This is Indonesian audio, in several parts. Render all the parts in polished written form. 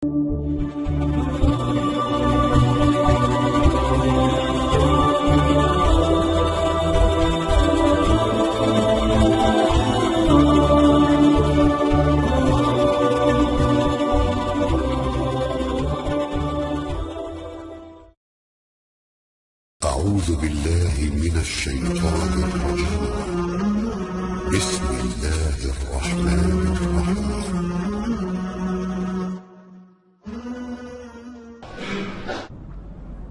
أعوذ بالله من الشيطان الرجيم. بسم الله الرحمن الرحيم.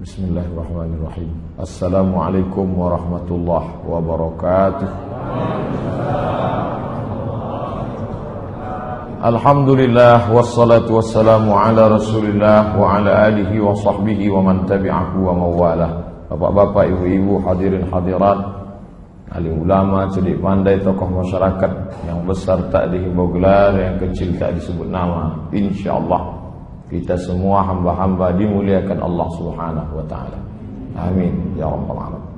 Bismillahirrahmanirrahim. Assalamualaikum warahmatullahi wabarakatuh. Alhamdulillah wassalatu wassalamu ala Rasulillah wa ala alihi wa sahbihi wa man tabi'ahu wa mawalah. Bapak-bapak, ibu-ibu, hadirin hadirat, alim ulama, cerdik pandai, tokoh masyarakat, yang besar tak dihimbau gelar, yang kecil tak disebut nama. Insyaallah kita semua hamba-hamba dimuliakan Allah Subhanahu wa taala. Amin ya rabbal alamin.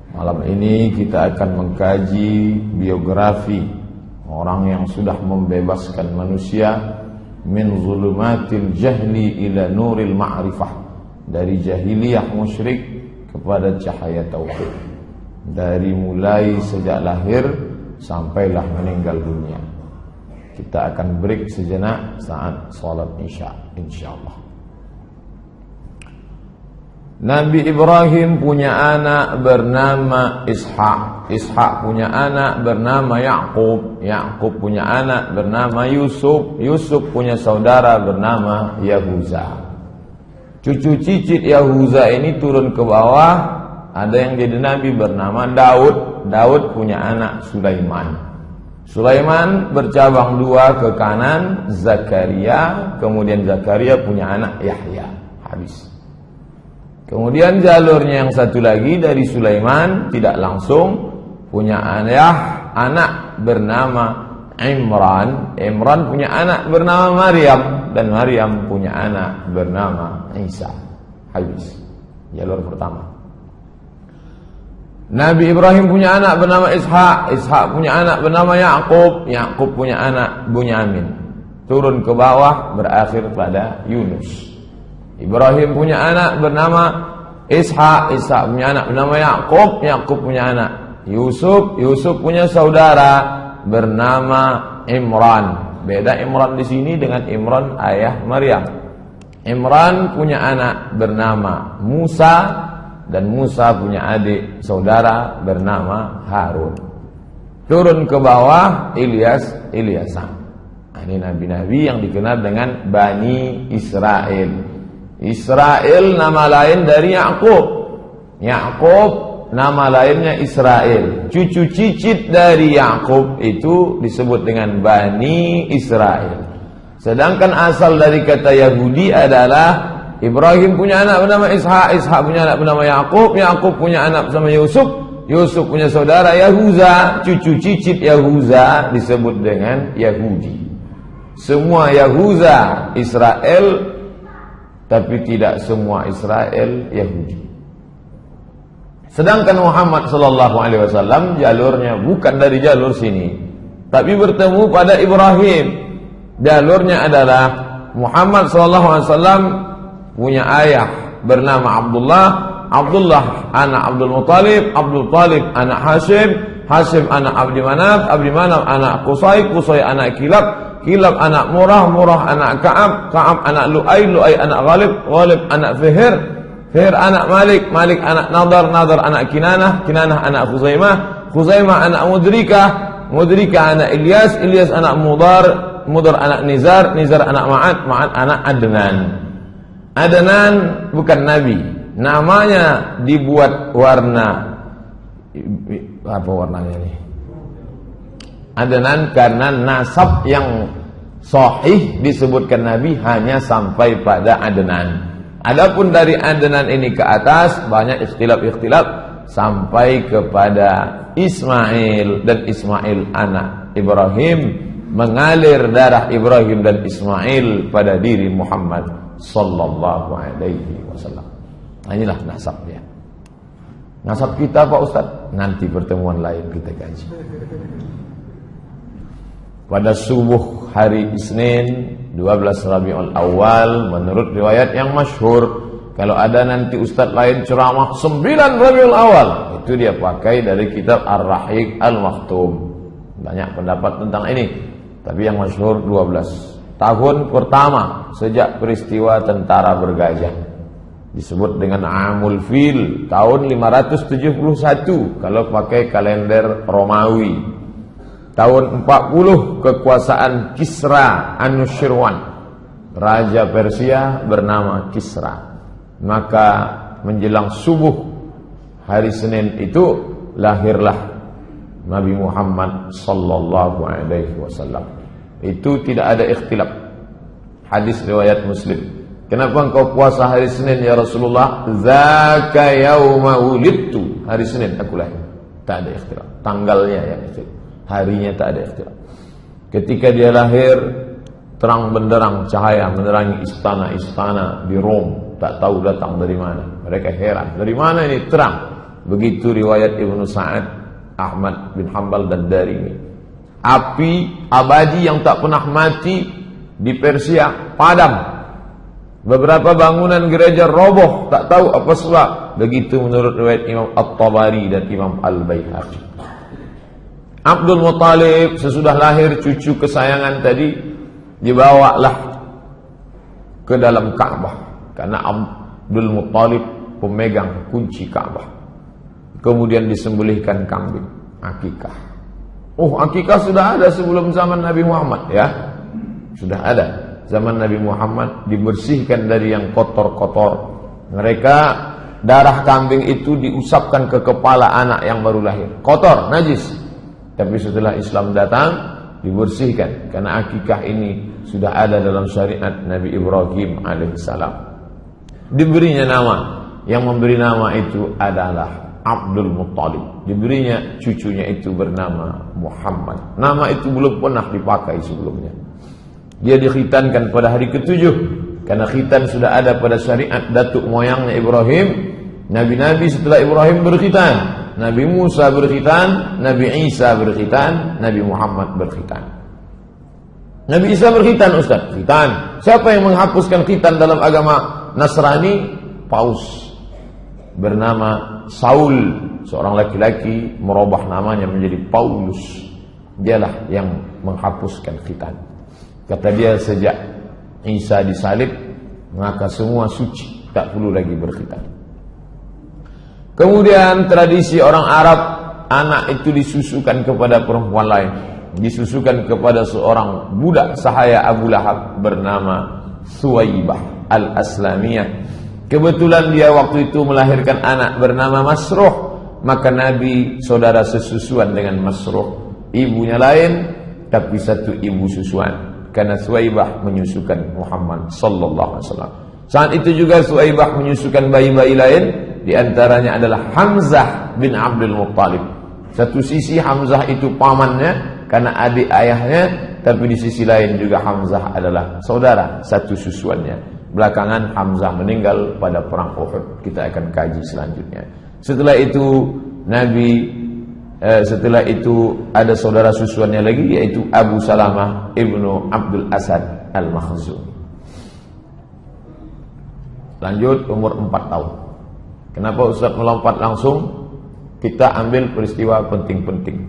Malam ini kita akan mengkaji biografi orang yang sudah membebaskan manusia min zulumatil jahli ila nuril ma'rifah, dari jahiliyah musyrik kepada cahaya tauhid, dari mulai sejak lahir sampailah meninggal dunia. Kita akan break sejenak saat salat isya insyaallah. Nabi Ibrahim punya anak bernama Ishak. Ishak punya anak bernama Ya'qub. Ya'qub punya anak bernama Yusuf. Yusuf punya saudara bernama Yahuza. Cucu cicit Yahuza ini turun ke bawah, ada yang jadi nabi bernama Daud. Daud punya anak Sulaiman. Sulaiman bercabang dua ke kanan, Zakaria. Kemudian Zakaria punya anak Yahya. Habis. Kemudian jalurnya yang satu lagi dari Sulaiman tidak langsung punya anak bernama Imran. Imran punya anak bernama Maryam, dan Maryam punya anak bernama Isa. Habis. Jalur pertama. Nabi Ibrahim punya anak bernama Ishak. Ishak punya anak bernama Ya'qub. Ya'qub punya anak Bunyamin. Turun ke bawah berakhir pada Yunus. Ibrahim punya anak bernama Ishak. Ishak punya anak bernama Ya'qub. Ya'qub punya anak Yusuf. Yusuf punya saudara bernama Imran. Beda Imran di sini dengan Imran ayah Maryam. Imran punya anak bernama Musa, dan Musa punya adik saudara bernama Harun. Turun ke bawah Ilyasan. Ini nabi-nabi yang dikenal dengan Bani Israel. Israel nama lain dari Ya'qub. Ya'qub nama lainnya Israel. Cucu cicit dari Ya'qub itu disebut dengan Bani Israel. Sedangkan asal dari kata Yahudi adalah Ibrahim punya anak bernama Ishak. Ishak punya anak bernama Ya'qub. Ya'qub punya anak bernama Yusuf. Yusuf punya saudara Yahuza. Cucu cicit Yahuza disebut dengan Yahudi. Semua Yahuza Israel, tapi tidak semua Israel Yahudi. Sedangkan Muhammad sallallahu alaihi wasallam jalurnya bukan dari jalur sini, tapi bertemu pada Ibrahim. Jalurnya adalah Muhammad sallallahu alaihi wasallam punya ayah bernama Abdullah. Abdullah anak Abdul Muttalib. Abdul Muttalib anak Hashim. Hashim anak Abdi Manaf. Abdi Manaf anak Qusay. Qusay anak Kilab. Kilab anak Murah. Murah anak Ka'ab. Ka'ab anak Lu'ay. Lu'ay anak Ghalib. Ghalib anak Fihir. Fihir anak Malik. Malik anak Nadar. Nadar anak Kinanah. Kinanah anak Khuzaimah. Khuzaimah anak Mudrikah. Mudrikah anak Ilyas. Ilyas anak Mudar. Mudar anak Nizar. Nizar anak Ma'ad. Ma'ad anak Adnan. Adnan bukan nabi, namanya dibuat warna. Apa warnanya ini? Adnan karena nasab yang sahih disebutkan nabi hanya sampai pada Adnan. Adapun dari Adnan ini ke atas banyak ikhtilaf sampai kepada Ismail, dan Ismail anak Ibrahim, mengalir darah Ibrahim dan Ismail pada diri Muhammad sallallahu alaihi wasallam. Inilah nasabnya. Nasab kita Pak Ustaz, nanti pertemuan lain kita kaji. Pada subuh hari Isnin 12 Rabiul Awal menurut riwayat yang masyhur. Kalau ada nanti ustadz lain ceramah 9 Rabiul Awal, itu dia pakai dari kitab Ar-Rahiq Al-Maktum. Banyak pendapat tentang ini, tapi yang masyhur 12. Tahun pertama sejak peristiwa tentara bergajah, disebut dengan Amul Fil, tahun 571 kalau pakai kalender Romawi. Tahun 40 kekuasaan Kisra Anushirwan, raja Persia bernama Kisra. Maka menjelang subuh hari Senin itu lahirlah Nabi Muhammad sallallahu alaihi wasallam. Itu tidak ada ikhtilaf. Hadis riwayat Muslim. Kenapa engkau puasa hari Senin ya Rasulullah? Zaka yauma wulidtu. Hari Senin aku lahir. Tak ada ikhtilaf. Tanggalnya yang ikhtilaf. Harinya tak ada ikhtilaf. Ketika dia lahir, terang benderang cahaya menerangi istana-istana di Rom. Tak tahu datang dari mana. Mereka heran. Dari mana ini terang? Begitu riwayat Ibnu Sa'ad, Ahmad bin Hanbal dan Darimi. Api abadi yang tak pernah mati di Persia padam. Beberapa bangunan gereja roboh, tak tahu apa sebab. Begitu menurut riwayat Imam At-Tabari dan Imam Al-Baihaqi. Abdul Muttalib sesudah lahir cucu kesayangan tadi dibawalah ke dalam Ka'bah. Karena Abdul Muttalib pemegang kunci Ka'bah. Kemudian disembelihkan kambing, akikah. Oh, akikah sudah ada sebelum zaman Nabi Muhammad ya. Sudah ada. Zaman Nabi Muhammad dibersihkan dari yang kotor-kotor. Mereka darah kambing itu diusapkan ke kepala anak yang baru lahir. Kotor, najis. Tapi setelah Islam datang dibersihkan karena akikah ini sudah ada dalam syariat Nabi Ibrahim alaihissalam. Diberinya nama, yang memberi nama itu adalah Abdul Muttalib. Diberinya cucunya itu bernama Muhammad. Nama itu belum pernah dipakai sebelumnya. Dia dikhitankan pada hari ke-7 karena khitan sudah ada pada syariat datuk moyangnya Ibrahim. Nabi-nabi setelah Ibrahim berkhitan. Nabi Musa berkhitan, Nabi Isa berkhitan, Nabi Muhammad berkhitan. Nabi Isa berkhitan, Ustaz. Khitan. Siapa yang menghapuskan khitan dalam agama Nasrani? Paus bernama Saul, seorang laki-laki merubah namanya menjadi Paulus. Dialah yang menghapuskan khitan. Kata dia, sejak Isa disalib maka semua suci, tak perlu lagi berkhitan. Kemudian tradisi orang Arab, anak itu disusukan kepada perempuan lain, disusukan kepada seorang budak sahaya Abu Lahab bernama Suwaibah Al-Aslamiyah. Kebetulan dia waktu itu melahirkan anak bernama Masruh. Maka Nabi saudara sesusuan dengan Masruh. Ibunya lain tapi satu ibu susuan. Karena Suwaibah menyusukan Muhammad sallallahu alaihi wasallam. Saat itu juga Suwaibah menyusukan bayi-bayi lain. Di antaranya adalah Hamzah bin Abdul Muttalib. Satu sisi Hamzah itu pamannya karena adik ayahnya, tapi di sisi lain juga Hamzah adalah saudara satu susuannya. Belakangan Hamzah meninggal pada perang Uhud. Kita akan kaji selanjutnya. Setelah itu ada saudara susuannya lagi, yaitu Abu Salamah ibnu Abdul Asad Al-Makhzumi. Lanjut, umur 4 tahun. Kenapa Ustaz melompat langsung? Kita ambil peristiwa penting-penting.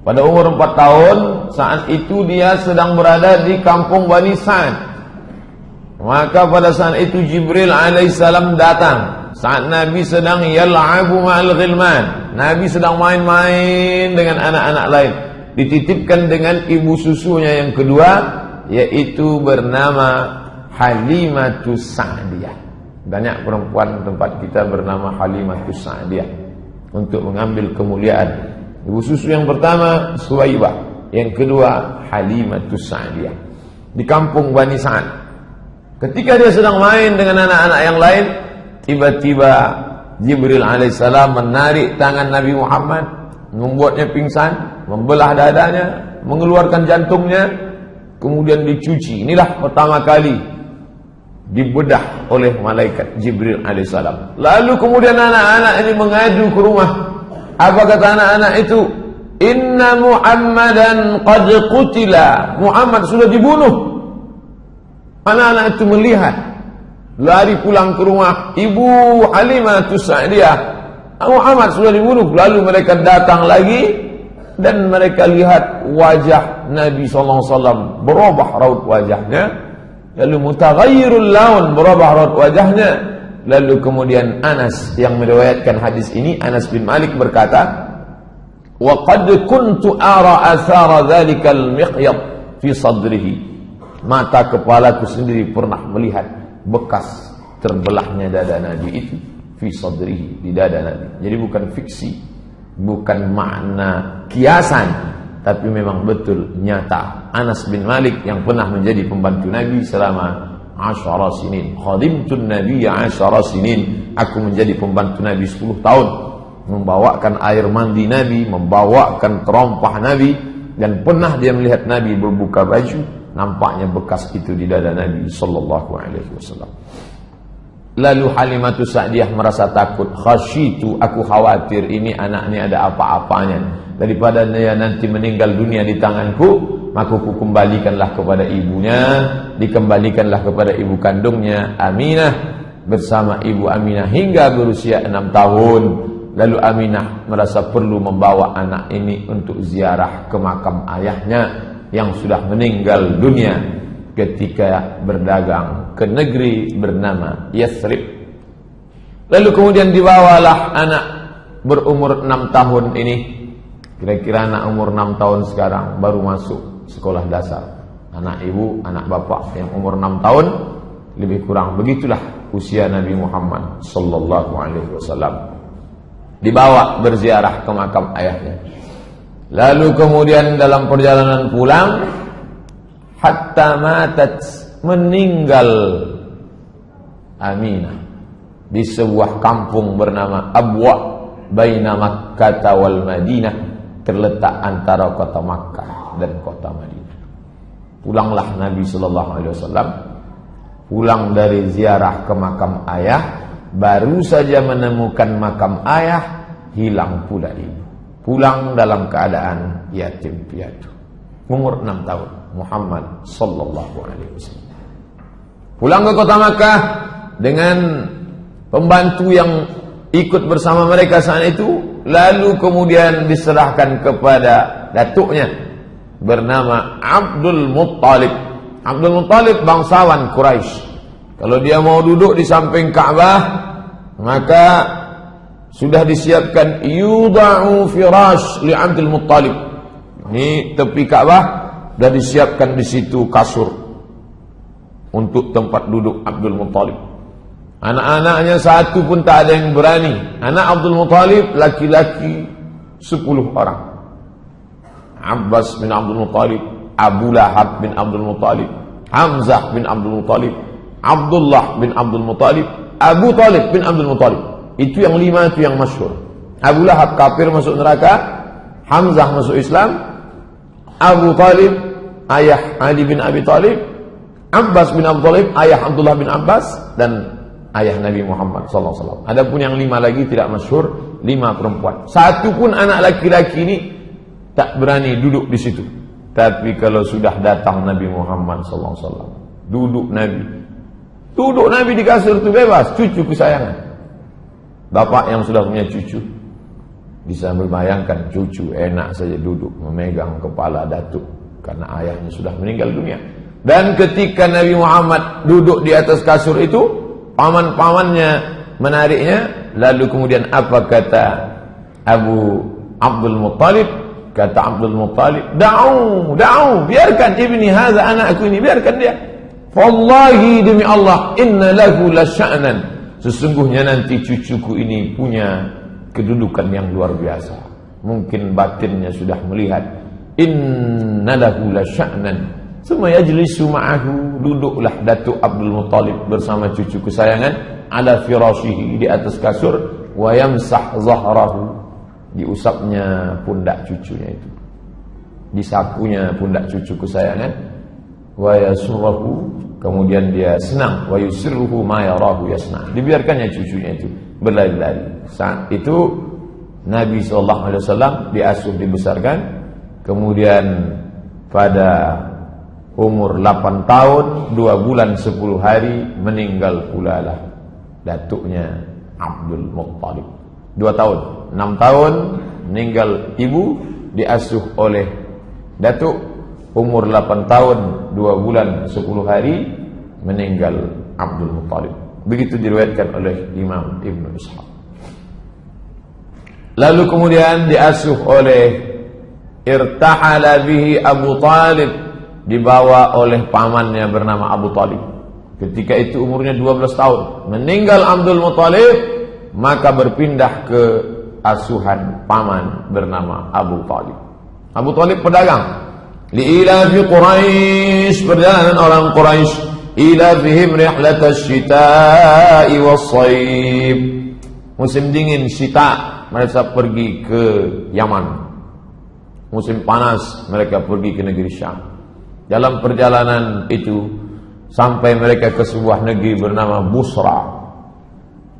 Pada umur 4 tahun, saat itu dia sedang berada di kampung Bani Sa'ad. Maka pada saat itu Jibril alaihissalam datang. Saat Nabi sedang yal'abu ma'al ghilman. Nabi sedang main-main dengan anak-anak lain. Dititipkan dengan ibu susunya yang kedua, yaitu bernama Halimatus Sa'diyah. Banyak perempuan tempat kita bernama Halimatus Sa'diyah untuk mengambil kemuliaan. Ibu susu yang pertama Suwaibah, yang kedua Halimatus Sa'diyah. Di kampung Bani Sa'ad. Ketika dia sedang main dengan anak-anak yang lain, tiba-tiba Jibril alaihissalam menarik tangan Nabi Muhammad, membuatnya pingsan, membelah dadanya, mengeluarkan jantungnya, kemudian dicuci. Inilah pertama kali dibedah oleh malaikat Jibril alaihissalam. Lalu kemudian anak-anak ini mengadu ke rumah. Apa kata anak-anak itu? Inna Muhammadan qad qutila. Muhammad sudah dibunuh. Anak-anak itu melihat, lari pulang ke rumah Ibu Halimah Sa'diyah, Muhammad sudah dibunuh. Lalu mereka datang lagi dan mereka lihat wajah Nabi SAW berubah raut wajahnya, lalu mutaghayyirul laun, berubah raut wajahnya. Lalu kemudian Anas yang meriwayatkan hadis ini, Anas bin Malik berkata, wa qad kuntu ara athara dzalikal miqyad fi sadrihi. Mata kepalaku sendiri pernah melihat bekas terbelahnya dada Nabi itu fi sadrihi, di dada Nabi. Jadi bukan fiksi, bukan makna kiasan, tapi memang betul nyata. Anas bin Malik yang pernah menjadi pembantu Nabi selama 10 sinin. Khadimtun Nabiyya 10 sinin. Aku menjadi pembantu Nabi 10 tahun, membawakan air mandi Nabi, membawakan terompah Nabi, dan pernah dia melihat Nabi berbuka baju, nampaknya bekas itu di dada Nabi sallallahu alaihi wasallam. Lalu Halimah Sa'diyah merasa takut, khasyitu, aku khawatir ini anak ini ada apa-apanya, daripada dia nanti meninggal dunia di tanganku, maka ku kembalikanlah kepada ibunya, dikembalikanlah kepada ibu kandungnya Aminah bersama ibu Aminah hingga berusia 6 tahun. Lalu Aminah merasa perlu membawa anak ini untuk ziarah ke makam ayahnya yang sudah meninggal dunia ketika berdagang ke negeri bernama Yathrib. Lalu kemudian dibawalah anak berumur 6 tahun ini, kira-kira anak umur 6 tahun sekarang baru masuk sekolah dasar. Anak ibu, anak bapak yang umur 6 tahun lebih kurang, begitulah usia Nabi Muhammad sallallahu alaihi wasallam. Dibawa berziarah ke makam ayahnya. Lalu kemudian dalam perjalanan pulang, hatta matat, meninggal Aminah di sebuah kampung bernama Abwa baina Makkah wal Madinah, terletak antara kota Makkah dan kota Madinah. Pulanglah Nabi sallallahu alaihi wasallam, pulang dari ziarah ke makam ayah, baru saja menemukan makam ayah, hilang pula ibu. Pulang dalam keadaan yatim piatu. Umur 6 tahun, Muhammad sallallahu alaihi wasallam. Pulang ke kota Makkah dengan pembantu yang ikut bersama mereka saat itu, lalu kemudian diserahkan kepada datuknya bernama Abdul Muttalib. Abdul Muttalib bangsawan Quraisy. Kalau dia mau duduk di samping Ka'bah, maka sudah disiapkan yuda'u firash li Abdul Muttalib. Ini tepi Ka'bah sudah disiapkan di situ kasur untuk tempat duduk Abdul Muttalib. Anak-anaknya satu pun tak ada yang berani. Anak Abdul Muttalib laki-laki 10 orang. Abbas bin Abdul Muttalib, Abu Lahab bin Abdul Muttalib, Hamzah bin Abdul Muttalib, Abdullah bin Abdul Muttalib, Abu Talib bin Abdul Muttalib. Itu yang 5 itu yang masyhur. Abu Lahab kafir masuk neraka, Hamzah masuk Islam, Abu Talib ayah Ali bin Abi Talib, Abbas bin Abu Talib ayah Abdullah bin Abbas, dan ayah Nabi Muhammad SAW. Adapun yang 5 lagi tidak masyhur, 5 perempuan. Satu pun anak laki-laki ini tak berani duduk di situ. Tapi kalau sudah datang Nabi Muhammad SAW, duduk Nabi di kasur itu bebas, cucu kesayangan. Bapak yang sudah punya cucu bisa membayangkan cucu enak saja duduk memegang kepala datuk karena ayahnya sudah meninggal dunia. Dan ketika Nabi Muhammad duduk di atas kasur itu, paman-pamannya menariknya. Lalu kemudian apa kata Abu Abdul Muttalib? Kata Abdul Muttalib, da'u, biarkan ibni hadza, anakku ini, biarkan dia. Wallahi, demi Allah, inna lahu lasya'nan, sesungguhnya nanti cucuku ini punya kedudukan yang luar biasa. Mungkin batinnya sudah melihat. Inna lahu lasya'nan. Summa yajlisu ma'ahu, duduklah Datuk Abdul Muttalib bersama cucu kesayangan, ala firashihi, di atas kasur, wa yamsah zahrahu, diusapnya pundak cucunya itu, disapunya pundak cucu kesayangan, wa yasurruhu, kemudian dia senang, wa yusirruhu ma yarahu yasna, dibiarkannya cucunya itu berlari-lari. Saat itu Nabi SAW diasuh, dibesarkan. Kemudian pada umur 8 tahun 2 bulan 10 hari meninggal pula lah datuknya Abdul Muttalib. 2 tahun, 6 tahun meninggal ibu, diasuh oleh datuk. Umur 8 tahun 2 bulan 10 hari meninggal Abdul Muttalib. Begitu diriwayatkan oleh Imam Ibnu Ishaq. Lalu kemudian diasuh oleh, irtahala bihi Abu Talib, dibawa oleh pamannya bernama Abu Talib. Ketika itu umurnya 12 tahun. Meninggal Abdul Muttalib, maka berpindah ke asuhan paman bernama Abu Talib. Abu Talib pedagang. Li'ilafi Quraisy, perjalanan orang Quraisy, ilafihim rihlatasy syita'i was-shayb. Musim dingin syita, mereka pergi ke Yaman. Musim panas, mereka pergi ke negeri Syam. Dalam perjalanan itu sampai mereka ke sebuah negeri bernama Busra.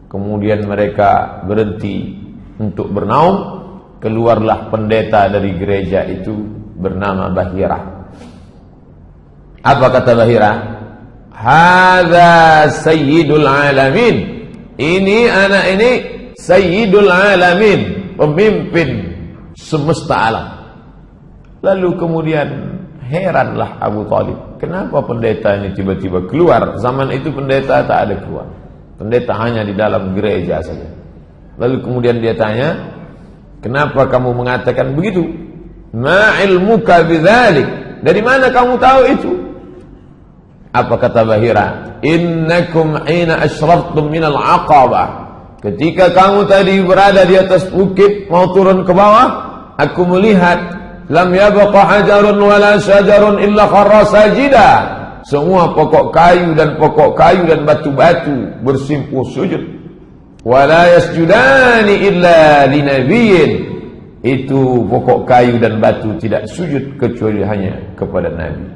Kemudian mereka berhenti untuk bernaung. Keluarlah pendeta dari gereja itu bernama Bahira. Apa kata Bahira? Hadza sayyidul alamin. Ini anak ini sayyidul alamin, pemimpin semesta alam. Lalu kemudian heranlah Abu Talib, kenapa pendeta ini tiba-tiba keluar? Zaman itu pendeta tak ada keluar. Pendeta hanya di dalam gereja saja. Lalu kemudian dia tanya, kenapa kamu mengatakan begitu? Ma ilmuka bidzalik? Dari mana kamu tahu itu? Apa kata Bahira? Innakum hina asyraftum minal aqabah. Ketika kamu tadi berada di atas bukit mau turun ke bawah, aku melihat lam yabqa hajarun wala syajarun illa kharra sajida. Semua pokok kayu dan batu-batu bersimpuh sujud. Wala yasjudani illa linabiyyin. Itu pokok kayu dan batu tidak sujud kecuali hanya kepada Nabi.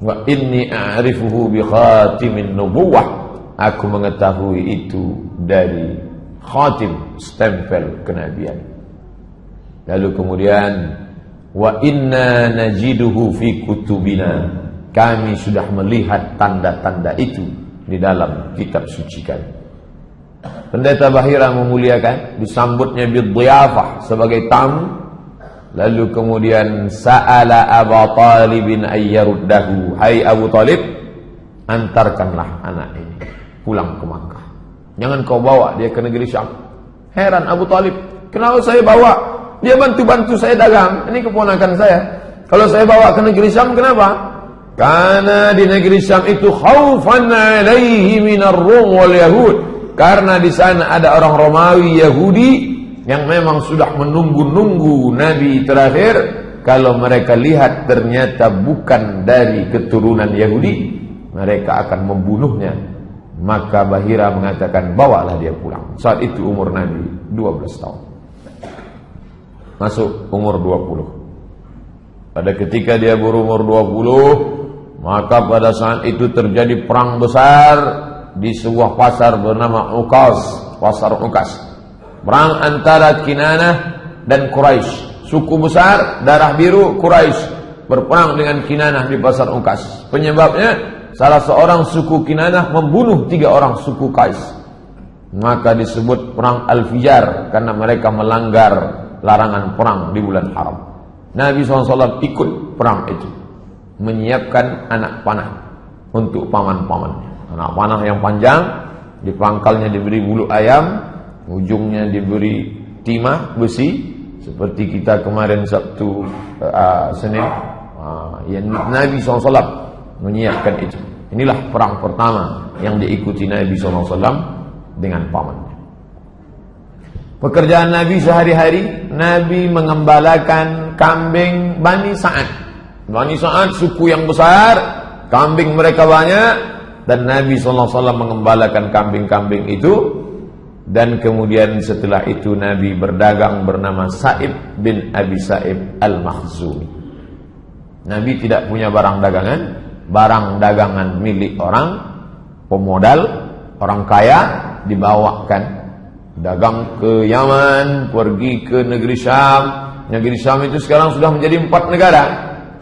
Wa inni a'rifuhu bi khatimin nubuwah. Aku mengetahui itu dari khatim, stempel kenabian. Lalu kemudian wa inna najiduhu fi kutubina. Kami sudah melihat tanda-tanda itu di dalam kitab suci kami. Pendeta Bahira memuliakan, disambutnya bidhiyafah sebagai tamu. Lalu kemudian sa'ala Abu Talibin ayyaruddahu. Hai Abu Talib, antarkanlah anak ini pulang ke Makkah. Jangan kau bawa dia ke negeri Syam. Heran Abu Talib, kenapa saya bawa? Dia bantu-bantu saya dagang. Ini keponakan saya. Kalau saya bawa ke negeri Syam, kenapa? Karena di negeri Syam itu khaufan alaihi minar Rum wal Yahud. Karena di sana ada orang Romawi Yahudi yang memang sudah menunggu-nunggu Nabi terakhir. Kalau mereka lihat ternyata bukan dari keturunan Yahudi, mereka akan membunuhnya. Maka Bahira mengatakan, bawalah dia pulang. Saat itu umur Nabi 12 tahun. Masuk umur 20. Pada ketika dia berumur 20, maka pada saat itu terjadi perang besar di sebuah pasar bernama Uqas, pasar Uqas. Perang antara Kinanah dan Quraisy. Suku besar darah biru Quraisy berperang dengan Kinanah di pasar Uqas. Penyebabnya salah seorang suku Kinanah membunuh 3 orang suku Qais. Maka disebut perang Al-Fijar karena mereka melanggar larangan perang di bulan haram. Nabi SAW ikut perang itu, menyiapkan anak panah untuk paman-pamannya. Anak panah yang panjang, di pangkalnya diberi bulu ayam, ujungnya diberi timah besi, seperti kita kemarin Sabtu Senin. Nabi SAW menyiapkan itu. Inilah perang pertama yang diikuti Nabi SAW dengan pamannya. Pekerjaan Nabi sehari-hari, Nabi mengembalakan kambing Bani Sa'ad. Bani Sa'ad suku yang besar, kambing mereka banyak. Dan Nabi SAW mengembalakan kambing-kambing itu. Dan kemudian setelah itu Nabi berdagang bernama Sa'ib bin Abi Sa'ib Al-Makhzumi. Nabi tidak punya barang dagangan. Barang dagangan milik orang, pemodal, orang kaya, dibawakan. Dagang ke Yaman, pergi ke negeri Syam. Negeri Syam itu sekarang sudah menjadi 4 negara.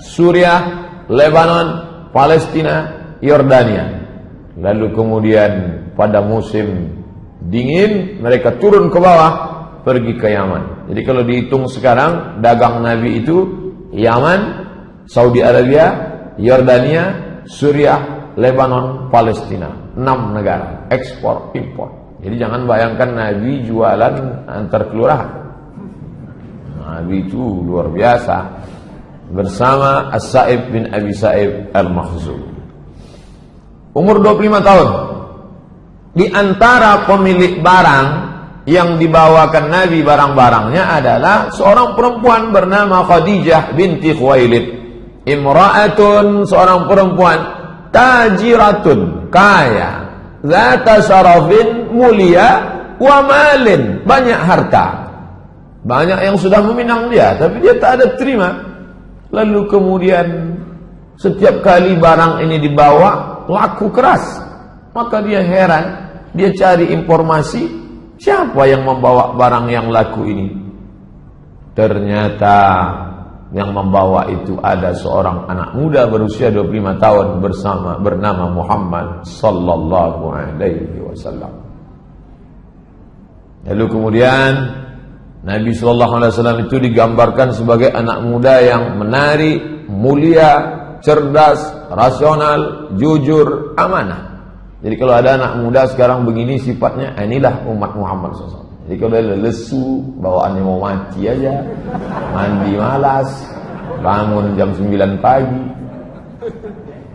Suriah, Lebanon, Palestina, Yordania. Lalu kemudian pada musim dingin mereka turun ke bawah pergi ke Yaman. Jadi kalau dihitung sekarang dagang Nabi itu Yaman, Saudi Arabia, Yordania, Suriah, Lebanon, Palestina. 6 negara ekspor impor. Jadi jangan bayangkan Nabi jualan antar kelurahan. Nabi itu luar biasa bersama As-Sa'ib bin Abi Sa'ib Al-Makhzumi. Umur 25 tahun. Di antara pemilik barang yang dibawakan Nabi barang-barangnya adalah seorang perempuan bernama Khadijah binti Khuwailid. Imra'atun, seorang perempuan tajiratun, kaya, zata syarafin, mulia, wa malin, banyak harta. Banyak yang sudah meminang dia, tapi dia tak ada terima. Lalu kemudian setiap kali barang ini dibawa laku keras. Maka dia heran, dia cari informasi, siapa yang membawa barang yang laku ini? Ternyata yang membawa itu ada seorang anak muda berusia 25 tahun bernama Muhammad sallallahu alaihi wasallam. Lalu kemudian Nabi sallallahu alaihi wasallam itu digambarkan sebagai anak muda yang menarik, mulia, cerdas, rasional, jujur, amanah. Jadi kalau ada anak muda sekarang begini sifatnya, inilah umat Muhammad SAW. Jadi kalau dia lesu, bawaannya mau mati aja, mandi malas, bangun jam 9 pagi,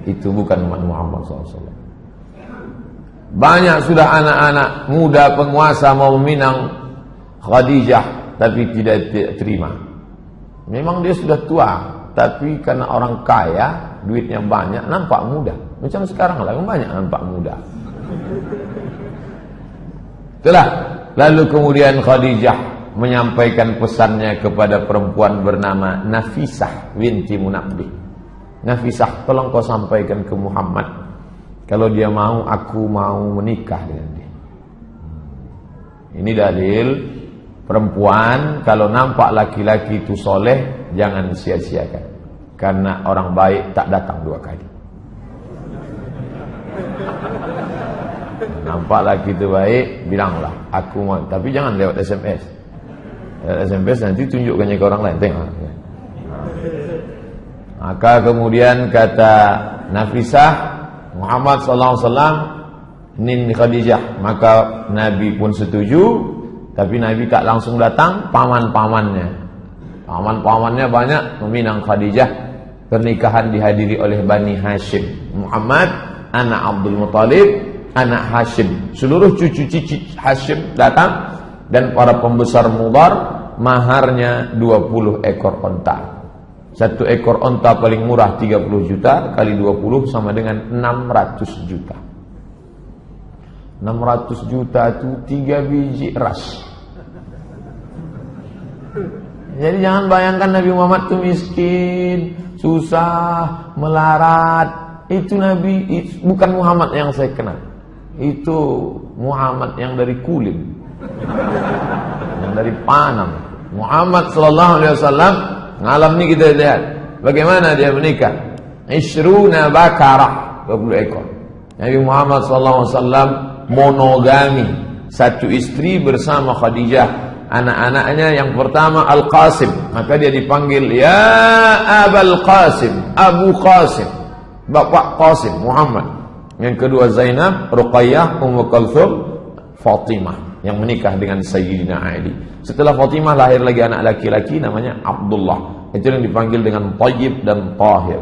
itu bukan umat Muhammad SAW. Banyak sudah anak-anak muda penguasa mau meminang Khadijah, tapi tidak terima. Memang dia sudah tua, tapi karena orang kaya, duitnya banyak, nampak muda. Macam sekarang lah, banyak nampak muda. Itulah. Lalu kemudian Khadijah menyampaikan pesannya kepada perempuan bernama Nafisah binti Munabbih. Nafisah, tolong kau sampaikan ke Muhammad, kalau dia mau, aku mau menikah dengan dia. Ini dalil perempuan kalau nampak laki-laki itu soleh, jangan sia-siakan. Karena orang baik tak datang 2 kali. Nampak laki itu baik, bilanglah aku mau. Tapi jangan lewat SMS. Lewat SMS nanti tunjukkannya ke orang lain. Tengok. Maka kemudian kata Nafisah, Muhammad SAW nin Khadijah. Maka Nabi pun setuju. Tapi Nabi tak langsung datang, paman-pamannya. Paman-pamannya banyak meminang Khadijah. Pernikahan dihadiri oleh Bani Hashim. Muhammad, anak Abdul Muttalib, anak Hashim. Seluruh cucu-cucu Hashim datang. Dan para pembesar Mudhar, maharnya 20 ekor onta. 1 ekor onta paling murah 30 juta, kali 20 sama dengan 600 juta. 600 juta itu 3 biji eras. Jadi jangan bayangkan Nabi Muhammad itu miskin, susah, melarat. Itu Nabi, bukan Muhammad yang saya kenal. Itu Muhammad yang dari Kulim, yang dari Panam. Muhammad sallallahu alaihi wasallam ngalam ni kita lihat bagaimana dia menikah. 20 bakarah, 20 ekor. Nabi Muhammad sallallahu alaihi wasallam monogami, 1 istri bersama Khadijah. Anak-anaknya yang pertama Al-Qasim, maka dia dipanggil ya Abul Qasim, Abu Qasim, Bapak Qasim Muhammad. Yang kedua Zainab, Ruqayyah, Ummu Kulthum, Fatimah yang menikah dengan Sayyidina Ali. Setelah Fatimah lahir lagi anak laki-laki namanya Abdullah. Itu yang dipanggil dengan Thayyib dan Tahir.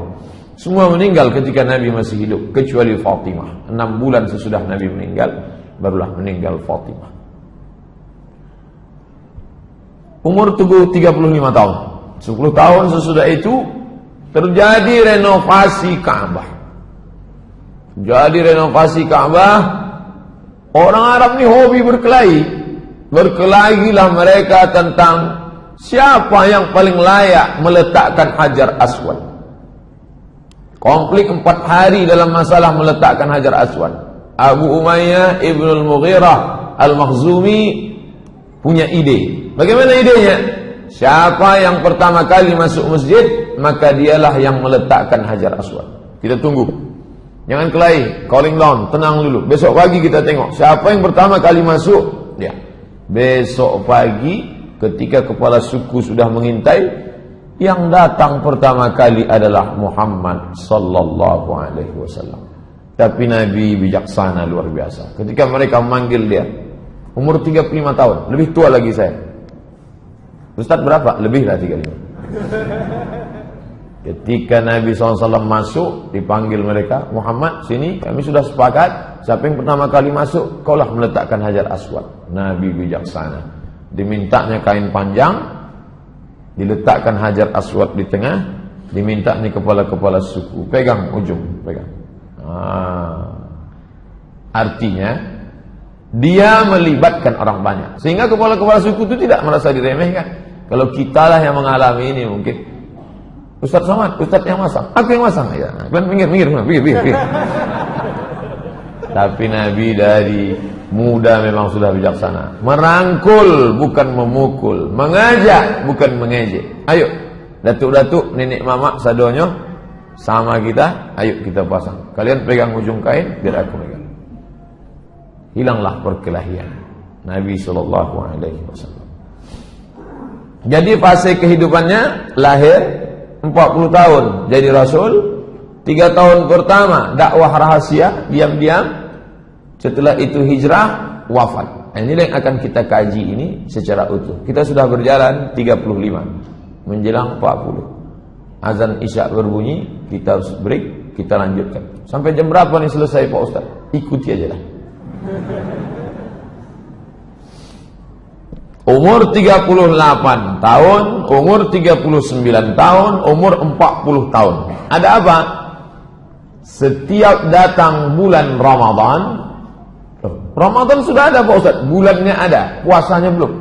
Semua meninggal ketika Nabi masih hidup kecuali Fatimah. 6 bulan sesudah Nabi meninggal barulah meninggal Fatimah. Umur tubuh 35 tahun. 10 tahun sesudah itu terjadi renovasi Ka'bah. Jadi renovasi Ka'bah, orang Arab ni hobi berkelahi. Berkelahilah mereka tentang siapa yang paling layak meletakkan Hajar Aswad. Konflik 4 hari dalam masalah meletakkan Hajar Aswad. Abu Umayyah Ibnul Mughirah Al-Makhzumi punya ide. Bagaimana idenya? Siapa yang pertama kali masuk masjid, maka dialah yang meletakkan Hajar Aswad. Kita tunggu. Jangan kelahi, calling down, tenang dulu. Besok pagi kita tengok siapa yang pertama kali masuk. Ya. Besok pagi ketika kepala suku sudah mengintai, yang datang pertama kali adalah Muhammad sallallahu alaihi wasallam. Tapi Nabi bijaksana luar biasa. Ketika mereka memanggil dia, umur 35 tahun, lebih tua lagi saya. Ustaz berapa? Lebih lah 35. Ketika Nabi SAW masuk, dipanggil mereka, Muhammad sini, kami sudah sepakat, siapa yang pertama kali masuk, kaulah meletakkan Hajar Aswad. Nabi bijaksana. Dimintanya kain panjang, diletakkan Hajar Aswad di tengah, diminta nih kepala-kepala suku, pegang ujung, pegang. Artinya dia melibatkan orang banyak, sehingga kepala-kepala suku itu tidak merasa diremehkan. Kalau kitalah yang mengalami ini mungkin, Ustaz Somad, Ustaz yang masang, aku yang masang, ya, pinggir. Tapi Nabi dari muda memang sudah bijaksana. Merangkul bukan memukul, mengajak bukan mengejek. Ayo, datuk-datuk, nenek mama, sadonyo sama kita, ayo kita pasang. Kalian pegang ujung kain, biar aku pegang. Hilanglah perkelahian. Nabi sallallahu alaihi wasallam. Jadi fase kehidupannya lahir 40 tahun jadi rasul, 3 tahun pertama dakwah rahasia, diam-diam. Setelah itu hijrah, wafat. Inilah yang akan kita kaji ini secara utuh. Kita sudah berjalan 35 menjelang 40. Azan Isya berbunyi, kita harus break, kita lanjutkan. Sampai jam berapa nih selesai Pak Ustaz? Ikuti aja lah. Umur 38 tahun, umur 39 tahun, umur 40 tahun. Ada apa? Setiap datang bulan Ramadan sudah ada Pak Ustaz, bulannya ada, puasanya belum.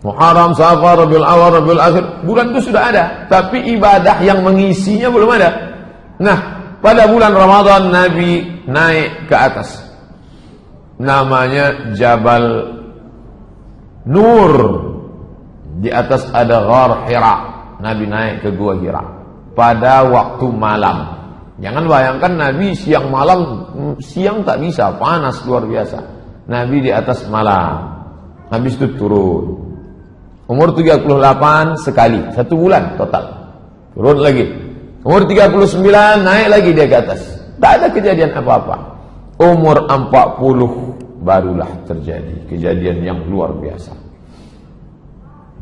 Muharram, Safar, Rabiul Awal, Rabiul Akhir, bulan itu sudah ada, tapi ibadah yang mengisinya belum ada. Nah, pada bulan Ramadan Nabi naik ke atas. Namanya Jabal Nur. Di atas ada Ghar Hira. Nabi naik ke Gua Hira pada waktu malam. Jangan bayangkan Nabi siang malam, siang tak bisa, panas luar biasa. Nabi di atas malam. Habis itu turun. Umur 38 sekali, 1 bulan total. Turun lagi. Umur 39 naik lagi dia ke atas. Tak ada kejadian apa-apa. Umur 40 barulah terjadi kejadian yang luar biasa.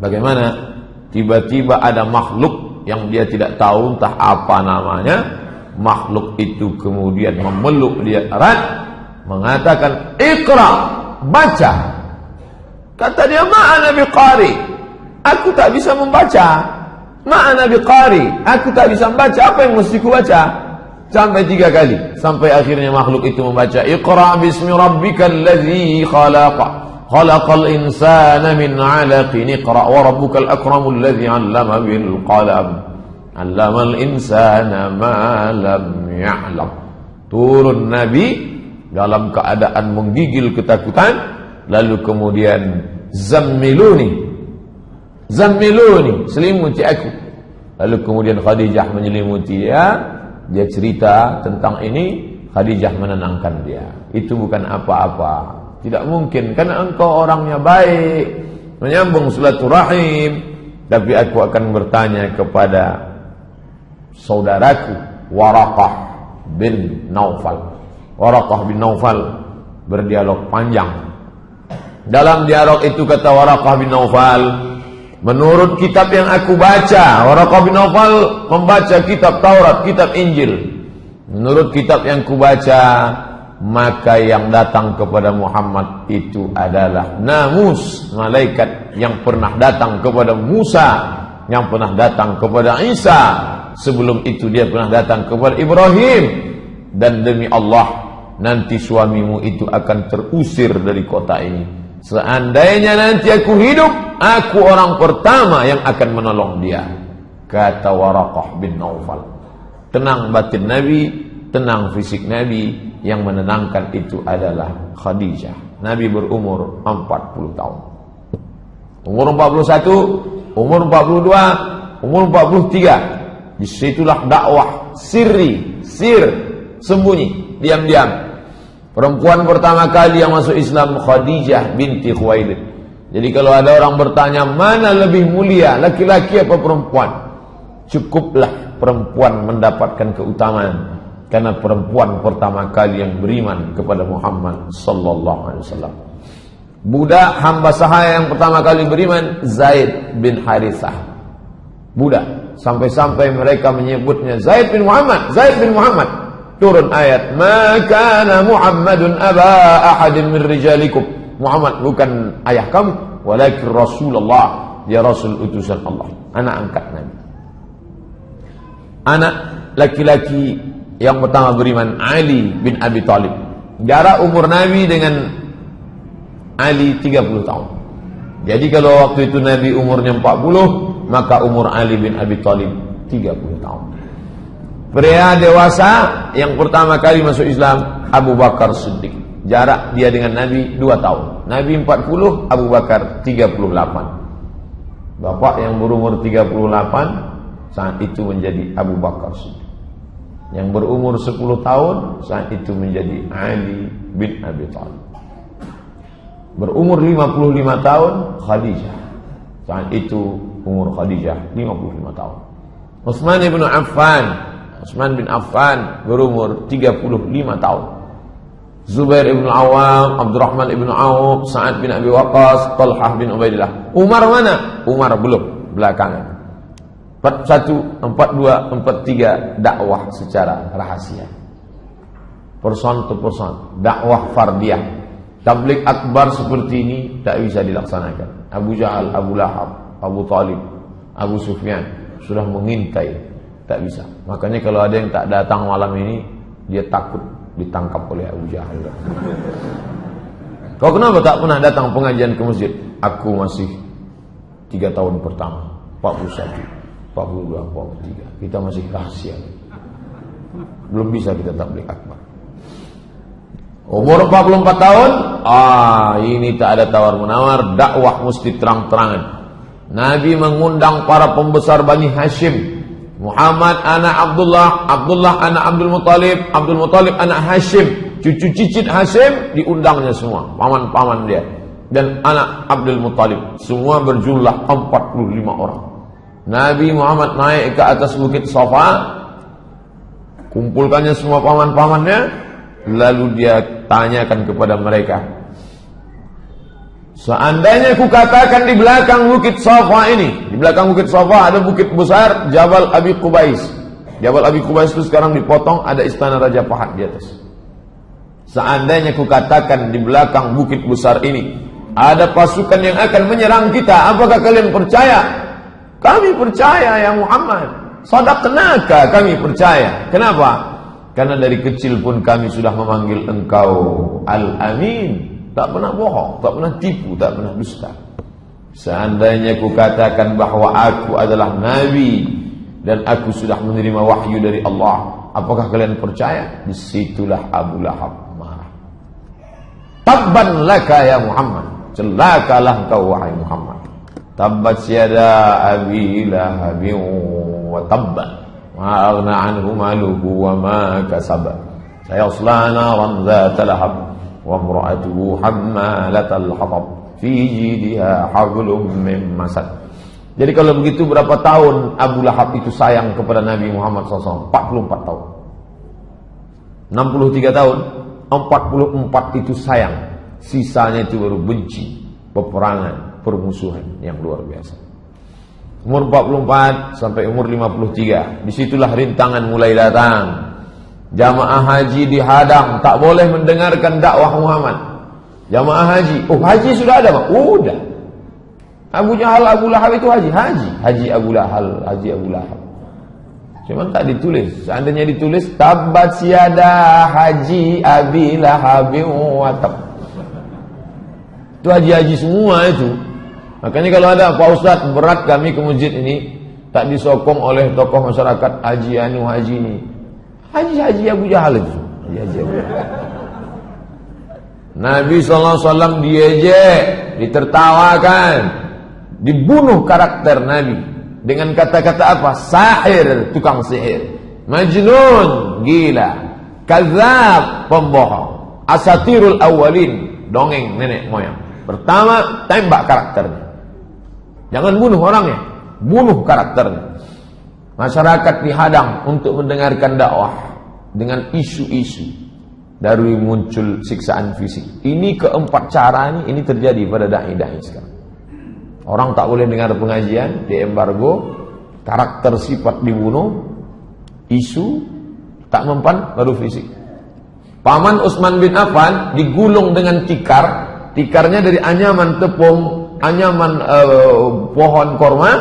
Bagaimana? Tiba-tiba ada makhluk yang dia tidak tahu entah apa namanya. Makhluk itu kemudian memeluk dia erat, mengatakan, "Iqra, baca." Kata dia, "Ma'ana biqari." Aku tak bisa membaca. "Ma'ana biqari." Aku tak bisa membaca. Apa yang mesti ku baca? Sampai 3 kali. Sampai akhirnya makhluk itu membaca, "Iqra bismi rabbikal ladzi khalaqa. Khalaqal insana min 'alaqin. Iqra wa rabbukal akramul ladzi 'allama bil qalam. 'Allamal insana ma lam ya'lam." Turun Nabi dalam keadaan menggigil ketakutan, lalu kemudian zammiluni, selimuti aku. Lalu kemudian Khadijah menyelimuti dia. Dia cerita tentang ini, Khadijah menenangkan dia. Itu bukan apa-apa, tidak mungkin, karena engkau orangnya baik, menyambung silaturahim. Tapi aku akan bertanya kepada saudaraku Waraqah bin Naufal. Waraqah bin Naufal berdialog panjang. Dalam dialog itu kata Waraqah bin Naufal, menurut kitab yang aku baca, Waraqah bin Naufal membaca kitab Taurat, kitab Injil. Menurut kitab yang ku baca, maka yang datang kepada Muhammad itu adalah namus, malaikat yang pernah datang kepada Musa, yang pernah datang kepada Isa. Sebelum itu dia pernah datang kepada Ibrahim. Dan demi Allah, nanti suamimu itu akan terusir dari kota ini. Seandainya nanti aku hidup, aku orang pertama yang akan menolong dia. Kata Waraqah bin Naufal. Tenang batin Nabi, tenang fisik Nabi. Yang menenangkan itu adalah Khadijah. Nabi berumur 40 tahun. Umur 41, umur 42, umur 43. Disitulah dakwah sir, sembunyi, diam-diam. Perempuan pertama kali yang masuk Islam Khadijah binti Khuwailid. Jadi kalau ada orang bertanya mana lebih mulia, laki-laki apa perempuan, cukuplah perempuan mendapatkan keutamaan, karena perempuan pertama kali yang beriman kepada Muhammad sallallahu alaihi wasallam. Budak hamba sahaya yang pertama kali beriman Zaid bin Harithah. Budak, sampai-sampai mereka menyebutnya Zaid bin Muhammad, Zaid bin Muhammad. Turun ayat, "Ma kana Muhammadun aba ahadin min rijalikum." Muhammad bukan ayah kamu, walakin Rasulullah, dia Rasul utusan Allah, anak angkat Nabi. Anak laki-laki yang pertama beriman Ali bin Abi Thalib. Jarak umur Nabi dengan Ali 30 tahun. Jadi kalau waktu itu Nabi umurnya 40, maka umur Ali bin Abi Thalib 30 tahun. Pria dewasa yang pertama kali masuk Islam Abu Bakar Siddiq. Jarak dia dengan Nabi 2 tahun. Nabi 40, Abu Bakar 38. Bapak yang berumur 38 saat itu menjadi Abu Bakar Siddiq. Yang berumur 10 tahun saat itu menjadi Ali bin Abi Thalib. Berumur 55 tahun Khadijah. Saat itu umur Khadijah 55 tahun. Utsman bin Affan berumur 35 tahun. Zubair ibn Awam, Abdurrahman ibn Auf, Sa'ad bin Abi Waqqas, Talhah bin Ubaidillah. Umar mana? Umar belum, belakangan. 41, 42, 43 dakwah secara rahasia. Person to person, dakwah fardiyah. Tabligh akbar seperti ini tak bisa dilaksanakan. Abu Jahal, Abu Lahab, Abu Talib, Abu Sufyan sudah mengintai, tak bisa. Makanya kalau ada yang tak datang malam ini, dia takut ditangkap oleh Abu Jahal. Kau kenapa tak pernah datang pengajian ke masjid? Aku masih 3 tahun pertama, 41, 42, 43. Kita masih rahasia. Belum bisa kita tabligh akbar. Umur 44 tahun, ini tak ada tawar-menawar, dakwah mesti terang-terangan. Nabi mengundang para pembesar Bani Hashim. Muhammad anak Abdullah, Abdullah anak Abdul Muttalib, Abdul Muttalib anak Hashim, cucu cicit Hashim diundangnya semua, paman-paman dia. Dan anak Abdul Muttalib, semua berjumlah 45 orang. Nabi Muhammad naik ke atas bukit Safa, kumpulkannya semua paman-pamannya, lalu dia tanyakan kepada mereka, seandainya ku katakan di belakang bukit Safa ini, di belakang bukit Safa ada bukit besar Jabal Abi Qubais. Jabal Abi Qubais itu sekarang dipotong, ada istana Raja Fahad di atas. Seandainya ku katakan di belakang bukit besar ini ada pasukan yang akan menyerang kita, apakah kalian percaya? Kami percaya ya Muhammad. Sadaqnaka, kami percaya. Kenapa? Karena dari kecil pun kami sudah memanggil engkau Al-Amin. Tak pernah bohong, tak pernah tipu, tak pernah dusta. Seandainya ku katakan bahwa aku adalah Nabi dan aku sudah menerima wahyu dari Allah, apakah kalian percaya? Disitulah Abu Lahab marah. Tabban laka ya Muhammad, celakalah kau wahai Muhammad. Tabbat yada Abi Lahabin wa tabban, ma aghna anhu maluhu wa ma kasaba, sayasla naran dhata lahab, wa imra'atuhu hammalatal hatab, fi jidha hablum min masad. Jadi kalau begitu berapa tahun Abu Lahab itu sayang kepada Nabi Muhammad SAW? 44 tahun. 63 tahun, 44 itu sayang. Sisanya itu baru benci, peperangan, permusuhan yang luar biasa. Umur 44 sampai umur 53, disitulah rintangan mulai datang. Jamaah haji dihadang, tak boleh mendengarkan dakwah Muhammad. Jamaah haji, haji sudah ada Pak? Udah. Abu Jahal, Abu Lahab itu haji Abu Lahab. Cuman tak ditulis. Seandainya ditulis tabbat yada haji Abi Lahab wa tab. Itu haji-haji semua itu. Makanya kalau ada Pak Ustadz berat kami ke masjid ini, tak disokong oleh tokoh masyarakat haji ini. Haji Abu Jahal itu. Haji Abu Jahal. Nabi SAW diejek, ditertawakan, dibunuh karakter Nabi dengan kata-kata apa? Sahir, tukang sihir. Majnun, gila. Kadzab, pembohong. Asatirul awalin, dongeng nenek moyang. Pertama, tembak karakternya. Jangan bunuh orangnya, bunuh karakternya. Masyarakat dihadang untuk mendengarkan dakwah dengan isu-isu, dari muncul siksaan fisik. Ini keempat cara ini terjadi pada dai-dai sekarang. Orang tak boleh dengar pengajian, diembargo, karakter sifat dibunuh, isu tak mempan, baru fisik. Paman Utsman bin Affan digulung dengan tikar, tikarnya dari anyaman tepung, anyaman pohon korma,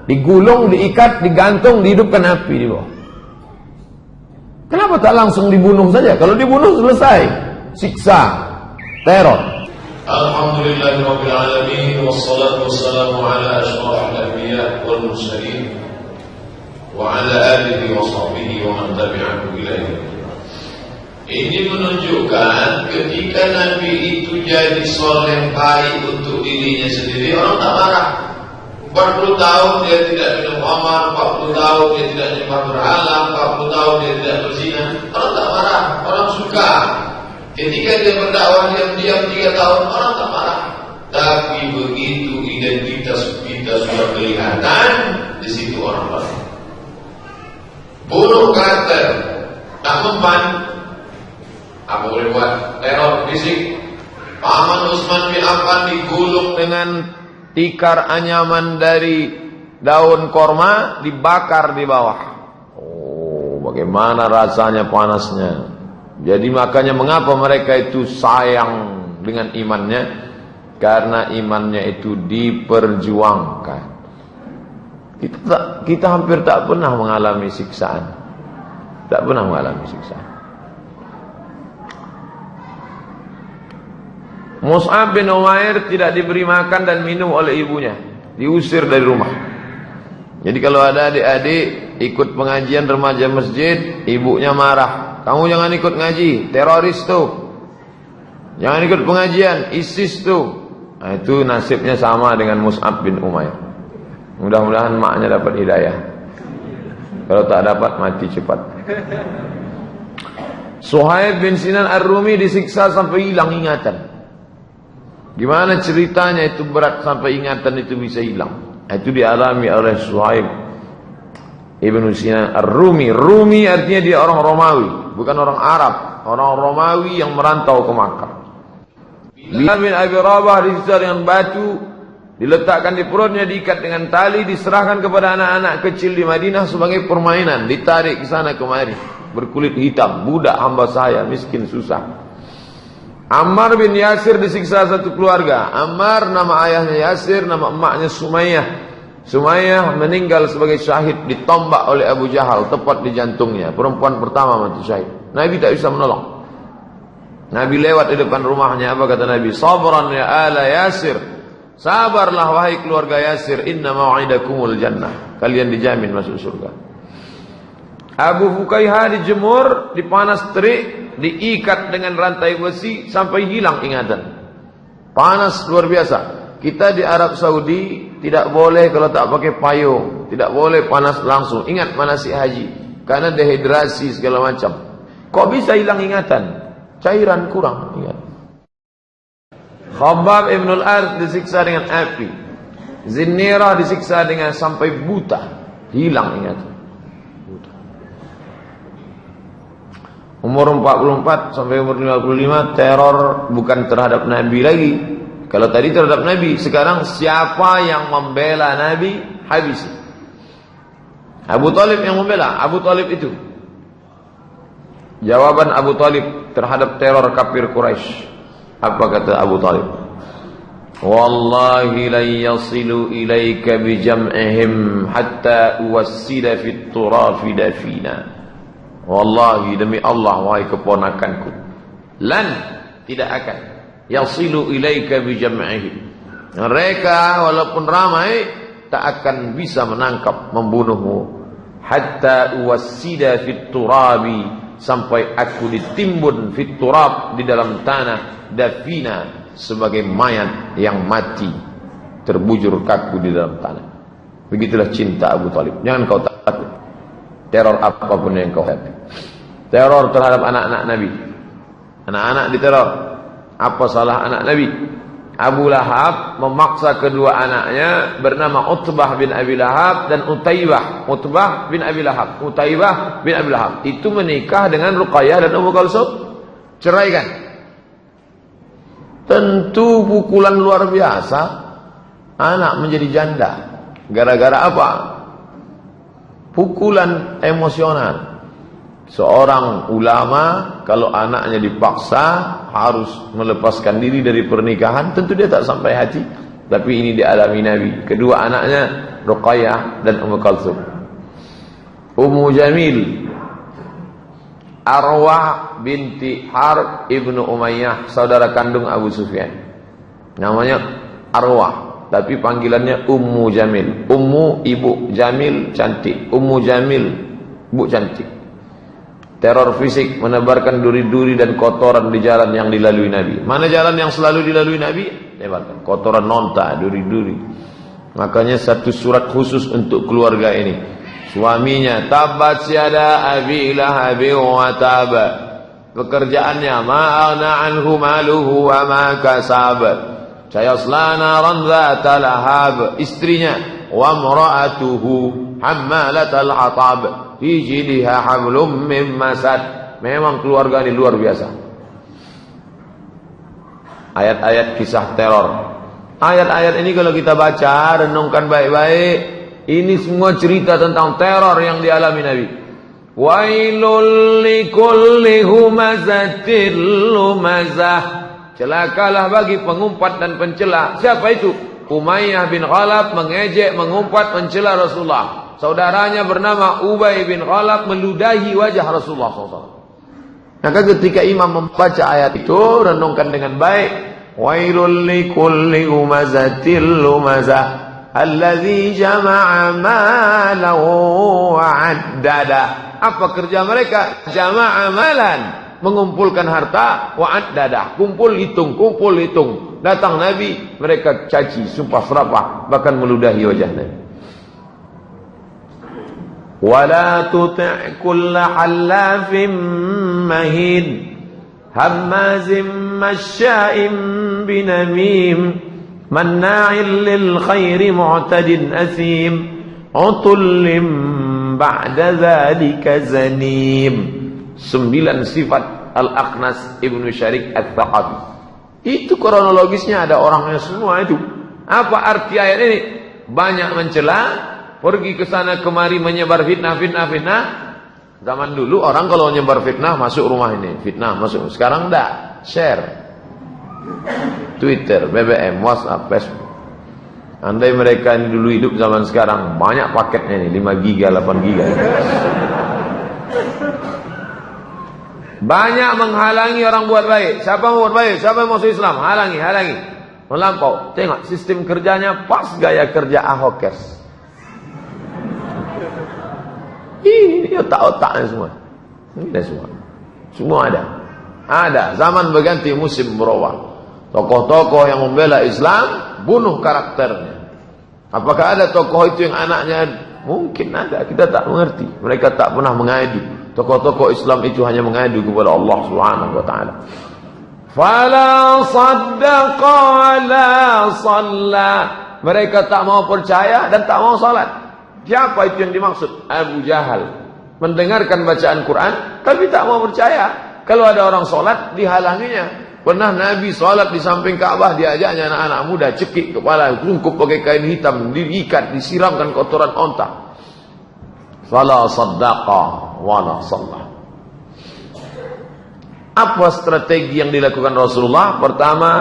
digulung, diikat, digantung, dihidupkan api di bawah. Kenapa tak langsung dibunuh saja? Kalau dibunuh selesai, siksa, teror. Alhamdulillahirabbil alamin wassalatu wassalamu ala asyrafil anbiya wal mursalin wa ala alihi wa sahbihi wa man tabi'ahu ila yaumil. Ini menunjukkan ketika Nabi itu jadi soleh baik untuk dirinya sendiri, orang tak marah. 40 tahun dia tidak minum khamar, 40 tahun dia tidak nyembah berhala, 40 tahun dia tidak berzina, orang tak marah, orang suka. Ketika dia berdakwah diam-diam 3 tahun, orang tak marah. Tapi begitu identitas kita sudah kelihatan, di situ orang marah. Bunuh karakter, tak mempan. Apa boleh buat? Teror fisik. Paman Utsman bin Affan digulung dengan tikar anyaman dari daun korma, dibakar di bawah. Oh, bagaimana rasanya panasnya. Jadi makanya mengapa mereka itu sayang dengan imannya? Karena imannya itu diperjuangkan. Kita hampir tak pernah mengalami siksaan. Tak pernah mengalami siksaan. Mus'ab bin Umair tidak diberi makan dan minum oleh ibunya, diusir dari rumah. Jadi kalau ada adik-adik ikut pengajian remaja masjid, ibunya marah, kamu jangan ikut ngaji, teroris tuh. Jangan ikut pengajian, ISIS tuh. Nah, itu nasibnya sama dengan Mus'ab bin Umair. Mudah-mudahan maknya dapat hidayah. Kalau tak dapat, mati cepat. Suhaib bin Sinan Ar-Rumi disiksa sampai hilang ingatan. Gimana ceritanya itu berat sampai ingatan itu bisa hilang? Itu dialami oleh Suhaib Ibn Sinan Ar-Rumi. Rumi artinya dia orang Romawi, bukan orang Arab. Orang Romawi yang merantau ke Makkah. Bilal bin Abi Rabah disiksa dengan batu, diletakkan di perutnya, diikat dengan tali, diserahkan kepada anak-anak kecil di Madinah sebagai permainan, ditarik ke sana kemari. Berkulit hitam, budak hamba saya, miskin susah. Ammar bin Yasir disiksa satu keluarga. Ammar nama ayahnya Yasir, nama emaknya Sumayyah. Sumayyah meninggal sebagai syahid, ditombak oleh Abu Jahal tepat di jantungnya. Perempuan pertama mati syahid. Nabi tak bisa menolong. Nabi lewat di depan rumahnya, apa kata Nabi? Sabran ya ala Yasir. Sabarlah wahai keluarga Yasir, inna mau'idakumul jannah. Kalian dijamin masuk surga. Abu Fukaihah dijemur, dipanas terik, diikat dengan rantai besi sampai hilang ingatan. Panas luar biasa. Kita di Arab Saudi tidak boleh kalau tak pakai payung, tidak boleh panas langsung. Ingat manasik haji, karena dehidrasi segala macam. Kok bisa hilang ingatan? Cairan kurang ingat. Khabbab ibn al-Arth disiksa dengan api. Zinnirah disiksa dengan sampai buta, hilang ingatan. Umur 44 sampai umur 55 teror bukan terhadap Nabi lagi. Kalau tadi terhadap Nabi, sekarang siapa yang membela Nabi, habis. Abu Talib yang membela. Abu Talib itu. Jawaban Abu Talib terhadap teror kafir Quraisy. Apa kata Abu Talib? Wallahi la yasilu ilaika bi jam'ihim hatta uwassila fit turafi dafina. Wallahi demi Allah wahai keponakanku, lan tidak akan yasilu ilaika bi jam'ihim. Mereka walaupun ramai tak akan bisa menangkap, membunuhmu. Hatta uwassida fit turabi, sampai aku ditimbun fit turab, di dalam tanah, dafina, sebagai mayat yang mati, terbujur kaku di dalam tanah. Begitulah cinta Abu Talib. Jangan kau takut. Teror apapun yang kau hadapi. Teror terhadap anak-anak Nabi. Anak-anak diteror. Apa salah anak Nabi? Abu Lahab memaksa kedua anaknya bernama Utbah bin Abi Lahab dan Utaibah. Utbah bin Abi Lahab, Utaibah bin Abi Lahab. Itu menikah dengan Ruqayyah dan Ummu Kalsum. Ceraikan. Tentu pukulan luar biasa. Anak menjadi janda. Gara-gara apa? Pukulan emosional. Seorang ulama kalau anaknya dipaksa harus melepaskan diri dari pernikahan, tentu dia tak sampai hati. Tapi ini dialami Nabi. Kedua anaknya Ruqayyah dan Ummu Kalsum. Ummu Jamil, Arwah binti Harb ibnu Umayyah, saudara kandung Abu Sufyan. Namanya Arwah, tapi panggilannya Ummu Jamil. Ummu ibu, Jamil cantik. Ummu Jamil bu cantik. Teror fisik, menebarkan duri-duri dan kotoran di jalan yang dilalui Nabi. Mana jalan yang selalu dilalui Nabi? Tebarkan kotoran, nonta, duri-duri. Makanya satu surat khusus untuk keluarga ini. Suaminya, tabat yada abi lahabi wa tab. Pekerjaannya, ma'ana anhu maluhu wa ma kasab. Sayasla naran dhata lahab. Istrinya, wa mra'atuhu hammalatal hatab. Fi jidha hablum min masad. Memang keluarga ini luar biasa. Ayat-ayat kisah teror. Ayat-ayat ini kalau kita baca, renungkan baik-baik, ini semua cerita tentang teror yang dialami Nabi. Wailul likulli humazatil lumazah. Celakalah bagi pengumpat dan pencela. Siapa itu? Umayyah bin Khalaf mengejek, mengumpat, mencela Rasulullah. Saudaranya bernama Ubay bin Khalaf meludahi wajah Rasulullah SAW. Maka ketika imam membaca ayat itu, renungkan dengan baik. Wailul likulli humazatil lumazah alladzi jama'a malan wa 'addada. Apa kerja mereka? Jama'a malan, mengumpulkan harta, wa 'addada, kumpul hitung. Datang Nabi, mereka caci, sumpah serapah, bahkan meludahi wajah Nabi. Wala tuti' kulla halafin mahin hammazim masya'im binamim manna'il lil khairi mu'tadin athim utullim ba'da dhalika zanim. 9 sifat Al-Aqnas Ibnu Syarik Al-Thaqafi. Itu kronologisnya, ada orangnya semua itu. Apa arti ayat ini? Banyak mencela, pergi ke sana kemari menyebar fitnah. Zaman dulu orang kalau menyebar fitnah masuk rumah ini, fitnah masuk. Sekarang enggak, share. Twitter, BBM, WhatsApp, Facebook. Andai mereka ini dulu hidup zaman sekarang, banyak paketnya ini, 5 giga, 8 giga. Banyak menghalangi orang buat baik. Siapa mau buat baik? Siapa yang masuk Islam? Halangi. Melampau. Tengok sistem kerjanya pas gaya kerja Ahokers. Ini otak-otaknya semua. Ini semua ada. Zaman berganti, musim berubah. Tokoh-tokoh yang membela Islam bunuh karakternya. Apakah ada tokoh itu yang anaknya? Mungkin ada, kita tak mengerti. Mereka tak pernah mengadu. Tokoh-tokoh Islam itu hanya mengadu kepada Allah Subhanahu wa taala. Fala saddaqa wala shalla. Mereka tak mau percaya dan tak mau salat. Siapa itu yang dimaksud? Abu Jahal. Mendengarkan bacaan Quran tapi tak mau percaya. Kalau ada orang salat dihalanginya. Pernah Nabi salat di samping Ka'bah, diajaknya anak-anak muda, cekik kepala, bungkup pakai kain hitam, diikat, disiramkan kotoran onta. Fala saddaqa wala shalla. Apa strategi yang dilakukan Rasulullah? Pertama,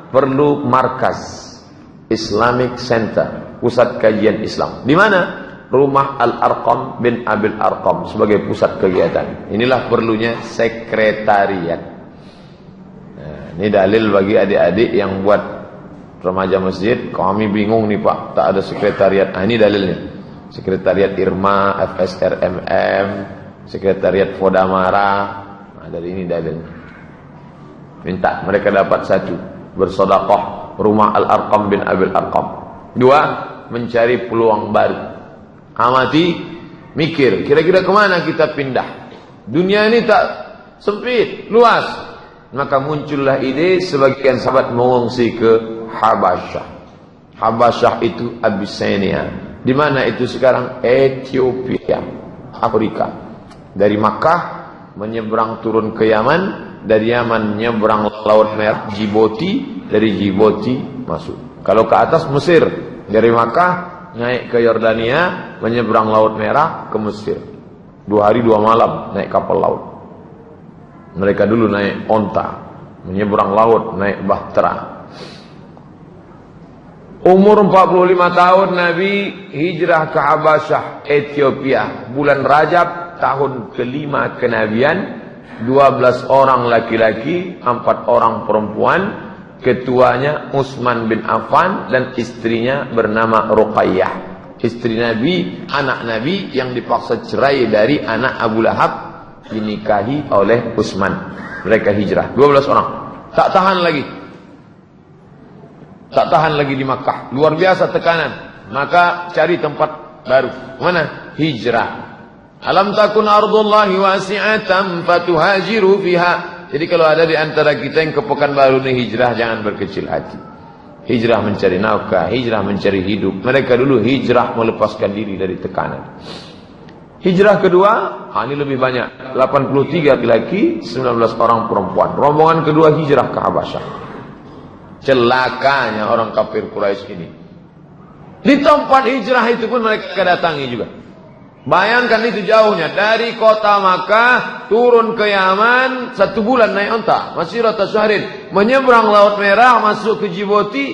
perlu markas Islamic Center, pusat kajian Islam. Di mana? Rumah Al-Arqam bin Abil Arqam sebagai pusat kegiatan. Inilah perlunya sekretariat. Nah, ini dalil bagi adik-adik yang buat remaja masjid. Kami bingung nih Pak, tak ada sekretariat. Nah, ini dalilnya. Sekretariat Irma, FSRMM, sekretariat Fodamara. Nah, dari ini dalilnya. Minta mereka dapat satu, bersedekah rumah Al-Arqam bin Abil Arqam. 2, mencari peluang baru. Amati Mikir, kira-kira kemana kita pindah? Dunia ini tak sempit, luas. Maka muncullah ide sebagian sahabat mengungsi ke Habasyah. Habasyah itu Abyssinia. Di mana itu sekarang? Ethiopia, Afrika. Dari Makkah menyeberang turun ke Yaman, dari Yaman menyeberang Laut Merah, Djibouti, dari Djibouti masuk. Kalau ke atas Mesir, dari Makkah naik ke Yordania, menyeberang Laut Merah ke Mesir. 2 hari 2 malam naik kapal laut. Mereka dulu naik onta, menyeberang laut, naik bahtera. Umur 45 tahun Nabi hijrah ke Habasyah, Ethiopia. Bulan Rajab tahun ke-5 kenabian. 12 orang laki-laki, 4 orang perempuan. Ketuanya Utsman bin Affan dan istrinya bernama Ruqayyah. Istri Nabi, anak Nabi yang dipaksa cerai dari anak Abu Lahab, dinikahi oleh Utsman. Mereka hijrah, 12 orang. Tak tahan lagi di Makkah. Luar biasa tekanan. Maka cari tempat baru. Mana? Hijrah. Alam takun ardullahi wasi'atan fatuhajiru fiha. Jadi kalau ada di antara kita yang ke Pekanbaru ini hijrah, jangan berkecil hati. Hijrah mencari nafkah, hijrah mencari hidup. Mereka dulu hijrah melepaskan diri dari tekanan. Hijrah kedua, ini lebih banyak. 83 laki-laki, 19 orang perempuan. Rombongan kedua hijrah ke Habasyah. Celakanya orang kafir Quraisy ini. Di tempat hijrah itu pun mereka datangi juga. Bayangkan itu jauhnya. Dari kota Makkah turun ke Yaman 1 bulan naik onta. Masirata syahrin. Menyeberang Laut Merah, masuk ke Djibouti,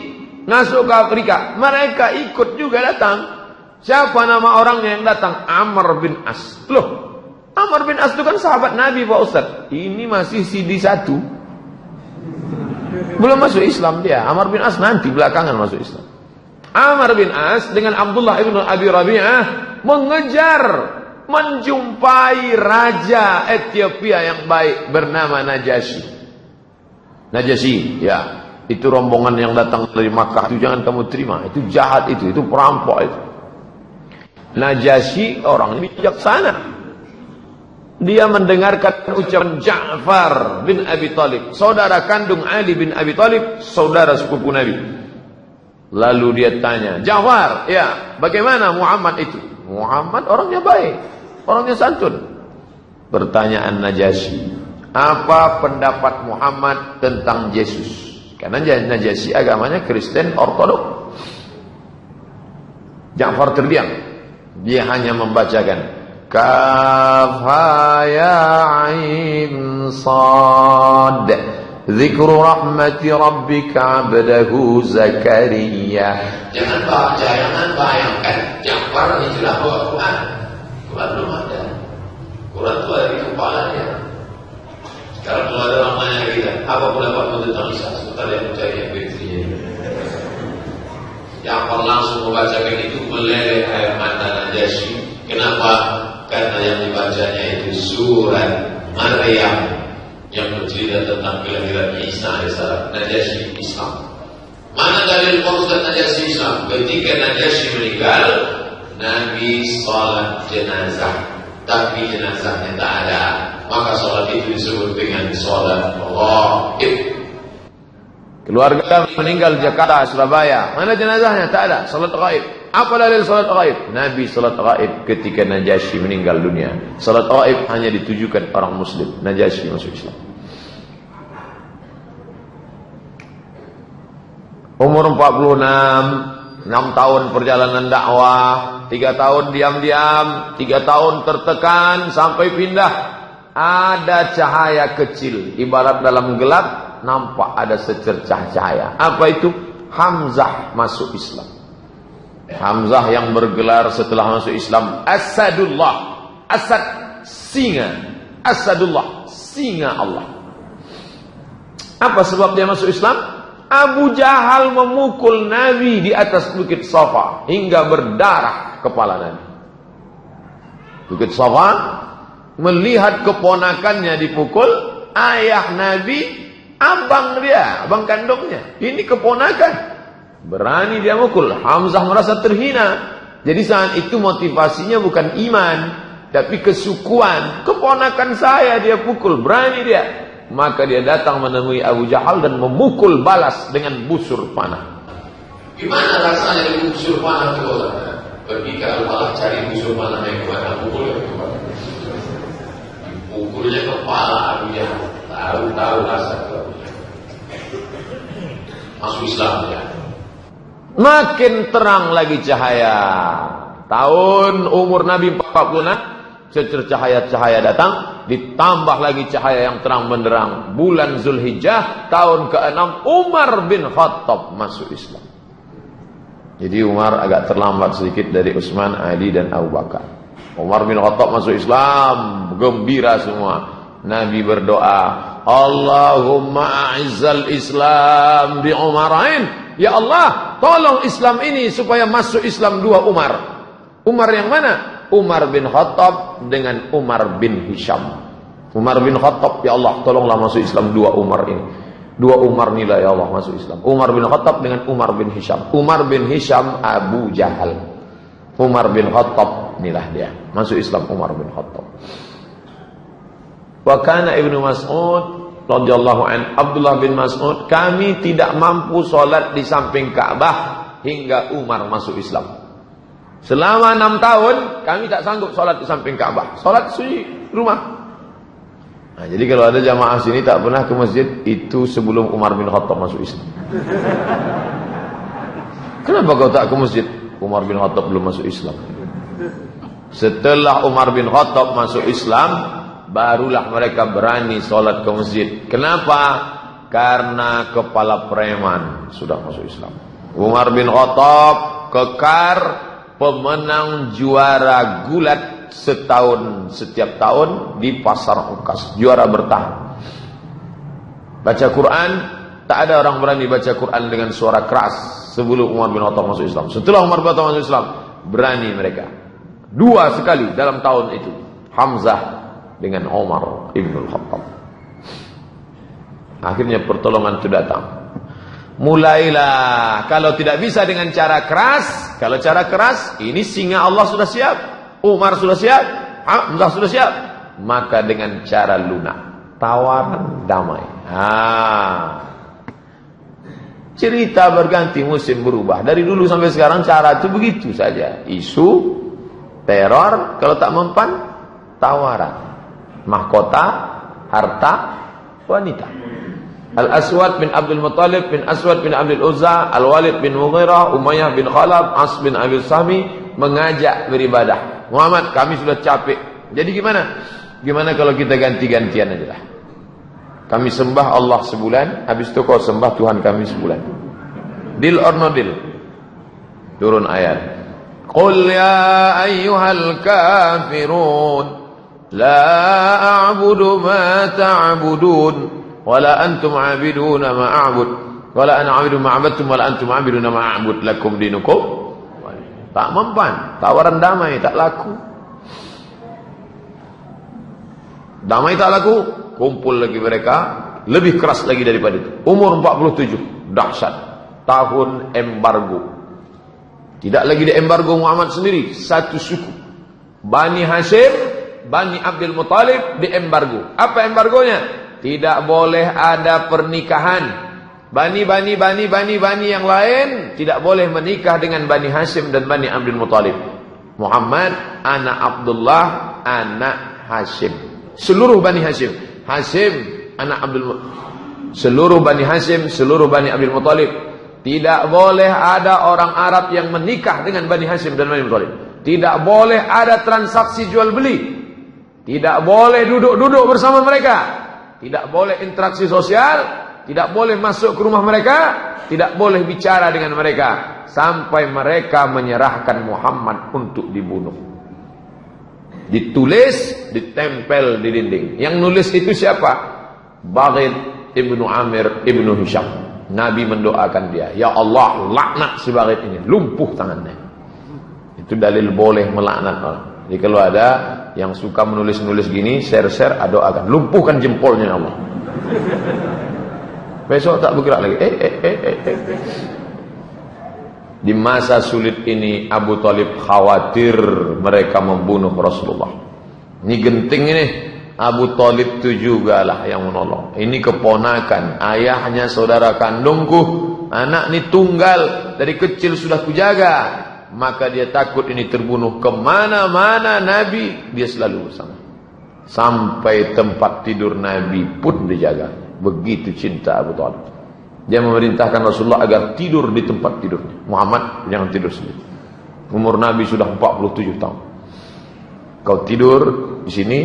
masuk ke Afrika. Mereka ikut juga datang. Siapa nama orangnya yang datang? Amr bin As. Loh, Amr bin As itu kan sahabat Nabi Pak Ustaz. Ini masih CD1. Belum masuk Islam dia. Amr bin As nanti belakangan masuk Islam. Amr bin As dengan Abdullah ibn Abi Rabi'ah mengejar, menjumpai raja Ethiopia yang baik bernama Najasyi. Najasyi, ya, itu rombongan yang datang dari Makkah. Itu jangan kamu terima. Itu jahat itu perampok itu. Najasyi orang bijaksana. Dia mendengarkan ucapan Ja'far bin Abi Thalib, saudara kandung Ali bin Abi Thalib, saudara sepupu Nabi. Lalu dia tanya, Ja'far, ya, bagaimana Muhammad itu? Muhammad orangnya baik, orangnya santun. Pertanyaan Najasyi, apa pendapat Muhammad tentang Yesus? Karena Najasyi agamanya Kristen Ortodok. Ja'far terdiam. Dia hanya membacakan Kaf ha ya ain sad Zikru rahmati rabbika abdahu Zakaria. Jangan bayangkan Ja'far ini jelas bawa Quran. Quran belum ada. Quran itu ada di kepalanya. Sekarang kalau ada orang nanya kita, apa pendapatmu tentang Isa? Sebentar yang mencari yang begitu. Ja'far langsung membacakan itu, meleleh air mata Najasyi. Kenapa? Karena yang dibacanya itu surat Maryam yang bercerita tentang kelahiran Isa alaihissalam. Najasyi Islam. Mana dalil Ustaz Najasyi Islam? Ketika Najasyi meninggal, Nabi salat jenazah, tapi jenazahnya tak ada. Maka salat itu disebut dengan salat ghaib. Keluarga meninggal Jakarta, Surabaya. Mana jenazahnya? Tak ada. Salat ghaib. Apa dalil salat ghaib? Nabi salat ghaib ketika Najasyi meninggal dunia. Salat ghaib hanya ditujukan orang muslim. Najasyi masuk Islam. Umur 46, 6 tahun perjalanan dakwah, 3 tahun diam-diam, 3 tahun tertekan sampai pindah. Ada cahaya kecil, ibarat dalam gelap nampak ada secercah cahaya. Apa itu? Hamzah masuk Islam. Hamzah yang bergelar setelah masuk Islam Asadullah. Asad, singa. Asadullah, singa Allah. Apa sebab dia masuk Islam? Abu Jahal memukul Nabi di atas bukit Safa hingga berdarah kepala Nabi. Bukit Safa, melihat keponakannya dipukul, ayah Nabi, abang dia, abang kandungnya, ini keponakan, berani dia mukul. Hamzah merasa terhina. Jadi saat itu motivasinya bukan iman, tapi kesukuan. Keponakan saya dia pukul, berani dia. Maka dia datang menemui Abu Jahal dan memukul balas dengan busur panah. Gimana rasanya di busur panah itu? Pergi ke Al-Falah cari busur panah yang kuat, pukul yang kuat. Pukulnya kepala Abu Jahal. Tahu rasa itu. Masuk Islam ya. Makin terang lagi cahaya. Tahun umur Nabi 46, cahaya-cahaya datang, ditambah lagi cahaya yang terang benderang. Bulan Zulhijjah tahun ke-6, Umar bin Khattab masuk Islam. Jadi Umar agak terlambat sedikit dari Utsman, Ali dan Abu Bakar. Umar bin Khattab masuk Islam, gembira semua. Nabi berdoa, Allahumma a'izzal Islam bi Umarain. Ya Allah, tolong Islam ini supaya masuk Islam 2 Umar. Umar yang mana? Umar bin Khattab dengan Umar bin Hisham. Umar bin Khattab, ya Allah, tolonglah masuk Islam 2 Umar ini. 2 Umar inilah ya Allah masuk Islam. Umar bin Khattab dengan Umar bin Hisham. Umar bin Hisham Abu Jahal. Umar bin Khattab inilah dia. Masuk Islam Umar bin Khattab. Wa kana Ibnu Mas'ud radhiyallahu an, Abdullah bin Mas'ud, kami tidak mampu sholat di samping Ka'bah hingga Umar masuk Islam. Selama 6 tahun kami tak sanggup sholat di samping Ka'bah. Sholat di rumah. Nah, jadi kalau ada jamaah sini tak pernah ke masjid, itu sebelum Umar bin Khattab masuk Islam. Kenapa kau tak ke masjid? Umar bin Khattab belum masuk Islam. Setelah Umar bin Khattab masuk Islam, barulah mereka berani sholat ke masjid. Kenapa? Karena kepala preman sudah masuk Islam. Umar bin Khattab kekar pemenang juara gulat setiap tahun di pasar Ukas, juara bertahan. Baca Quran, tak ada orang berani baca Quran dengan suara keras sebelum Umar bin Khattab masuk Islam. Setelah Umar bin Khattab masuk Islam, berani mereka. 2 sekali dalam tahun itu, Hamzah dengan Umar ibn Khattab. Akhirnya pertolongan itu datang. Mulailah, kalau tidak bisa dengan cara keras, kalau cara keras, ini singa Allah sudah siap, Umar sudah siap, Hamzah sudah siap, maka dengan cara lunak, tawaran damai. Cerita berganti, musim berubah. Dari dulu sampai sekarang cara itu begitu saja. Isu, teror, kalau tak mempan, tawaran. Mahkota, harta, wanita. Al-Aswad bin Abdul Muttalib bin Aswad bin Abdul Uzza, Al-Walid bin Mughirah, Umayyah bin Khalaf, As bin Abi Sami mengajak beribadah. Muhammad, kami sudah capek. Jadi gimana? Gimana kalau kita ganti-gantian aja lah. Kami sembah Allah sebulan, habis itu kau sembah Tuhan kami sebulan. Deal or no deal? Turun ayat. Qul ya ayyuhal kafirun, la a'budu ma ta'budun. Wala antum abiduna ma'abud, wala ana abidu ma'abadtum, wala antum abiduna ma'abud, lakum dinukum. Tak mempan, tawaran damai tak laku. Damai tak laku, kumpul lagi mereka, lebih keras lagi daripada itu. Umur 47, dahsyat. Tahun embargo. Tidak lagi di embargo Muhammad sendiri, satu suku. Bani Hashim, Bani Abdul Muttalib di embargo. Apa embargonya? Tidak boleh ada pernikahan. Bani yang lain tidak boleh menikah dengan Bani Hashim dan Bani Abdul Muttalib. Muhammad anak Abdullah, anak Hashim. Seluruh Bani Hashim. Hashim anak Abdul Muttalib. Seluruh Bani Hashim, seluruh Bani Abdul Muttalib. Tidak boleh ada orang Arab yang menikah dengan Bani Hashim dan Bani Muttalib. Tidak boleh ada transaksi jual beli. Tidak boleh duduk-duduk bersama mereka. Tidak boleh interaksi sosial, tidak boleh masuk ke rumah mereka, tidak boleh bicara dengan mereka sampai mereka menyerahkan Muhammad untuk dibunuh. Ditulis, ditempel di dinding. Yang nulis itu siapa? Baghid ibnu Amir ibnu Hisham. Nabi mendoakan dia, ya Allah, laknat si Baghid ini, lumpuh tangannya. Itu dalil boleh melaknat orang. Jadi kalau ada yang suka menulis-nulis gini, share-share, doakan, lumpuhkan jempolnya Allah. Besok tak bergerak lagi. Di masa sulit ini Abu Thalib khawatir mereka membunuh Rasulullah. Ini genting ini. Abu Thalib itu juga lah yang menolong. Ini keponakan, ayahnya saudara kandungku, anak ini tunggal, dari kecil sudah kujaga. Maka dia takut ini terbunuh. Kemana-mana Nabi dia selalu bersama. Sampai tempat tidur Nabi pun dijaga. Begitu cinta Abu Thalib. Dia memerintahkan Rasulullah agar tidur di tempat tidurnya. Muhammad jangan tidur sendiri. Umur Nabi sudah 47 tahun. Kau tidur di sini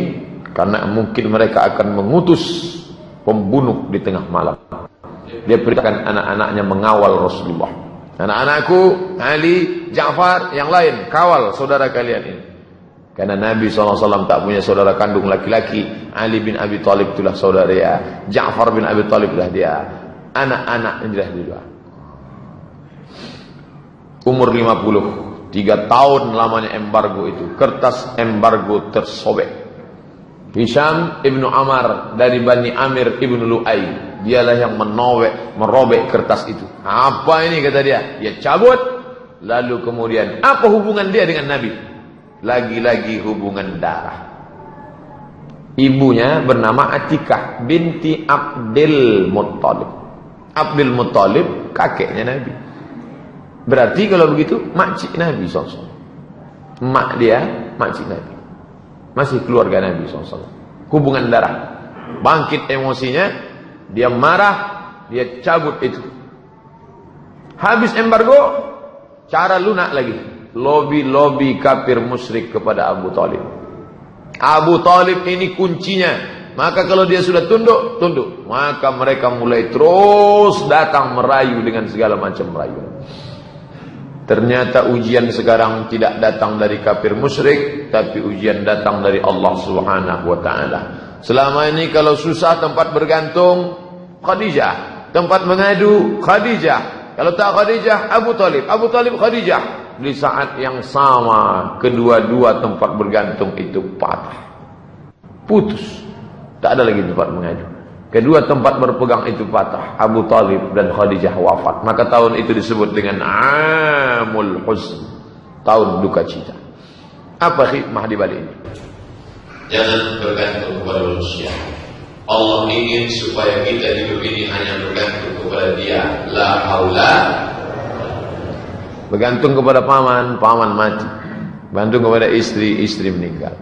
karena mungkin mereka akan mengutus pembunuh di tengah malam. Dia perintahkan anak-anaknya mengawal Rasulullah. Anak-anakku, Ali, Ja'far, yang lain, kawal saudara kalian ini. Karena Nabi SAW tak punya saudara kandung laki-laki. Ali bin Abi Thalib itulah saudara dia. Ja'far bin Abi Thalib itulah dia. Anak-anak inilah dia. Umur 50, 3 tahun lamanya embargo itu. Kertas embargo tersobek. Hisham ibnu Amar dari Bani Amir ibnu Lu'ay, dialah yang merobek kertas itu. Apa ini kata dia? Dia cabut. Lalu kemudian apa hubungan dia dengan Nabi? Lagi-lagi hubungan darah. Ibunya bernama Atikah binti Abdul Muttalib. Abdul Muttalib kakeknya Nabi. Berarti kalau begitu makcik Nabi SAW. Mak dia makcik Nabi. Masih keluarga Nabi SAW. Hubungan darah. Bangkit emosinya, dia marah, dia cabut itu. Habis embargo, cara lunak lagi. Lobi-lobi kafir musyrik kepada Abu Thalib. Abu Thalib ini kuncinya. Maka kalau dia sudah tunduk, tunduk. Maka mereka mulai terus datang merayu dengan segala macam merayu. Ternyata ujian sekarang tidak datang dari kafir musyrik, tapi ujian datang dari Allah Subhanahu wa taala. Selama ini kalau susah tempat bergantung Khadijah, tempat mengadu Khadijah. Kalau tak Khadijah, Abu Thalib, Abu Thalib Khadijah. Di saat yang sama kedua-dua tempat bergantung itu patah. Putus. Tak ada lagi tempat mengadu. Kedua tempat berpegang itu patah. Abu Thalib dan Khadijah wafat. Maka tahun itu disebut dengan Amul Huzn, tahun duka cita. Apa hikmah di balik ini? Jangan bergantung kepada manusia. Allah ingin supaya kita hidup ini hanya bergantung kepada Dia. La haula. Bergantung kepada paman, paman mati. Bergantung kepada istri, istri meninggal.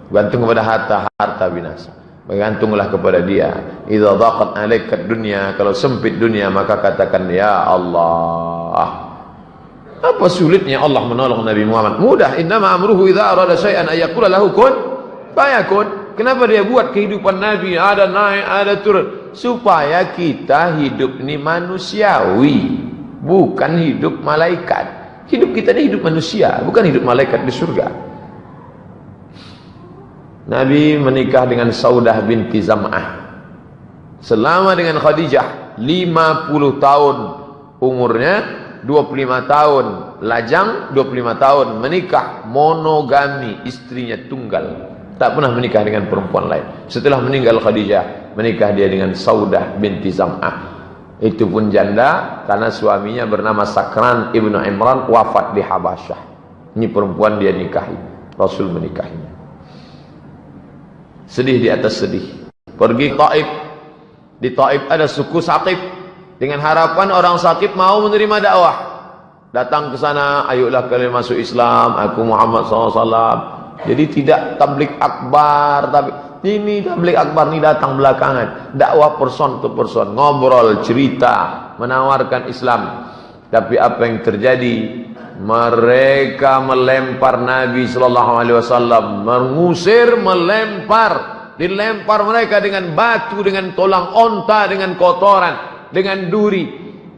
Bergantung kepada harta, harta binasa. Bergantunglah kepada Dia. Idza dhaqat 'alaika dunya, kalau sempit dunia maka katakan ya Allah. Apa sulitnya Allah menolong Nabi Muhammad? Mudah. Innama amruhu idza arada syai'an ay yaqula lahu kun fayakun. Kenapa dia buat kehidupan Nabi ada naik, ada turun? Supaya kita hidup ini manusiawi, bukan hidup malaikat. Hidup kita ini hidup manusia, bukan hidup malaikat di surga. Nabi menikah dengan Saudah binti Zam'ah. Selama dengan Khadijah 50 tahun umurnya, 25 tahun lajang, 25 tahun menikah, monogami, istrinya tunggal. Tak pernah menikah dengan perempuan lain. Setelah meninggal Khadijah, menikah dia dengan Saudah binti Zam'ah. Itu pun janda karena suaminya bernama Sakran ibnu Imran, wafat di Habasyah. Ini perempuan dia nikahi, Rasul menikahinya. Sedih di atas sedih. Pergi Taif. Di Taif ada suku Saqif. Dengan harapan orang Saqif mau menerima dakwah. Datang ke sana, ayolah kalian masuk Islam, aku Muhammad SAW. Jadi tidak tablik akbar, tapi ini tablik akbar ini datang belakangan. Dakwah person to person, ngobrol, cerita, menawarkan Islam. Tapi apa yang terjadi? Mereka melempar Nabi SAW, mengusir, melempar, dilempar mereka dengan batu, dengan tolang onta, dengan kotoran, dengan duri.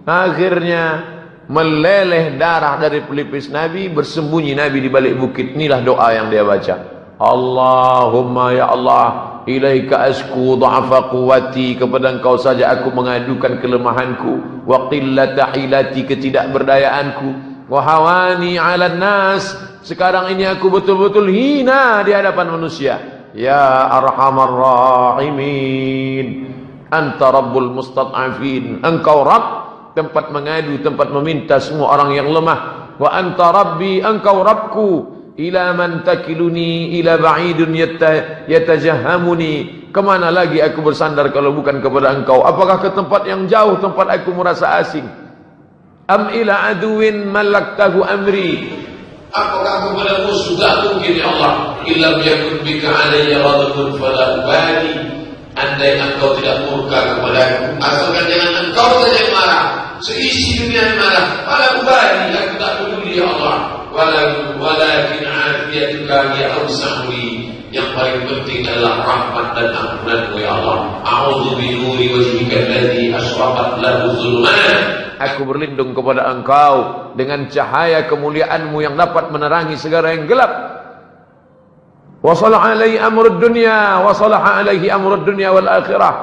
Akhirnya meleleh darah dari pelipis Nabi, bersembunyi Nabi di balik bukit. Inilah doa yang dia baca. Allahumma ya Allah, ilaika asku dha'afa quwwati, kepada Engkau saja aku mengadukan kelemahanku, wa qillata hilati, ketidakberdayaanku, wa hawani 'alan nas, sekarang ini aku betul-betul hina di hadapan manusia. Ya arhamar rahimin, anta rabbul mustad'afin, Engkau Rabb tempat mengadu, tempat meminta semua orang yang lemah. Wa anta rabbi, engkau Rabbku. Ila man takiluni ila ba'idun yatajahhamuni. Kemana lagi aku bersandar kalau bukan kepada engkau? Apakah ke tempat yang jauh, tempat aku merasa asing? Am ila aduwin malaktahu amri. Apakah kepada musuh? Tak mungkin ya Allah. Illam yakun bika alayya ghadabun fala ubali. Andai engkau tidak murka kepadaku, asalkan jangan engkau saja yang marah, seisi dunia yang marah, fala ubali, aku tak peduli ya Allah. Walakin afiyatuka ya awsa'li. Yang paling penting adalah rahmat dan ampunanmu ya Allah. A'udzu bi nuri wajhika alladhi ashraqat lahu dhulumat. Aku berlindung kepada engkau dengan cahaya kemuliaanmu yang dapat menerangi segala yang gelap. Wa salaha alaihi amrud dunya wa salaha alaihi amrud dunya wal akhirah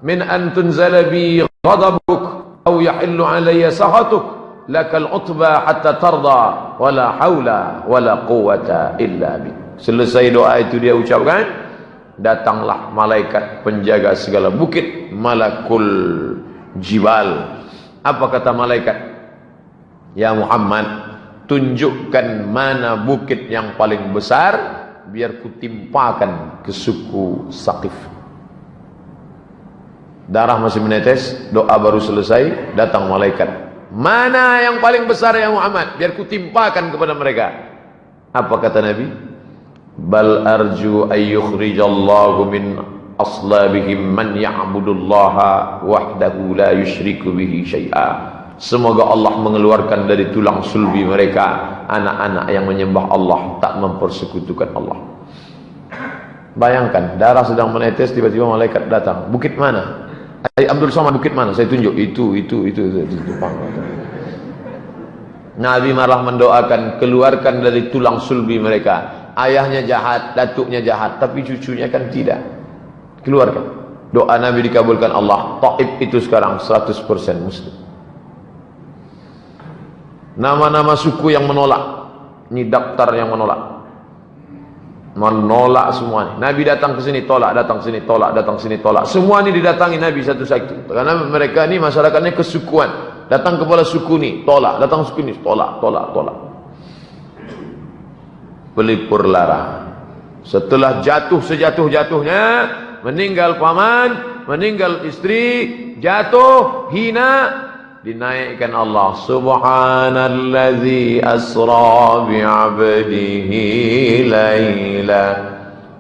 min an tunzala bi ghadabuk aw yahillu alayya sakhatuk. Lakal utba hatta tarda wala haula wala quwata illa bik. Selesai doa itu dia ucapkan, datanglah malaikat penjaga segala bukit, malakul jibal. Apa kata malaikat? Ya Muhammad, tunjukkan mana bukit yang paling besar, biar kutimpakan ke suku Saqif. Darah masih menetes, doa baru selesai, datang malaikat. Mana yang paling besar ya Muhammad, biar kutimpakan kepada mereka. Apa kata Nabi? Bal arju ayyukhrijallahu min aslabihim man ya'budullaha wahdahu la yusyriku bihi syai'a. Semoga Allah mengeluarkan dari tulang sulbi mereka anak-anak yang menyembah Allah, tak mempersekutukan Allah. Bayangkan, darah sedang menetes, tiba-tiba malaikat datang. Bukit mana? Abdul Somad, bukit mana? Saya tunjuk. Itu. Nabi malah mendoakan, keluarkan dari tulang sulbi mereka. Ayahnya jahat, datuknya jahat, tapi cucunya kan tidak. Keluarkan. Doa Nabi dikabulkan Allah. Taif itu sekarang 100% muslim. Nama-nama suku yang menolak, ini daftar yang menolak. Menolak semua. Nabi datang ke sini tolak, datang sini tolak, datang sini tolak. Semua ini didatangi Nabi satu-satu. Karena mereka ini masyarakatnya kesukuan. Datang kepada suku ini tolak, datang suku ini tolak. Pelipur lara. Setelah jatuh sejatuh-jatuhnya, meninggal paman, meninggal istri, jatuh, hina, dinaikkan Allah. Subhanallazi asra bi'abdihi layla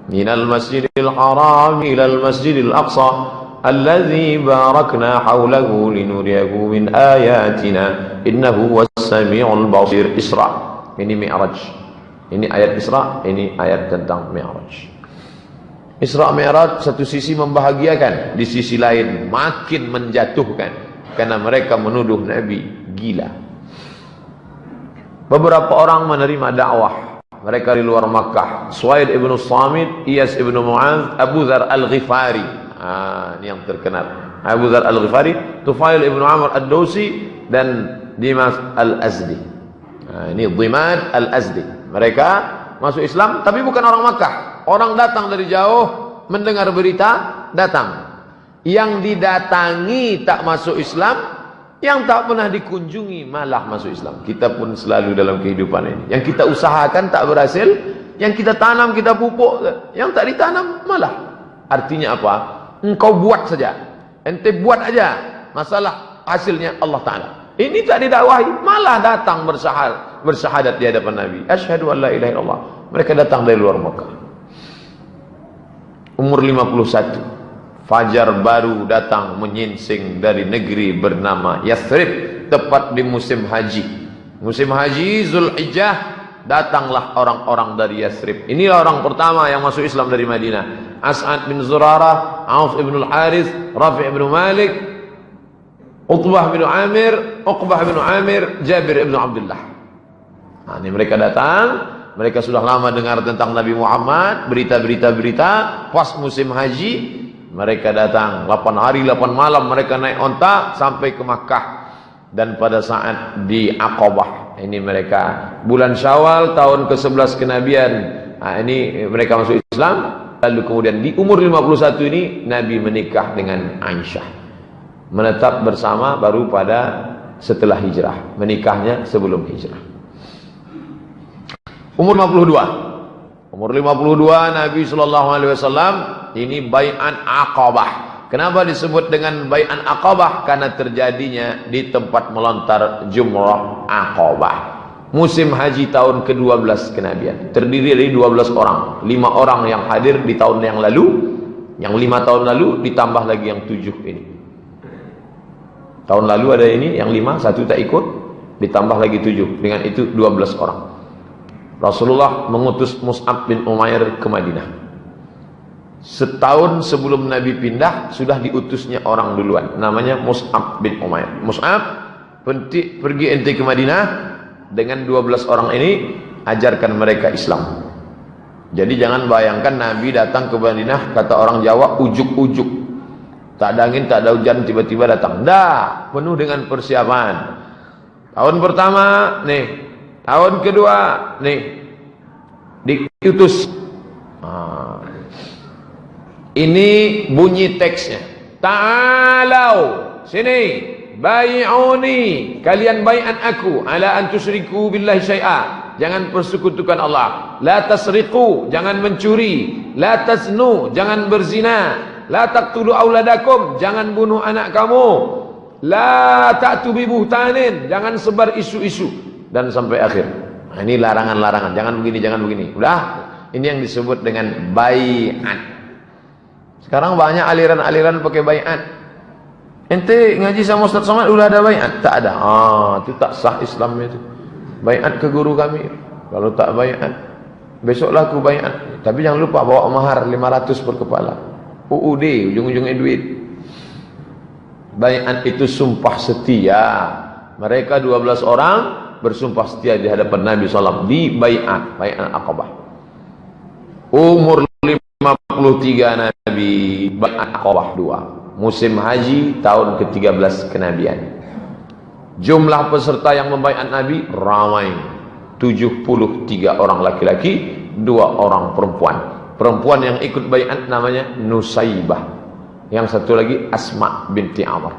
minal masjidil haram ilal masjidil aqsa alladzi barakna hawlahu linuriyahu min ayatina innahu was-sami'ul basir. Isra, ini Mi'raj. Ini ayat Isra, ini ayat tentang Mi'raj. Isra Mi'raj satu sisi membahagiakan, di sisi lain makin menjatuhkan, karena mereka menuduh Nabi gila. Beberapa orang menerima dakwah, mereka di luar Makkah. Suwaid ibn Samit, Iyas ibn Mu'adz, Abu Dzar al-Ghifari. Ini yang terkenal. Abu Dzar al-Ghifari, Tufail ibn Amr ad-Dawsi, dan Dimas al-Azdi. Ini Dimad al-Azdi. Mereka masuk Islam, tapi bukan orang Makkah. Orang datang dari jauh, mendengar berita, datang. Yang didatangi tak masuk Islam, yang tak pernah dikunjungi malah masuk Islam. Kita pun selalu dalam kehidupan ini. Yang kita usahakan tak berhasil, yang kita tanam, kita pupuk, yang tak ditanam malah. Artinya apa? Engkau buat saja, ente buat aja, masalah hasilnya Allah Ta'ala. Ini tak didakwahi, malah datang bersyahadat di hadapan Nabi. Asyhadu an la ilaha illallah. Mereka datang dari luar Makkah. Umur 51. Fajar baru datang menyingsing dari negeri bernama Yathrib, tepat di musim haji. Musim haji Zulhijjah, datanglah orang-orang dari Yathrib. Inilah orang pertama yang masuk Islam dari Madinah. As'ad bin Zurarah, Auf ibn al-Harith, Rafi' ibn Malik, Utbah bin Amir, Uqbah bin Amir, Jabir ibn Abdullah. Ini mereka datang. Mereka sudah lama dengar tentang Nabi Muhammad, berita-berita, pas musim haji mereka datang. 8 hari 8 malam mereka naik onta sampai ke Makkah. Dan pada saat di Aqabah, ini mereka bulan Syawal tahun ke-11 kenabian, ini mereka masuk Islam. Lalu kemudian di umur 51 ini Nabi menikah dengan Aisyah. Menetap bersama baru pada setelah hijrah. Menikahnya sebelum hijrah. Umur 52. Umur 52 Nabi SAW ini bai'at Aqabah. Kenapa disebut dengan bai'at Aqabah? Karena terjadinya di tempat melontar Jumrah Aqabah. Musim haji tahun ke-12 kenabian. Terdiri dari 12 orang. 5 orang yang hadir di tahun yang lalu. Yang 5 tahun lalu ditambah lagi yang 7 ini. Tahun lalu ada ini, yang 5, 1 tak ikut, ditambah lagi 7. Dengan itu 12 orang. Rasulullah mengutus Mus'ab bin Umair ke Madinah. Setahun sebelum Nabi pindah, sudah diutusnya orang duluan. Namanya Mus'ab bin Umair. Mus'ab, pergi ente ke Madinah, dengan 12 orang ini, ajarkan mereka Islam. Jadi jangan bayangkan Nabi datang ke Madinah, kata orang Jawa, ujuk-ujuk. Tak ada angin, tak ada hujan, tiba-tiba datang. Dah, penuh dengan persiapan. Tahun pertama, nih. Tahun kedua, nih. Diutus. Ini bunyi teksnya. Ta'alau, sini. Bai'uni, kalian bai'an aku. Ala an tusyriku billahi syai'a. Jangan persekutukan Allah. La tasriqu, jangan mencuri. La tasnu, jangan berzina. La taqtulu auladakum, jangan bunuh anak kamu. La ta'tu bi buhtanin, jangan sebar isu-isu, dan sampai akhir. Nah, ini larangan-larangan, jangan begini, jangan begini. Udah, ini yang disebut dengan bai'at. Sekarang banyak aliran-aliran pakai bai'at. Ente ngaji sama Ustaz Somad udah ada bai'at? Tak ada. Itu tak sah Islamnya itu. Bai'at ke guru kami. Kalau tak bai'at, besoklah aku bai'at. Tapi jangan lupa bawa mahar 500 per kepala. UUD, ujung-ujungnya duit. Bai'at itu sumpah setia. Mereka 12 orang bersumpah setia di hadapan Nabi SAW di bai'at, bai'at Aqabah. Umur 53 Nabi, bai'at Aqabah 2. Musim haji tahun ke-13 kenabian. Jumlah peserta yang membai'at Nabi ramai. 73 orang laki-laki, 2 orang perempuan. Perempuan yang ikut bai'at namanya Nusaibah. Yang satu lagi Asma binti Amr.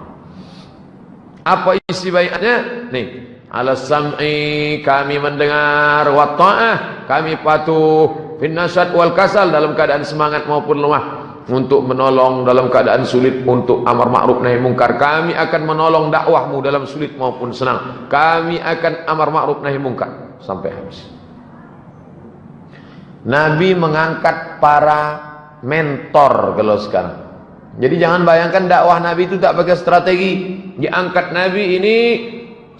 Apa isi bai'atnya? Nih, ala sam'i, kami mendengar, wa ta'ah, kami patuh, fin nasyad wal kasal, dalam keadaan semangat maupun lemah, untuk menolong dalam keadaan sulit, untuk amar ma'ruf nahi mungkar. Kami akan menolong dakwahmu dalam sulit maupun senang. Kami akan amar ma'ruf nahi mungkar sampai habis. Nabi mengangkat para mentor kalau sekarang. Jadi jangan bayangkan dakwah Nabi itu tak pakai strategi. Diangkat Nabi ini 9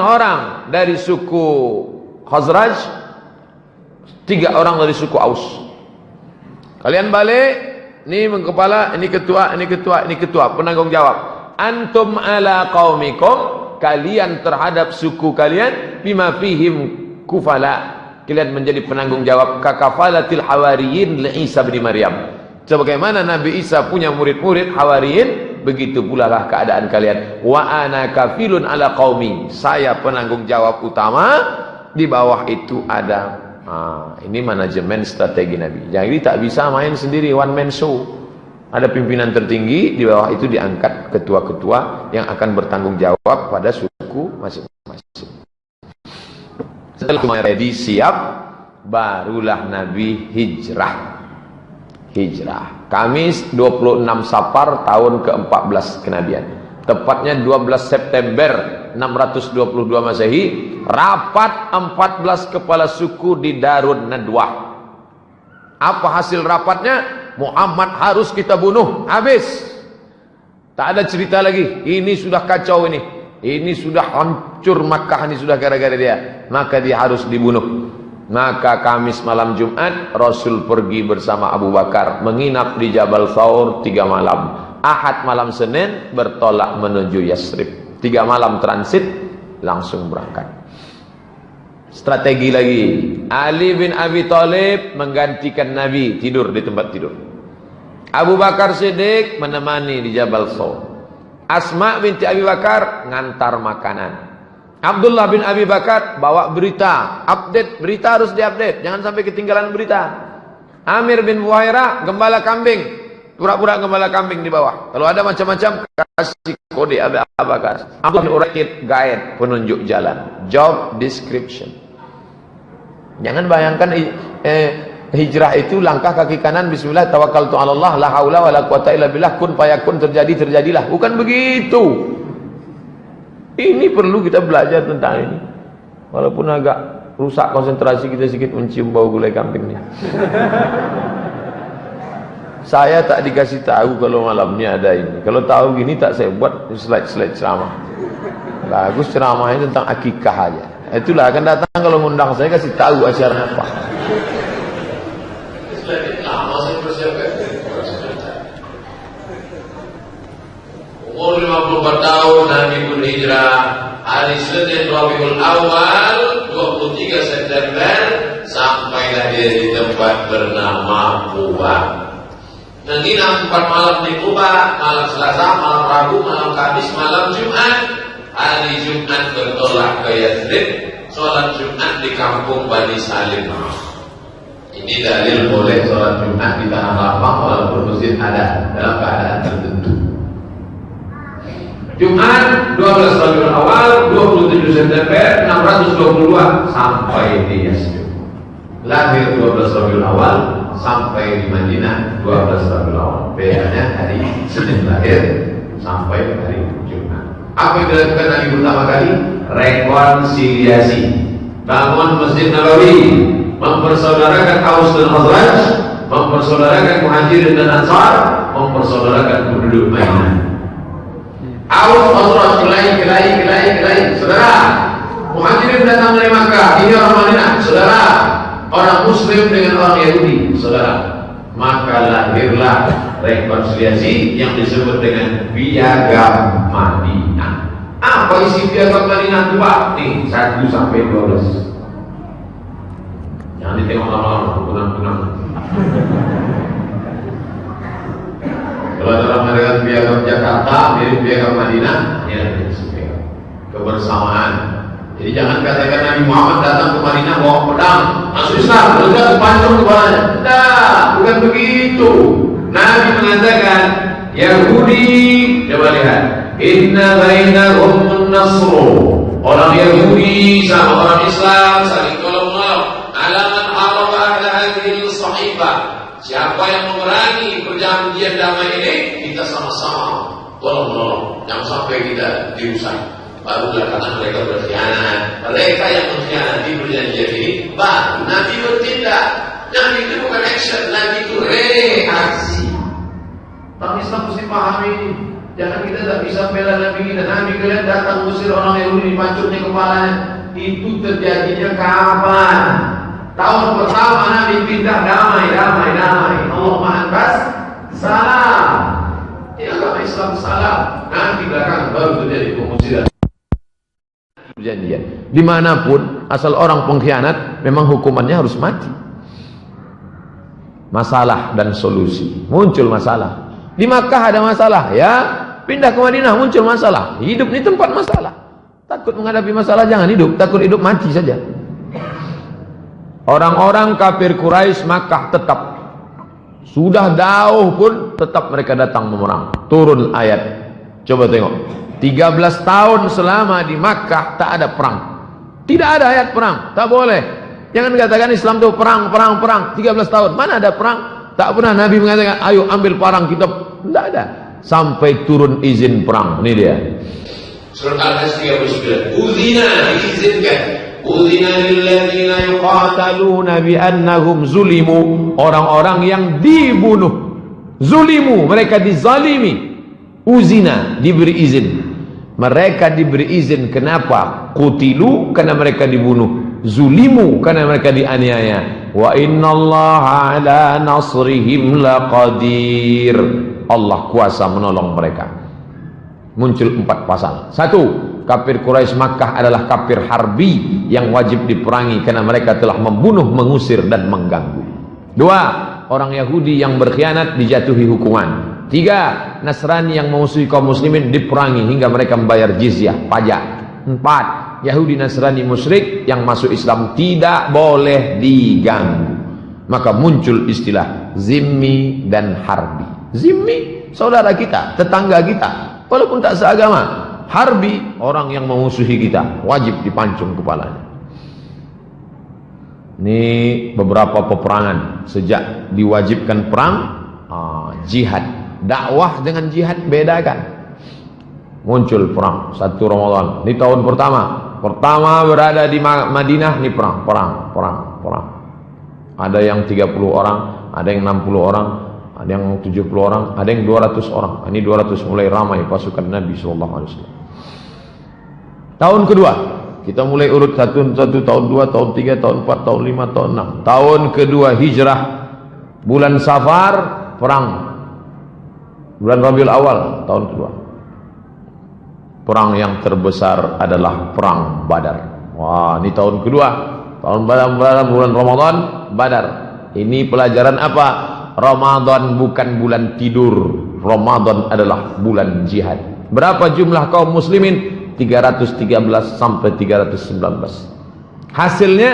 orang dari suku Khazraj, 3 orang dari suku Aus. Kalian balik, ini mengkepala, ini ketua, ini ketua, ini ketua, penanggung jawab. Antum ala qaumikum, kalian terhadap suku kalian, bima fihim kufala. Kalian menjadi penanggung jawab kakafalatil hawariyin li Isa bin Maryam. Sebagaimana Nabi Isa punya murid-murid hawariyin, begitu pula lah keadaan kalian. Wa ana kafilun ala qaumi, saya penanggung jawab utama, di bawah itu ada ini manajemen strategi Nabi. Jadi tak bisa main sendiri one man show. Ada pimpinan tertinggi, di bawah itu diangkat ketua-ketua yang akan bertanggung jawab pada suku masing-masing. Setelah ready, siap, barulah Nabi hijrah. Kamis 26 Safar tahun ke-14 kenabian. Tepatnya 12 September 622 Masehi, rapat 14 kepala suku di Darun Nadwah. Apa hasil rapatnya? Muhammad harus kita bunuh, habis. Tak ada cerita lagi. Ini sudah kacau ini. Ini sudah hancur Makkah, ini sudah gara-gara dia. Maka dia harus dibunuh. Maka Kamis malam Jumat, Rasul pergi bersama Abu Bakar menginap di Jabal Thawr 3 malam. Ahad malam Senin bertolak menuju Yasrib. 3 malam transit, langsung berangkat. Strategi lagi. Ali bin Abi Thalib menggantikan Nabi, tidur di tempat tidur. Abu Bakar Siddiq menemani di Jabal Thawr. Asma binti Abi Bakar ngantar makanan. Abdullah bin Abi Bakar bawa berita, update, berita harus diupdate, jangan sampai ketinggalan berita. Amir bin Buhairah gembala kambing, pura-pura gembala kambing di bawah. Kalau ada macam-macam kasih kode abakas. Abdul Urakit guide, penunjuk jalan, job description. Jangan bayangkan hijrah itu langkah kaki kanan, bismillah, tawakkaltu 'ala Allah, la haula wala quwata illa billah, kun fayakun, terjadilah. Bukan begitu. Ini perlu kita belajar tentang ini. Walaupun agak rusak konsentrasi kita sedikit mencium bau gulai kambing nih. Saya tak dikasih tahu kalau malamnya ada ini. Kalau tahu gini tak saya buat slide ceramah. Bagus ceramahnya tentang akikah aja. Itulah akan datang kalau ngundang saya kasih tahu acaranya apa. Lama saya persiapkan. Umur 54 tahun Nabi pun hijrah. Hari Senin Rabiul Awal 23 September sampailah dia di tempat bernama Quba. Menginap 4 malam di Quba, malam Selasa, malam Rabu, malam Kamis, malam Jumat. Hari Jumat bertolak ke Yathrib, sholat Jumat di kampung Bani Salim. Ini dalil boleh sholat Jumat di tanah lapang walaupun masjid ada dalam keadaan tertentu. Jumat 12 Rabiul Awal 27 September 622 sampai di Yathrib. Lahir 12 Rabiul Awal sampai di Madinah 12 Rabiul Awal. Bedanya hari Senin lahir sampai hari Jumat. Apa yang dilakukan Nabi pertama kali? Rekonsiliasi. Bangun Masjid Nabawi, mempersaudarakan Aus dan Khazraj, mempersaudarakan Muhajirin dan Ansar, mempersaudarakan penduduk Madinah. Aus, Khazraj, kelahi. Saudara, Muhajirin datang dari Makkah, ini orang Madinah. Saudara, orang Muslim dengan orang Yahudi, saudara. Maka lahirlah rekonsiliasi yang disebut dengan Piagam Madinah. Apa isi Piagam Madinah itu, Pak? Nih, 1 sampai 12. Jangan ditengok lama-lama, kunang-kunang. Kalau dalam mengadakan Piagam Jakarta, mirip Piagam Madinah, ini kebersamaan. Jadi jangan katakan Nabi Muhammad datang ke Madinah bawa pedang, masuk Islam, terus pancung kepalanya. Tidak, bukan begitu. Nabi mengatakan, Yahudi, coba lihat, inna bainahum nasru. Orang Yahudi sama orang Islam saling tolong-menolong. Alaman haraba ahla hadhil sahifah. Siapa yang memerangi perjanjian damai ini, kita sama-sama tolong-menolong. Jangan sampai kita dirusak. Baru karena mereka berkhianat. Mereka yang mengkhianati perjanjian ini, baru Nabi bertindak. Nabi itu bukan action, Nabi itu reaksi. Tapi Islam mesti pahami ini. Jangan kita tak bisa bela Nabi kita. Nabi kalian datang usir orang Yahudi, pancurnya kepalanya. Itu terjadinya kapan? Tahun pertama Nabi pindah damai. Allah ma'antas salam. Ya agama Islam salam. Nanti belakang baru terjadi pengusiran. Perjanjian. Dimanapun asal orang pengkhianat memang hukumannya harus mati. Masalah dan solusi. Muncul masalah. Di Makkah ada masalah, ya. Pindah ke Madinah muncul masalah. Hidup di tempat masalah. Takut menghadapi masalah jangan hidup. Takut hidup mati saja. Orang-orang kafir Quraisy Makkah tetap. Sudah jauh pun tetap mereka datang memerang. Turun ayat. Coba tengok. 13 tahun selama di Makkah tak ada perang. Tidak ada ayat perang. Tak boleh. Jangan katakan Islam itu perang. 13 tahun. Mana ada perang? Tak pernah Nabi mengatakan, ayo ambil parang kita. Tidak ada. Sampai turun izin perang. Ini dia. Surat Al-Hasr 39. Uzina, diizinkan. Uzina lilladzina yuqataluna biannahum zulimu. Orang-orang yang dibunuh. Zulimu, mereka dizalimi. Uzina, diberi izin. Mereka diberi izin. Kenapa? Qutilu, karena mereka dibunuh. Zulimu, karena mereka dianiaya. Wa innallaha ala nasrihim laqadir. Allah kuasa menolong mereka. Muncul 4 pasal. 1. Kafir Quraisy Makkah adalah kafir harbi yang wajib diperangi karena mereka telah membunuh, mengusir dan mengganggu. 2. Orang Yahudi yang berkhianat dijatuhi hukuman. 3. Nasrani yang memusuhi kaum muslimin diperangi hingga mereka membayar jizyah, pajak. 4. Yahudi Nasrani musyrik yang masuk Islam tidak boleh diganggu. Maka muncul istilah zimmi dan harbi. Zimmi, saudara kita, tetangga kita. walaupun tak seagama. Harbi, orang yang memusuhi kita, wajib dipancung kepalanya. Ini beberapa peperangan sejak diwajibkan perang, jihad. Dakwah dengan jihad bedakan. Muncul perang 1 Ramadan. Ini tahun pertama berada di Madinah, ini perang. Ada yang 30 orang, ada yang 60 orang, ada yang 70 orang, ada yang 200 orang. Ini 200 mulai ramai pasukan Nabi SAW. Tahun kedua, kita mulai urut 1, tahun 2, tahun 3, tahun 4, tahun 5, tahun 6. Tahun kedua hijrah, bulan Safar, perang. Bulan Rabiul Awal, tahun kedua. Perang yang terbesar adalah perang Badar. Wah, ini tahun kedua. Tahun bulan Ramadan, Badar. Ini pelajaran apa? Ramadan bukan bulan tidur. Ramadan adalah bulan jihad. Berapa jumlah kaum muslimin? 313 sampai 319. Hasilnya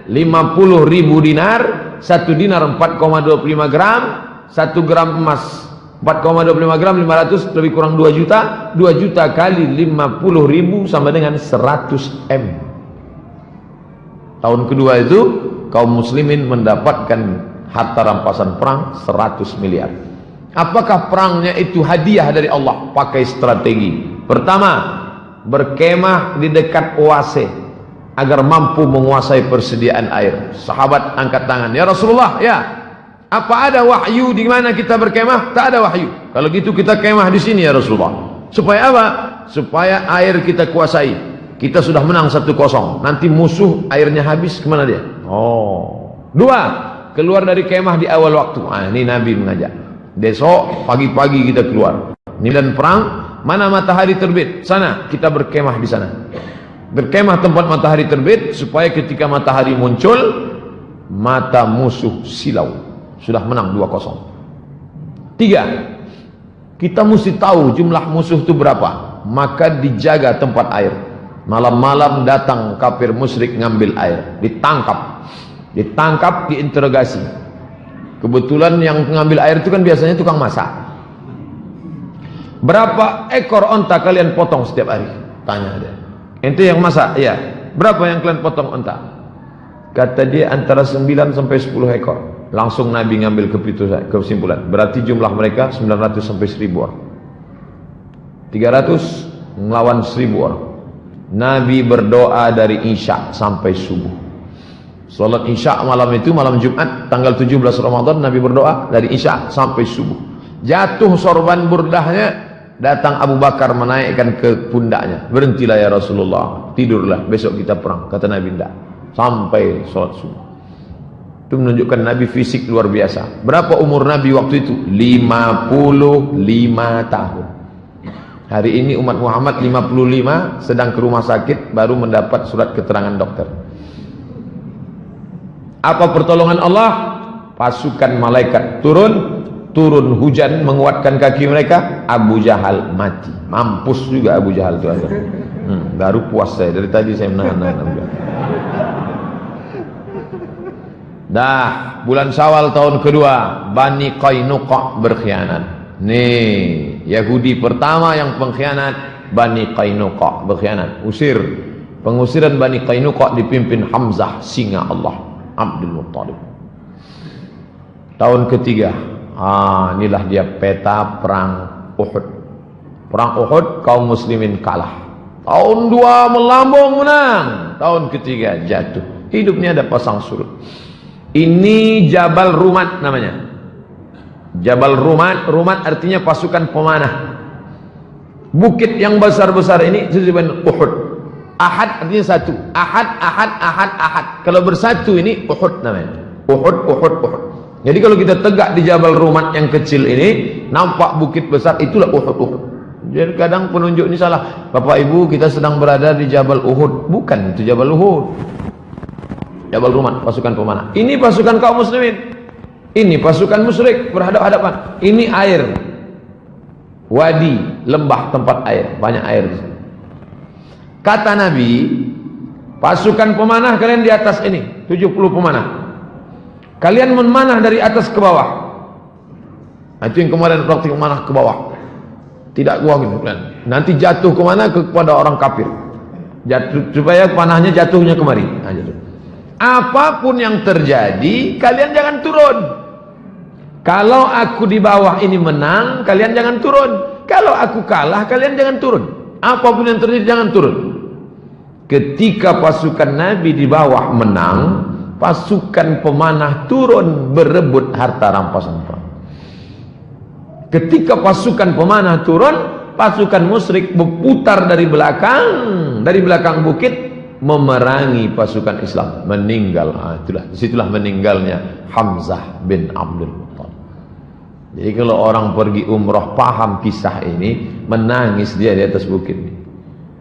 50.000 dinar, 1 dinar 4,25 gram, 1 gram emas 4,25 gram, 500 lebih kurang 2 juta. 2 juta kali 50.000 sama dengan 100 M. Tahun kedua itu kaum muslimin mendapatkan harta rampasan perang 100 miliar. Apakah perangnya itu hadiah dari Allah? Pakai strategi. Pertama, berkemah di dekat oase agar mampu menguasai persediaan air. Sahabat angkat tangan, ya Rasulullah, ya, apa ada wahyu di mana kita berkemah? Tak ada wahyu. Kalau gitu kita kemah di sini ya Rasulullah. Supaya apa? Supaya air kita kuasai. Kita sudah menang 1-0. Nanti musuh airnya habis, kemana dia? Oh. 2, keluar dari kemah di awal waktu. Ini Nabi mengajak. Besok pagi-pagi kita keluar. Ini dan perang. Mana matahari terbit? Sana, kita berkemah di sana. Berkemah tempat matahari terbit supaya ketika matahari muncul, mata musuh silau. Sudah menang 2-0. 3, kita mesti tahu jumlah musuh itu berapa. Maka dijaga tempat air. Malam-malam datang kafir musyrik ngambil air, ditangkap, diinterogasi. Kebetulan yang ngambil air itu kan biasanya tukang masak. Berapa ekor onta kalian potong setiap hari? Tanya dia. Ente yang masak? Iya. Berapa yang kalian potong onta? Kata dia antara 9 sampai 10 ekor. Langsung Nabi ngambil kesimpulan. Berarti jumlah mereka 900 sampai 1000 orang. 300 melawan 1000 orang. Nabi berdoa dari Isya sampai subuh. Salat Isya malam itu, malam Jumat tanggal 17 Ramadan, Nabi berdoa dari Isya sampai subuh. Jatuh sorban burdahnya, datang Abu Bakar menaikkan ke pundaknya. Berhentilah ya Rasulullah, tidurlah, besok kita perang. Kata Nabi, tidak, sampai sholat subuh. Itu menunjukkan Nabi fisik luar biasa. Berapa umur Nabi waktu itu? 55 tahun. Hari ini umat Muhammad 55, sedang ke rumah sakit, baru mendapat surat keterangan dokter. Apa pertolongan Allah? Pasukan malaikat turun hujan menguatkan kaki mereka. Abu Jahal mati. Mampus juga Abu Jahal itu aja. Baru puas saya, dari tadi saya menahan-nahan. Dah, bulan Syawal tahun kedua, Bani Qainuqa berkhianat. Nih, Yahudi pertama yang pengkhianat, Bani Qainuqa berkhianat. Usir. Pengusiran Bani Qainuqa dipimpin Hamzah, singa Allah, Abdul Muttalib. Tahun ketiga, inilah dia peta perang Uhud. Perang Uhud kaum muslimin kalah. Tahun 2 melambung menang. Tahun ketiga jatuh. Hidupnya ada pasang surut. Ini Jabal Rumat namanya. Jabal Rumat, Rumat artinya pasukan pemanah. Bukit yang besar-besar ini disebut Uhud. Ahad artinya satu. Ahad. Kalau bersatu ini Uhud namanya. Uhud. Jadi kalau kita tegak di Jabal Rumat yang kecil ini, nampak bukit besar, itulah Uhud. Jadi kadang penunjuk ini salah. Bapak Ibu, kita sedang berada di Jabal Uhud. Bukan, itu Jabal Uhud. Jabal Rumat, pasukan pemanah. Ini pasukan kaum muslimin. Ini pasukan musyrik berhadapan-hadapan. Ini air. Wadi, lembah tempat air, banyak air di sana. Kata Nabi, pasukan pemanah kalian di atas ini, 70 pemanah. Kalian memanah dari atas ke bawah. Itu yang kemarin praktik memanah ke bawah. Tidak kuat gitu. Nanti jatuh kemana? Kepada orang kafir. Jatuh, supaya panahnya jatuhnya kemari. Nah, jatuh. Apapun yang terjadi, kalian jangan turun. Kalau aku di bawah ini menang, kalian jangan turun. Kalau aku kalah, kalian jangan turun. Apapun yang terjadi, jangan turun. Ketika pasukan Nabi di bawah menang, pasukan pemanah turun berebut harta rampasan perang. Ketika pasukan pemanah turun, pasukan musyrik berputar dari belakang bukit, memerangi pasukan Islam, meninggal. Disitulah meninggalnya Hamzah bin Abdul Muttalib. Jadi kalau orang pergi umrah paham kisah ini, menangis dia di atas bukit ini.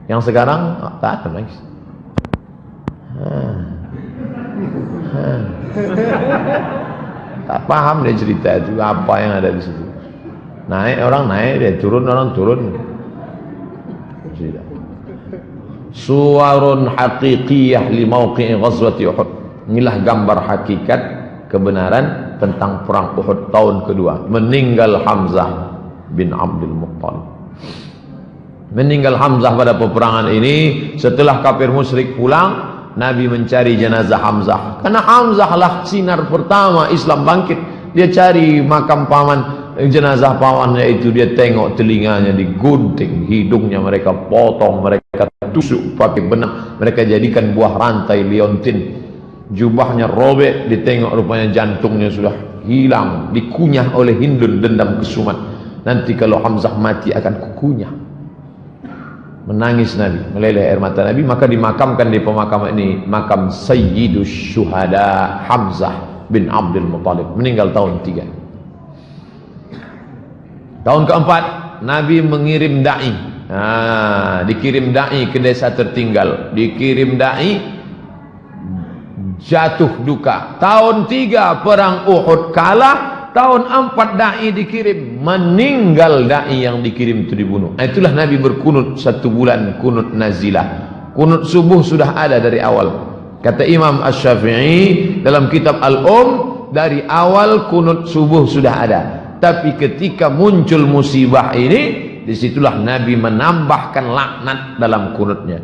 Yang sekarang tak ada nangis. Tak paham dia cerita itu apa yang ada di situ. Naik orang naik, dia turun orang turun. Cerita. Suwarun haqiqiyah li mauqi'i ghazwati Uhud. Inilah gambar hakikat kebenaran tentang perang Uhud tahun kedua. Meninggal Hamzah bin Abdul Muttalib. Meninggal Hamzah pada peperangan ini. Setelah kafir musyrik pulang, Nabi mencari jenazah Hamzah. Karena Hamzah lah sinar pertama Islam bangkit. Dia cari makam paman, jenazah pamannya itu, dia tengok telinganya digunting, hidungnya mereka potong, mereka tusuk pakai benang, mereka jadikan buah rantai liontin, jubahnya robek, ditengok rupanya jantungnya sudah hilang, dikunyah oleh Hindun dendam kesumat. Nanti kalau Hamzah mati akan kukunyah. Menangis Nabi, meleleh air mata Nabi, maka dimakamkan di pemakaman ini, makam Sayyidus Syuhada Hamzah bin Abdul Muttalib, meninggal tahun 3. Tahun keempat, Nabi mengirim da'i. Dikirim da'i ke desa tertinggal, dikirim da'i, jatuh duka. Tahun 3 perang Uhud kalah. Tahun 4 da'i dikirim, meninggal da'i yang dikirim itu dibunuh. Itulah Nabi berkunut 1 bulan, kunut nazilah. Kunut subuh sudah ada dari awal. Kata Imam Asy-Syafi'i dalam kitab dari awal kunut subuh sudah ada. Tapi ketika muncul musibah ini, disitulah Nabi menambahkan laknat dalam kunutnya.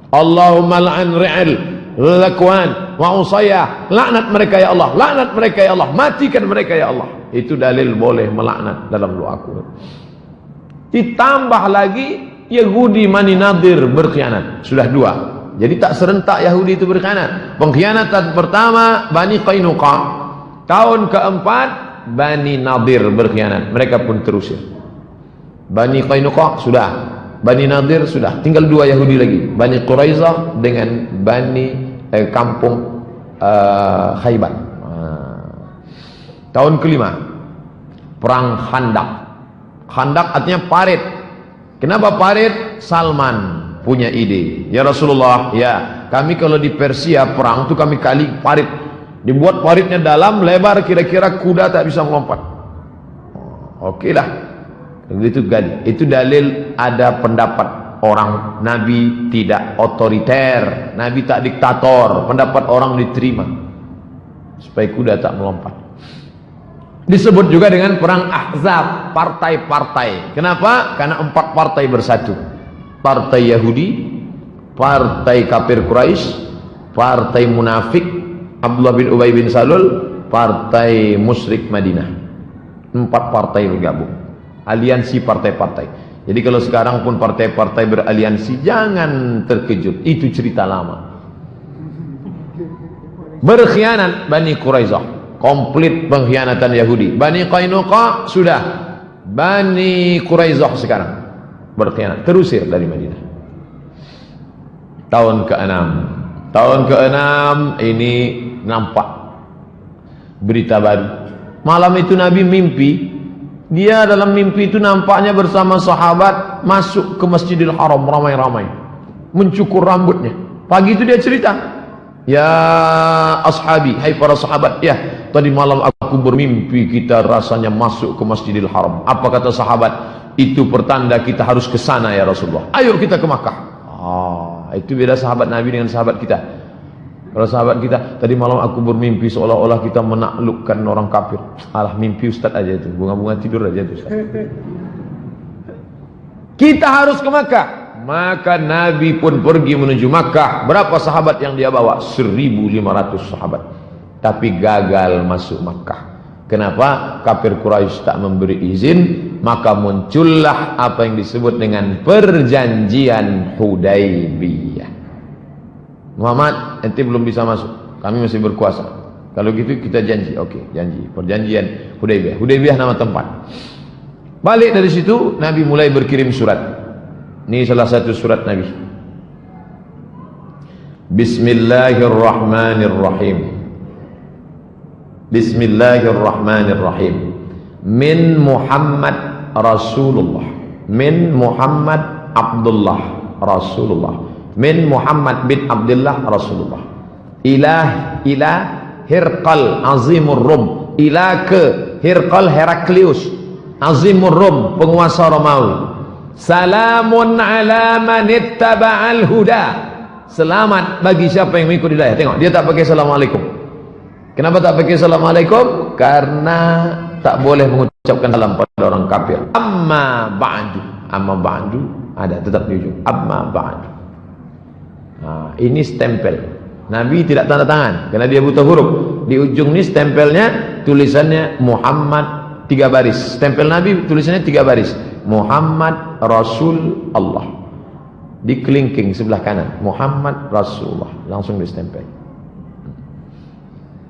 Allahumma la'an ri'al Zakwan wa Usayyah, laknat mereka ya Allah, laknat mereka ya Allah, matikan mereka ya Allah. Itu dalil boleh melaknat dalam doa kunut. Ditambah lagi Yahudi Bani Nadir berkhianat, sudah 2. Jadi tak serentak Yahudi itu berkhianat. Pengkhianatan pertama Bani Qainuqa, tahun keempat Bani Nadir berkhianat, mereka pun terusir. Bani Qainuqa sudah, Bani Nadir sudah, tinggal 2 Yahudi lagi, Bani Quraizah dengan Bani kampung Khaybar. Tahun kelima perang Khandaq. Khandaq artinya parit. Kenapa parit? Salman punya ide, ya Rasulullah, ya kami kalau di Persia perang tuh kami kali parit, dibuat paritnya dalam, lebar, kira-kira kuda tak bisa melompat. Oke lah, begitu gali. Itu dalil ada pendapat orang, Nabi tidak otoriter, Nabi tak diktator, pendapat orang diterima supaya kuda tak melompat. Disebut juga dengan perang Ahzab, partai-partai. Kenapa? Karena 4 partai bersatu. Partai Yahudi, partai kafir Quraisy, partai munafik Abdullah bin Ubay bin Salul, partai musyrik Madinah. 4 partai bergabung, aliansi partai-partai. Jadi kalau sekarang pun partai-partai beraliansi, jangan terkejut, itu cerita lama. Berkhianat Bani Quraizah, komplit pengkhianatan Yahudi. Bani Qainuqa sudah, Bani Quraizah sekarang berkhianat, terusir dari Madinah. Tahun ke-6 ini nampak berita baru. Malam itu Nabi mimpi. Dia dalam mimpi itu nampaknya bersama sahabat masuk ke Masjidil Haram ramai-ramai, mencukur rambutnya. Pagi itu dia cerita, ya ashabi, hai para sahabat, ya tadi malam aku bermimpi kita rasanya masuk ke Masjidil Haram. Apa kata sahabat? Itu pertanda kita harus ke sana ya Rasulullah. Ayo kita ke Makkah. Itu beda sahabat Nabi dengan sahabat kita. Kalau sahabat kita, tadi malam aku bermimpi seolah-olah kita menaklukkan orang kafir. Alah, mimpi Ustaz aja itu, bunga-bunga tidur aja itu Ustaz. Kita harus ke Makkah. Maka Nabi pun pergi menuju Makkah. Berapa sahabat yang dia bawa? 1.500 sahabat. Tapi gagal masuk Makkah. Kenapa? Kafir Quraisy tak memberi izin. Maka muncullah apa yang disebut dengan perjanjian Hudaybiyah. Muhammad, ente belum bisa masuk, kami masih berkuasa. Kalau gitu kita janji. Oke, janji. Perjanjian Hudaybiyah. Hudaybiyah nama tempat. Balik dari situ, Nabi mulai berkirim surat. Ini salah satu surat Nabi. Bismillahirrahmanirrahim. Bismillahirrahmanirrahim. Min Muhammad Rasulullah. Min Muhammad Abdullah Rasulullah. Min Muhammad bin Abdullah Rasulullah. Ilah Hirqal Azimur Rum. Ila ke Hirqal Heraklius Azimur Rum, penguasa Romawi. Salamun ala man ittaba'al huda. Selamat bagi siapa yang mengikuti hidayah. Tengok, dia tak pakai assalamualaikum. Kenapa tak pakai assalamualaikum? Karena tak boleh mengucapkan salam pada orang kafir. Amma ba'du. Amma ba'du ada tetap di ujung. Amma ba'du. Nah, ini stempel. Nabi tidak tanda tangan karena dia buta huruf. Di ujung ini stempelnya tulisannya Muhammad 3 baris. Stempel Nabi tulisannya 3 baris. Muhammad Rasul Allah. Di kelingking sebelah kanan Muhammad Rasulullah, langsung distempel.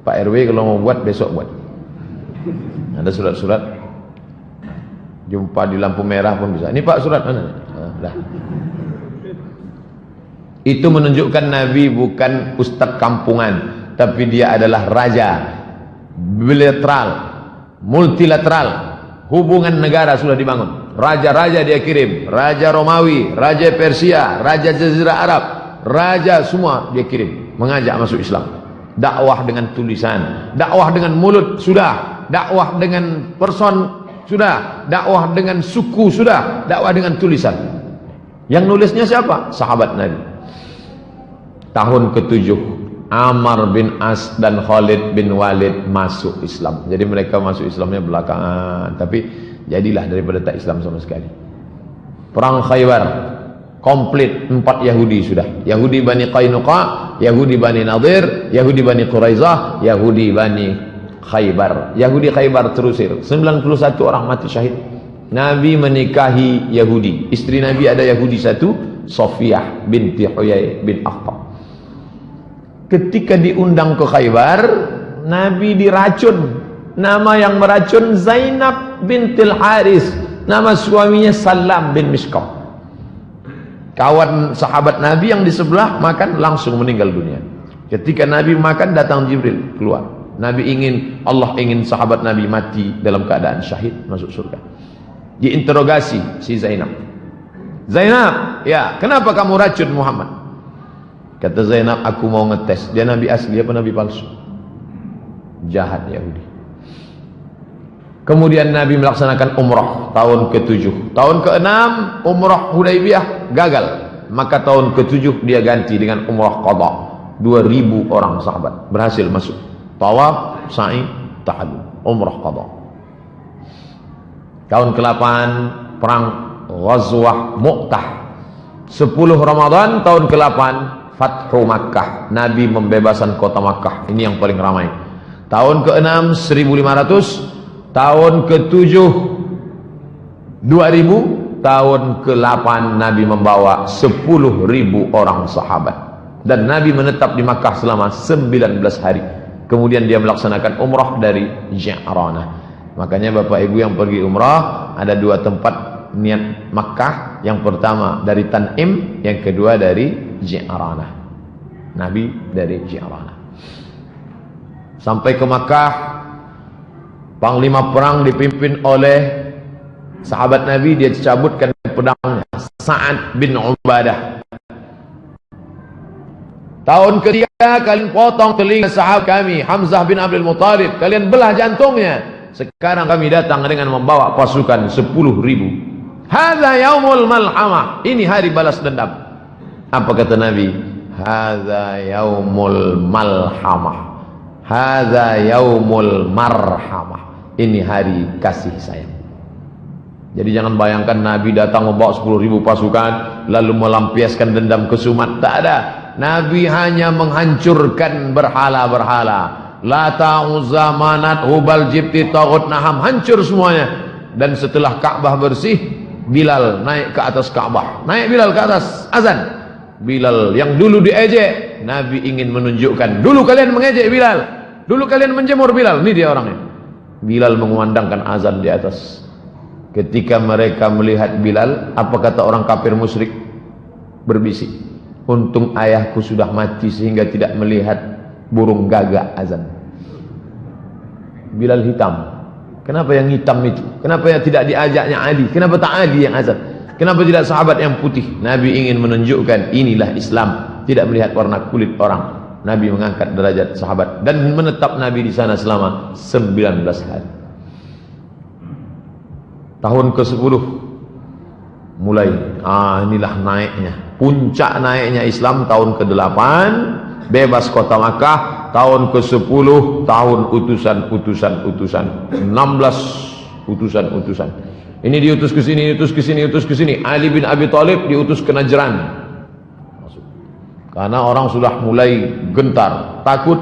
Pak RW kalau mau buat besok buat. Ada surat-surat. Jumpa di lampu merah pun bisa. Ini Pak surat mana? Nah, itu menunjukkan Nabi bukan ustadz kampungan, tapi dia adalah raja bilateral, multilateral. Hubungan negara sudah dibangun. Raja-raja dia kirim, raja Romawi, raja Persia, raja Jazirah Arab, raja semua dia kirim mengajak masuk Islam. Dakwah dengan tulisan, dakwah dengan mulut sudah, dakwah dengan person sudah, dakwah dengan suku sudah, dakwah dengan tulisan. Yang nulisnya siapa? Sahabat Nabi. Tahun ke-7 Ammar bin As dan Khalid bin Walid masuk Islam. Jadi mereka masuk Islamnya belakangan, tapi jadilah daripada tak Islam sama sekali. Perang Khaybar komplit 4 Yahudi sudah. Yahudi Bani Qainuqa, Yahudi Bani Nadir, Yahudi Bani Quraizah, Yahudi Bani Khaybar. Yahudi Khaybar terusir. 91 orang mati syahid. Nabi menikahi Yahudi. Istri Nabi ada Yahudi satu, Sofiyah binti Huyai bin Akhtab. Ketika diundang ke Khaybar, Nabi diracun. Nama yang meracun Zainab bintil Haris. Nama suaminya Salam bin Mishkam. Kawan sahabat Nabi yang di sebelah makan langsung meninggal dunia. Ketika Nabi makan datang Jibril keluar. Nabi ingin, Allah ingin sahabat Nabi mati dalam keadaan syahid masuk surga. Diinterogasi si Zainab. Zainab, ya kenapa kamu racun Muhammad? Kata Zainab, aku mau ngetes dia Nabi asli apa Nabi palsu. Jahat Yahudi. Kemudian Nabi melaksanakan umrah tahun ke-7. Tahun ke-6 umrah Hudaybiyah gagal. Maka tahun ke-7 dia ganti dengan umrah qadha. 2.000 orang sahabat berhasil masuk. Tawaf, sa'i, tahallul, umrah qadha. Tahun ke-8 perang Ghazwah Mu'tah. 10 Ramadan tahun ke-8 Fathu Makkah. Nabi membebaskan kota Makkah. Ini yang paling ramai. Tahun ke-6 1.500. Tahun ke-7 2.000. Tahun ke-8 Nabi membawa 10.000 orang sahabat. Dan Nabi menetap di Makkah selama 19 hari. Kemudian dia melaksanakan umrah dari Ji'ranah. Makanya Bapak Ibu yang pergi umrah, ada 2 tempat niat Makkah. Yang pertama dari Tan'im, yang kedua dari Ji'ranah. Nabi dari Ji'ranah. Sampai ke Makkah, panglima perang dipimpin oleh sahabat Nabi, dia cabutkan pedangnya, Sa'ad bin Ubadah. Tahun ketiga kalian potong telinga sahabat kami, Hamzah bin Abdul Muttalib, kalian belah jantungnya. Sekarang kami datang dengan membawa pasukan 10.000. Hadza yaumul malhamah, ini hari balas dendam. Apa kata Nabi? Hadza yaumul malhamah, hadza yaumul marhamah, ini hari kasih sayang. Jadi jangan bayangkan Nabi datang membawa 10.000 pasukan lalu melampiaskan dendam kesumat. Tak ada. Nabi hanya menghancurkan berhala-berhala. Lata, Uzza, Manat, Hubal, Jibti, Taghut, Naham, hancur semuanya. Dan setelah Ka'bah bersih, Bilal naik ke atas Ka'bah. Naik Bilal ke atas, azan. Bilal yang dulu diejek, Nabi ingin menunjukkan, dulu kalian mengejek Bilal, dulu kalian menjemur Bilal. Ini dia orangnya. Bilal mengumandangkan azan di atas. Ketika mereka melihat Bilal, apa kata orang kafir musyrik? Berbisik, untung ayahku sudah mati sehingga tidak melihat burung gagak azan. Bilal hitam. Kenapa yang hitam itu? Kenapa yang tidak diajaknya Ali? Kenapa tak Ali yang azan? Kenapa tidak sahabat yang putih? Nabi ingin menunjukkan inilah Islam, tidak melihat warna kulit orang. Nabi mengangkat derajat sahabat dan menetap Nabi di sana selama 19 hari. Tahun ke-10 mulai, inilah naiknya, puncak naiknya Islam. Tahun ke-8 bebas kota Makkah. Tahun ke-10 tahun utusan-utusan, 16 utusan-utusan. Ini diutus ke sini, diutus ke sini, diutus ke sini. Ali bin Abi Thalib diutus ke Najran. Karena orang sudah mulai gentar, takut.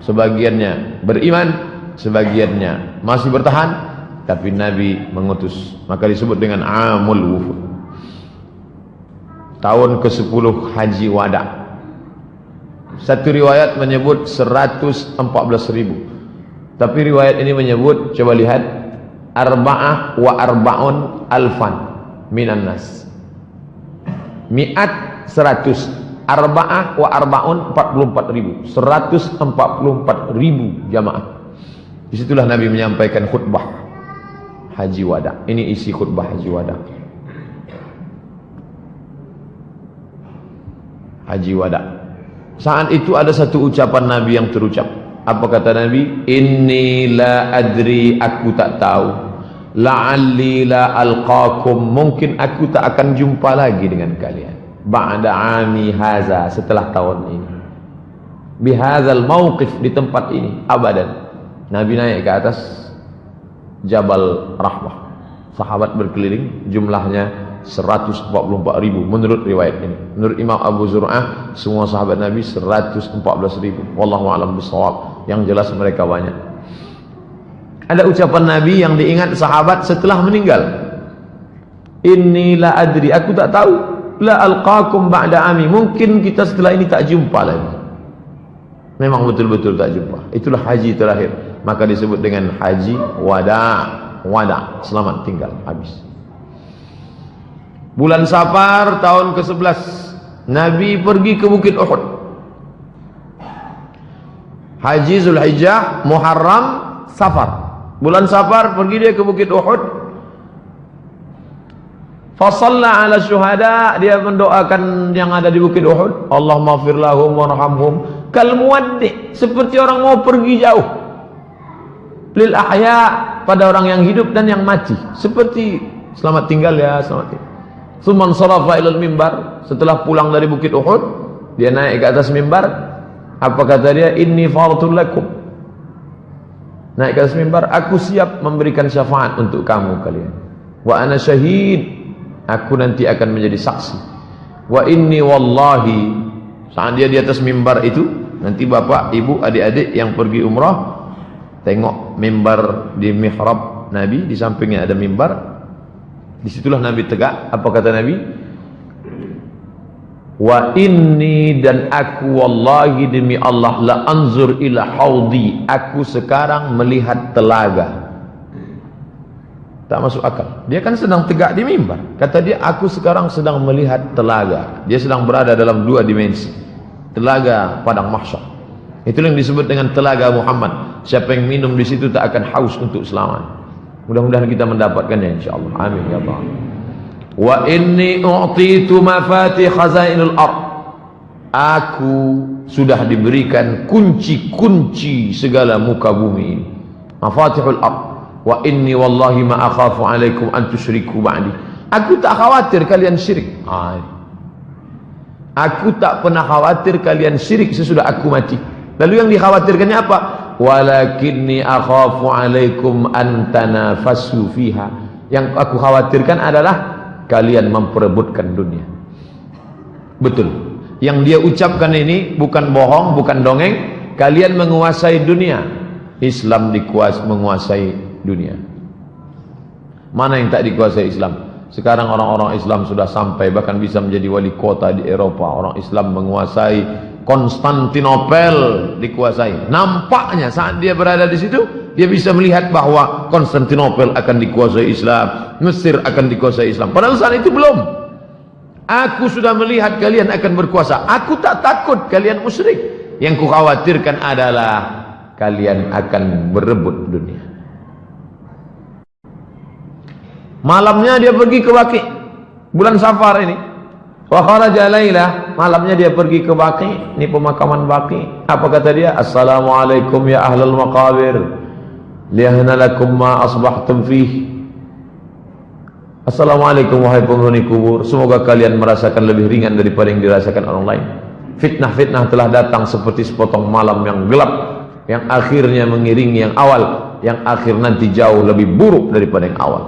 Sebagiannya beriman, sebagiannya masih bertahan. Tapi Nabi mengutus, maka disebut dengan Amul Wufud. Tahun ke-10 Haji Wada. Satu riwayat menyebut 114.000. Tapi riwayat ini menyebut, coba lihat, arba'ah wa arba'un alfan minan nas. Mi'at 100, arba'ah wa arba'un 44.000. 144.000 jamaah. Disitulah Nabi menyampaikan khutbah Haji Wada. Ini isi khutbah Haji Wada. Haji Wada. Saat itu ada satu ucapan Nabi yang terucap. Apa kata Nabi? Inni la adri, aku tak tahu. La'alli la alqakum, mungkin aku tak akan jumpa lagi dengan kalian. Ba'da ami haza, setelah tahun ini. Bihadzal mauqif, di tempat ini, abadan. Nabi naik ke atas Jabal Rahmah. Sahabat berkeliling, jumlahnya 144.000 menurut riwayat ini. Menurut Imam Abu Zur'ah, semua sahabat Nabi 114.000. Wallahu a'lam bishawab. Yang jelas mereka banyak. Ada ucapan Nabi yang diingat sahabat setelah meninggal. Inni la adri, aku tak tahu. La alqakum ba'da ami, mungkin kita setelah ini tak jumpa lagi. Memang betul-betul tak jumpa. Itulah haji terakhir. Maka disebut dengan Haji Wada. Wada, selamat tinggal, habis. Bulan Safar tahun ke-11 Nabi pergi ke Bukit Uhud. Haji Zulhijjah, Muharram, Safar. Bulan Safar pergi dia ke Bukit Uhud. Fasalla ala syuhada, dia mendoakan yang ada di Bukit Uhud. Allahumma fir lahum warhamhum. Kal muwaddi, seperti orang mau pergi jauh. Lil ahya, pada orang yang hidup dan yang mati. Seperti selamat tinggal ya, selamat tinggal. Tsumman sarafa ilal mimbar, setelah pulang dari Bukit Uhud, dia naik ke atas mimbar. Apa kata dia? Inni fardul lakum. Naik ke atas mimbar, aku siap memberikan syafaat untuk kamu kalian. Wa ana syahid, aku nanti akan menjadi saksi. Wa inni wallahi, saat dia di atas mimbar itu, nanti bapak, ibu, adik-adik yang pergi umrah tengok mimbar di mihrab Nabi, di sampingnya ada mimbar. Disitulah Nabi tegak. Apa kata Nabi? Wa inni, dan aku wallahi demi Allah, la anzur ila haudi, aku sekarang melihat telaga. Tak masuk akal. Dia kan sedang tegak di mimbar. Kata dia, aku sekarang sedang melihat telaga. Dia sedang berada dalam dua dimensi. Telaga padang mahsyar. Itulah yang disebut dengan telaga Muhammad. Siapa yang minum di situ tak akan haus untuk selamanya. Mudah-mudahan kita mendapatkannya insyaallah. Amin ya Allah. Wa inni u'titu mafatih khazainul ard. Aku sudah diberikan kunci-kunci segala muka bumi ini. Mafatihul ard. Wa inni wallahi ma akhafu alaikum an tusyriku ba'di. Aku tak khawatir kalian syirik. Aku tak pernah khawatir kalian syirik sesudah aku mati. Lalu yang dikhawatirkannya apa? Walakinni akhafu alaikum an tanafasu fiha. Yang aku khawatirkan adalah kalian memperebutkan dunia. Betul. Yang dia ucapkan ini bukan bohong, bukan dongeng. Kalian menguasai dunia. Islam menguasai dunia. Mana yang tak dikuasai Islam? Sekarang orang-orang Islam sudah sampai bahkan bisa menjadi wali kota di Eropa. Orang Islam menguasai Konstantinopel, dikuasai. Nampaknya saat dia berada di situ, dia bisa melihat bahwa Konstantinopel akan dikuasai Islam, Mesir akan dikuasai Islam. Padahal saat itu belum. Aku sudah melihat kalian akan berkuasa. Aku tak takut kalian musyrik. Yang kukhawatirkan adalah kalian akan berebut dunia. Malamnya dia pergi ke Baqi, bulan Safar ini. Wa kharaja lailah, malamnya dia pergi ke Baqi, ini pemakaman Baqi. Apa kata dia? Assalamualaikum ya ahlal maqabir, liyahna lakum ma asbahtum fih. Assalamualaikum wahai penghuni kubur, semoga kalian merasakan lebih ringan daripada yang dirasakan orang lain. Fitnah-fitnah telah datang seperti sepotong malam yang gelap, yang akhirnya mengiringi yang awal, yang akhir nanti jauh lebih buruk daripada yang awal.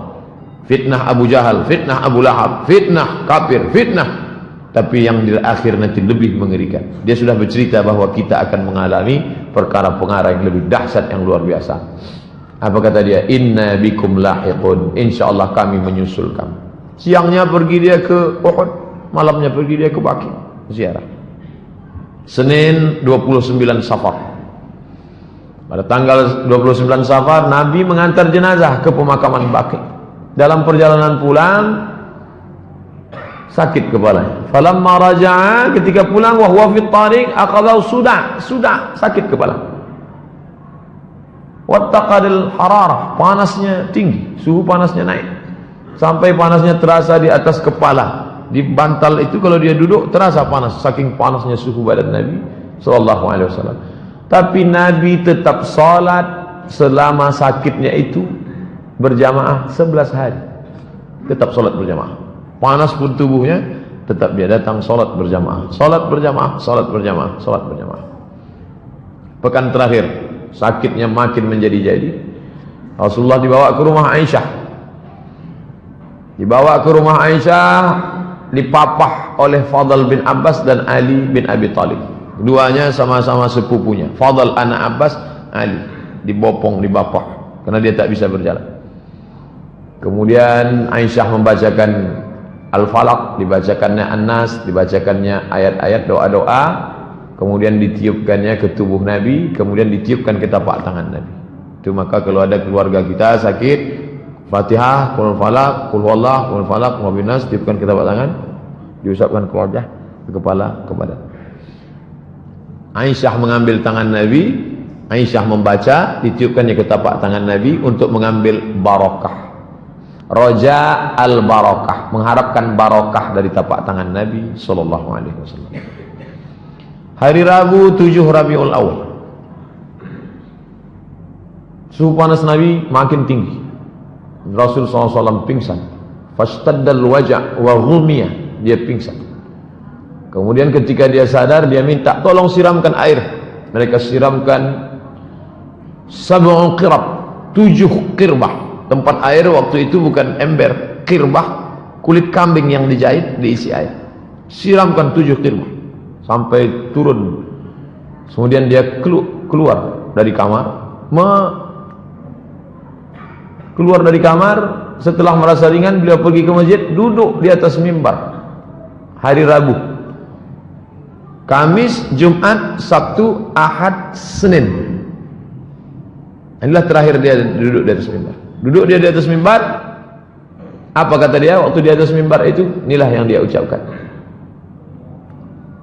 Fitnah Abu Jahal, fitnah Abu Lahab, fitnah kafir, fitnah. Tapi yang di akhir nanti lebih mengerikan. Dia sudah bercerita bahwa kita akan mengalami perkara-perkara yang lebih dahsyat, yang luar biasa. Apa kata dia? Inna bikum lahiqun, insyaallah kami menyusul kamu. Siangnya pergi dia ke Uhud, malamnya pergi dia ke Baqi ziarah. Senin 29 Safar. Pada tanggal 29 Safar Nabi mengantar jenazah ke pemakaman Baqi. Dalam perjalanan pulang sakit kepalanya. Falamma raja'a, ketika pulang wa huwa fit tariq aqadau sudah sakit kepala. Wattaqadil hararah, panasnya tinggi, suhu panasnya naik. Sampai panasnya terasa di atas kepala. Di bantal itu kalau dia duduk terasa panas, saking panasnya suhu badan Nabi sallallahu alaihi wasallam. Tapi Nabi tetap salat selama sakitnya itu berjamaah 11 hari. Tetap salat berjamaah. Panas pun tubuhnya, tetap dia datang salat berjamaah. Salat berjamaah, salat berjamaah, salat berjamaah. Pekan terakhir, sakitnya makin menjadi-jadi. Rasulullah dibawa ke rumah Aisyah. Dibawa ke rumah Aisyah, dipapah oleh Fadl bin Abbas dan Ali bin Abi Thalib. Keduanya sama-sama sepupunya. Fadl anak Abbas, Ali dibopong, dibapah karena dia tak bisa berjalan. Kemudian Aisyah membacakan Al-Falaq, dibacakannya An-Nas, dibacakannya ayat-ayat doa-doa, kemudian ditiupkannya ke tubuh Nabi, kemudian ditiupkan ke tapak tangan Nabi. Itu maka kalau ada keluarga kita sakit, Fatihah, Qul Falaq, Qul Huwallah, Qul Falaq, Qul Nas, tiupkan ke tapak tangan, diusapkan ke wajah, ke kepala, ke badan. Aisyah mengambil tangan Nabi, Aisyah membaca, ditiupkannya ke tapak tangan Nabi untuk mengambil barakah. Roja al-barakah, mengharapkan barakah dari tapak tangan Nabi sallallahu alaihi wasallam. Hari Rabu 7 Rabiul Awal. Suhu panas Nabi makin tinggi. Rasul SAW pingsan. Fastaddal waja' wa ghumiya, dia pingsan. Kemudian ketika dia sadar, dia minta tolong siramkan air. Mereka siramkan 7 qirab, 7 qirbah. Tempat air waktu itu bukan ember, qirbah, kulit kambing yang dijahit diisi air. Siramkan 7 qirbah sampai turun. Kemudian dia keluar dari kamar, keluar dari kamar. Setelah merasa ringan, beliau pergi ke masjid, duduk di atas mimbar. Hari Rabu, Kamis, Jumat, Sabtu, Ahad, Senin. Inilah terakhir dia duduk di atas mimbar. Duduk dia di atas mimbar. Apa kata dia waktu di atas mimbar itu? Inilah yang dia ucapkan.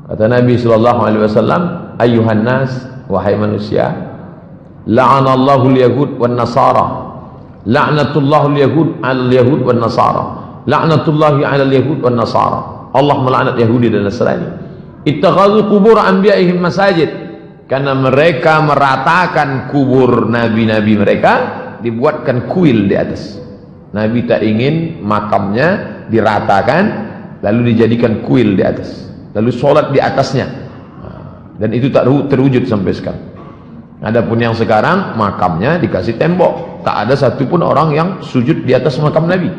Kata Nabi sallallahu alaihi wasallam, "Ayyuhan nas, wahai manusia, la'anallahu al-yahud wan nasara. La'natullahu al-yahud 'alal yahud wan nasara. La'natullahi 'alal yahud wan nasara." Allah melaknat Yahudi dan Nasrani. Ittakhadhu qubur anbiya'ihim masajid. Karena mereka meratakan kubur nabi-nabi mereka, dibuatkan kuil di atas. Nabi tak ingin makamnya diratakan lalu dijadikan kuil di atas, lalu sholat di atasnya, dan itu tak terwujud sampai sekarang. Adapun yang sekarang makamnya dikasih tembok, tak ada satupun orang yang sujud di atas makam Nabi.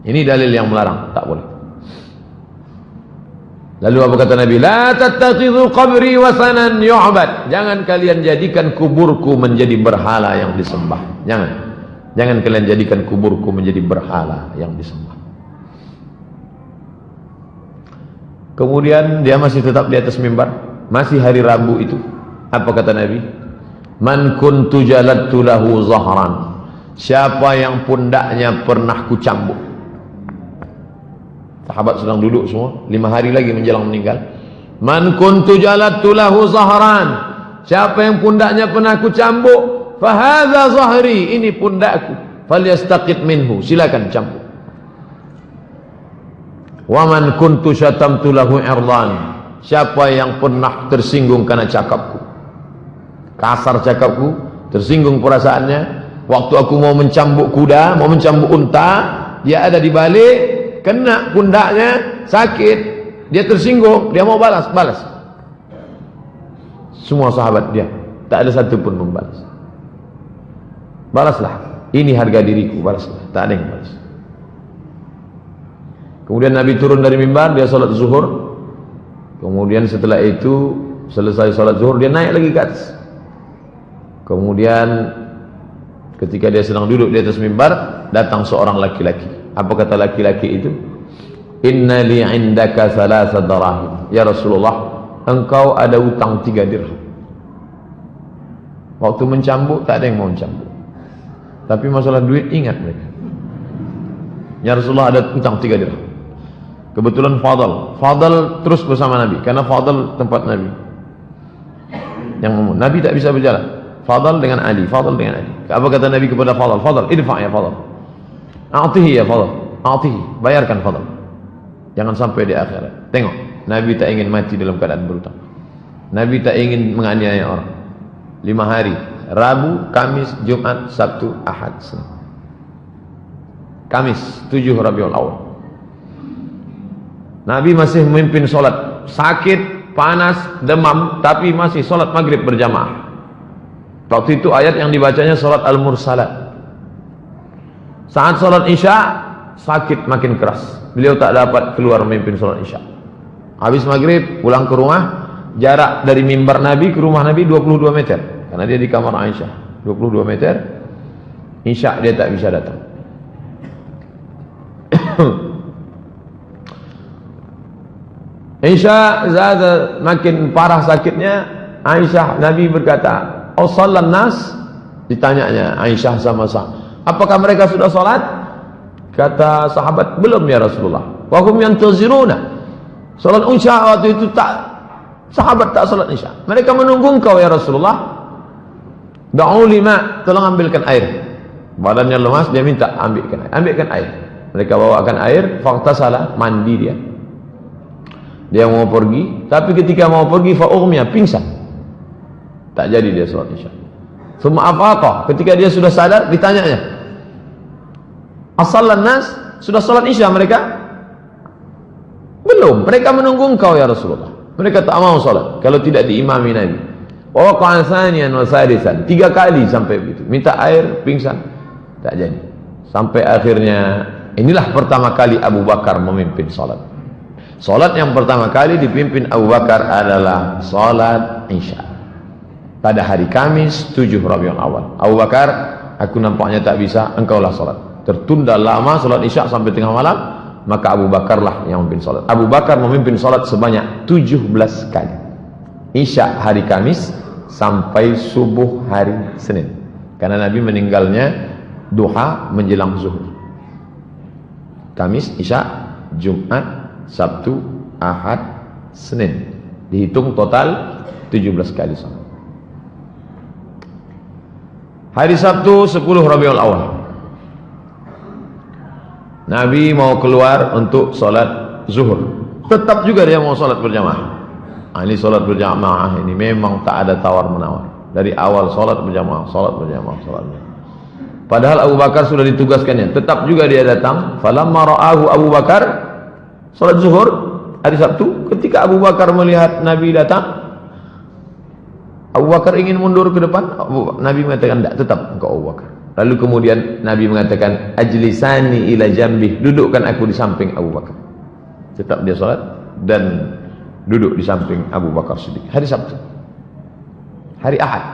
Ini dalil yang melarang, tak boleh. Lalu apa kata Nabi? La tattakhidhu qabri wasanan yu'bad. Jangan kalian jadikan kuburku menjadi berhala yang disembah. Jangan kalian jadikan kuburku menjadi berhala yang disembah. Kemudian dia masih tetap di atas mimbar, masih hari Rabu itu. Apa kata Nabi? Man kuntu jaladtu lahu zahran. Siapa yang pundaknya pernah kucambuk. Sahabat sedang duduk semua, 5 hari lagi menjelang meninggal. Man kuntu jaladtu lahu zahran. Siapa yang pundaknya pernah kucambuk, fa hadza zahri, ini pundakku. Falyastaqit minhu, silakan cambuk. Wa man kuntu syatamtu lahu irdan. Siapa yang pernah tersinggung karena cakapku, kasar cakapku, tersinggung perasaannya, waktu aku mau mencambuk kuda, mau mencambuk unta, dia ada di balik, kena pundaknya, sakit, dia tersinggung, dia mau balas. Semua sahabat dia, tak ada satu pun membalas. Balaslah, ini harga diriku, balaslah. Tak ada yang balas. Kemudian Nabi turun dari mimbar, dia salat zuhur. Kemudian setelah itu selesai salat zuhur, dia naik lagi ke atas. Kemudian ketika dia sedang duduk di atas mimbar, datang seorang laki-laki. Apa kata laki-laki itu? Inna li indaka thalatha darahim. Ya Rasulullah, engkau ada utang 3 dirham. Waktu mencambuk tak ada yang mau mencambuk, tapi masalah duit ingat mereka. Ya Rasulullah, ada utang 3 dirham. Kebetulan Fadl terus bersama Nabi, karena Fadl tempat Nabi. Yang Nabi tak bisa berjalan. Fadl dengan Ali. Apa kata Nabi kepada Fadl? Fadl, idfa' ya Fadl. A'tihi ya Fadl. A'tihi, bayarkan Fadl. Jangan sampai di akhirat. Tengok, Nabi tak ingin mati dalam keadaan berutang. Nabi tak ingin menganiaya orang. 5 hari, Rabu, Kamis, Jumat, Sabtu, Ahad, Senin. Kamis 7 Rabiul Awal. Nabi masih memimpin solat, sakit, panas, demam, tapi masih solat maghrib berjamaah. Waktu itu ayat yang dibacanya solat Al-Mursalat. Saat solat Isya, sakit makin keras. Beliau tak dapat keluar memimpin solat Isya. Habis maghrib, pulang ke rumah. Jarak dari mimbar Nabi ke rumah Nabi 22 meter. Karena dia di kamar Aisyah. 22 meter. Isya dia tak bisa datang. Isya makin parah sakitnya. Aisyah, Nabi berkata, "Oh salat nas?" Ditanyanya Aisyah sama sahabat, "Apakah mereka sudah salat?" Kata sahabat, "Belum ya Rasulullah." Wa hum yantaziruna. Salat Isya waktu itu sahabat tak salat Isya. Mereka menunggu engkau ya Rasulullah. Da'u lima, tolong ambilkan air. Badannya lemas, dia minta ambilkan air. Mereka bawakan air, faghtasala, mandi dia. Dia mau pergi, tapi ketika mau pergi fa'ughmiya, pingsan. Tak jadi dia salat Isya. Summa afaqa, ketika dia sudah sadar, ditanyanya, "As-sallan nas?" Sudah salat Isya mereka? Belum, mereka menunggu engkau ya Rasulullah. Mereka tak mau salat kalau tidak diimami Nabi. Oh qansanian wa sadisan, 3 kali sampai begitu. Minta air, pingsan. Tak jadi. Sampai akhirnya inilah pertama kali Abu Bakar memimpin salat. Salat yang pertama kali dipimpin Abu Bakar adalah salat Isya. Pada hari Kamis 7 Rabiul Awal. Abu Bakar, aku nampaknya tak bisa, engkaulah salat. Tertunda lama salat Isya sampai tengah malam, maka Abu Bakarlah yang memimpin salat. Abu Bakar memimpin salat sebanyak 17 kali. Isya hari Kamis sampai subuh hari Senin. Karena Nabi meninggalnya duha menjelang zuhur. Kamis, Isya, Jumat, Sabtu, Ahad, Senin. Dihitung total 17 kali salat. Hari Sabtu 10 Rabiul Awal, Nabi mau keluar untuk salat zuhur. Tetap juga dia mau salat berjamaah. Ini salat berjamaah ini memang tak ada tawar menawar. Dari awal salat berjamaah. Padahal Abu Bakar sudah ditugaskannya, tetap juga dia datang. Falamma ra'ahu Abu Bakar, salat zuhur hari Sabtu, ketika Abu Bakar melihat Nabi datang, Abu Bakar ingin mundur ke depan, Nabi mengatakan, "Tidak, tetap engkau Abu Bakar." Lalu kemudian Nabi mengatakan, ajlisani ila jambi, dudukkan aku di samping Abu Bakar. Tetap dia salat dan duduk di samping Abu Bakar Siddiq. Hari Sabtu, hari Ahad,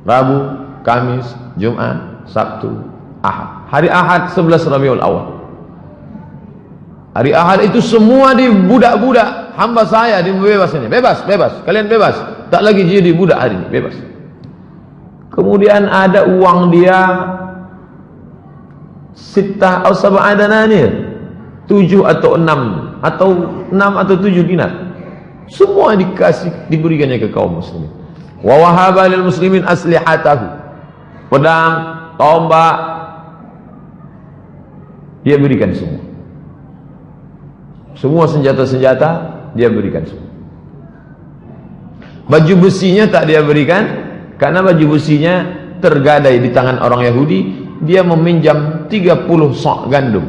Rabu, Kamis, Jumat, Sabtu, Ahad. Hari Ahad 11 Rabiul Awal. Hari Ahad itu semua di budak-budak hamba saya dibebas ini. Bebas, bebas. Kalian bebas. Tak lagi jadi budak hari ini, bebas. Kemudian ada uang dia sittah atau sab'a dananir, 7 atau 6 atau 7 dinar. Semua dikasih, diberikannya ke kaum muslimin. Wa wahaba lil muslimin aslihatahu, pedang, tombak, dia berikan semua. Semua senjata-senjata dia berikan semua. Baju besinya tak dia berikan, karena baju besinya tergadai di tangan orang Yahudi. Dia meminjam 30 sok gandum,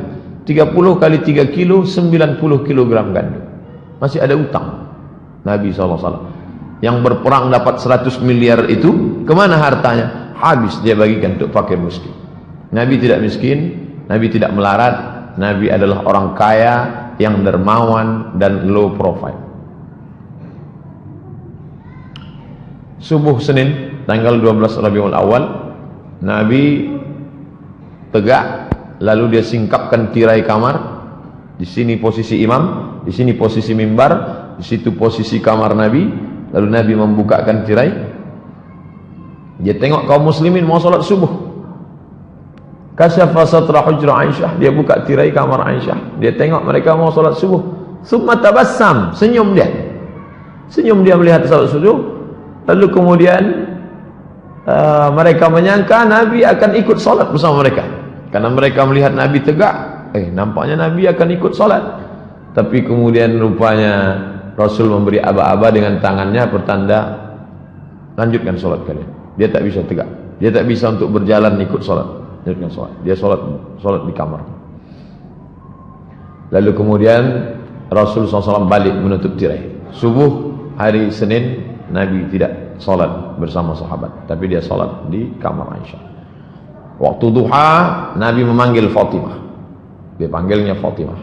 30 kali 3 kilo, 90 kilogram gandum. Masih ada utang Nabi SAW. Yang berperang dapat 100 miliar itu, kemana hartanya? Habis dia bagikan untuk fakir miskin. Nabi tidak miskin, Nabi tidak melarat. Nabi adalah orang kaya yang dermawan dan low profile. Subuh Senin tanggal 12 Rabiul Awal, Nabi tegak, lalu dia singkapkan tirai kamar. Di sini posisi imam, di sini posisi mimbar, di situ posisi kamar Nabi. Lalu Nabi membukakan tirai. Dia tengok kaum muslimin mau salat subuh. Kasyafa satra hujra Aisyah, dia buka tirai kamar Aisyah. Dia tengok mereka mau salat subuh. Summa tabassam, senyum dia. Senyum dia melihat salat subuh. Lalu kemudian mereka menyangka Nabi akan ikut salat bersama mereka, karena mereka melihat Nabi tegak. Nampaknya Nabi akan ikut salat. Tapi kemudian rupanya Rasul memberi aba-aba dengan tangannya, pertanda lanjutkan salat kalian. Dia tak bisa tegak, dia tak bisa untuk berjalan ikut salat. Lanjutkan salat. Dia salat di kamar. Lalu kemudian Rasul SAW balik menutup tirai. Subuh hari Senin Nabi tidak salat bersama sahabat, tapi dia salat di kamar Aisyah. Waktu duha Nabi memanggil Fatimah. Dia panggilnya Fatimah.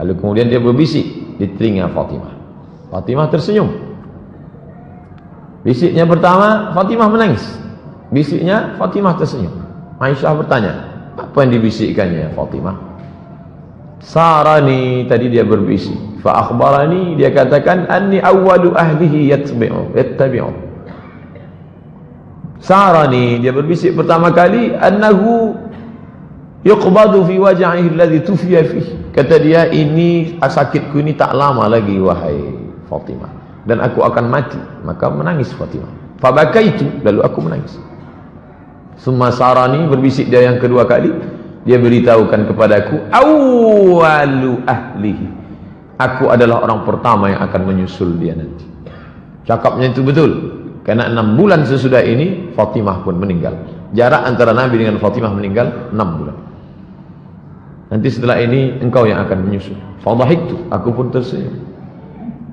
Lalu kemudian dia berbisik di telinga Fatimah. Fatimah tersenyum. Bisiknya pertama, Fatimah menangis. Bisiknya, Fatimah tersenyum. Aisyah bertanya, apa yang dibisikkannya Fatimah? Sarani, tadi dia berbisik. Fa akhbarani, dia katakan, anni awwalu ahlihi yattabi'u. Sarani, dia berbisik pertama kali, annahu yuqbadu fi waj'ihi alladhi tufiya fihi. Kata dia, ini sakitku ini tak lama lagi wahai Fatimah, dan aku akan mati. Maka menangis Fatimah. Fa bakaitu, lalu aku menangis. Summa sarani, berbisik dia yang kedua kali, dia beritahukan kepadaku, awwalu ahlihi, aku adalah orang pertama yang akan menyusul dia nanti. Cakapnya itu betul, karena 6 bulan sesudah ini Fatimah pun meninggal. Jarak antara Nabi dengan Fatimah meninggal 6 bulan. Nanti setelah ini engkau yang akan menyusul. Fadhahiktu, aku pun tersenyum.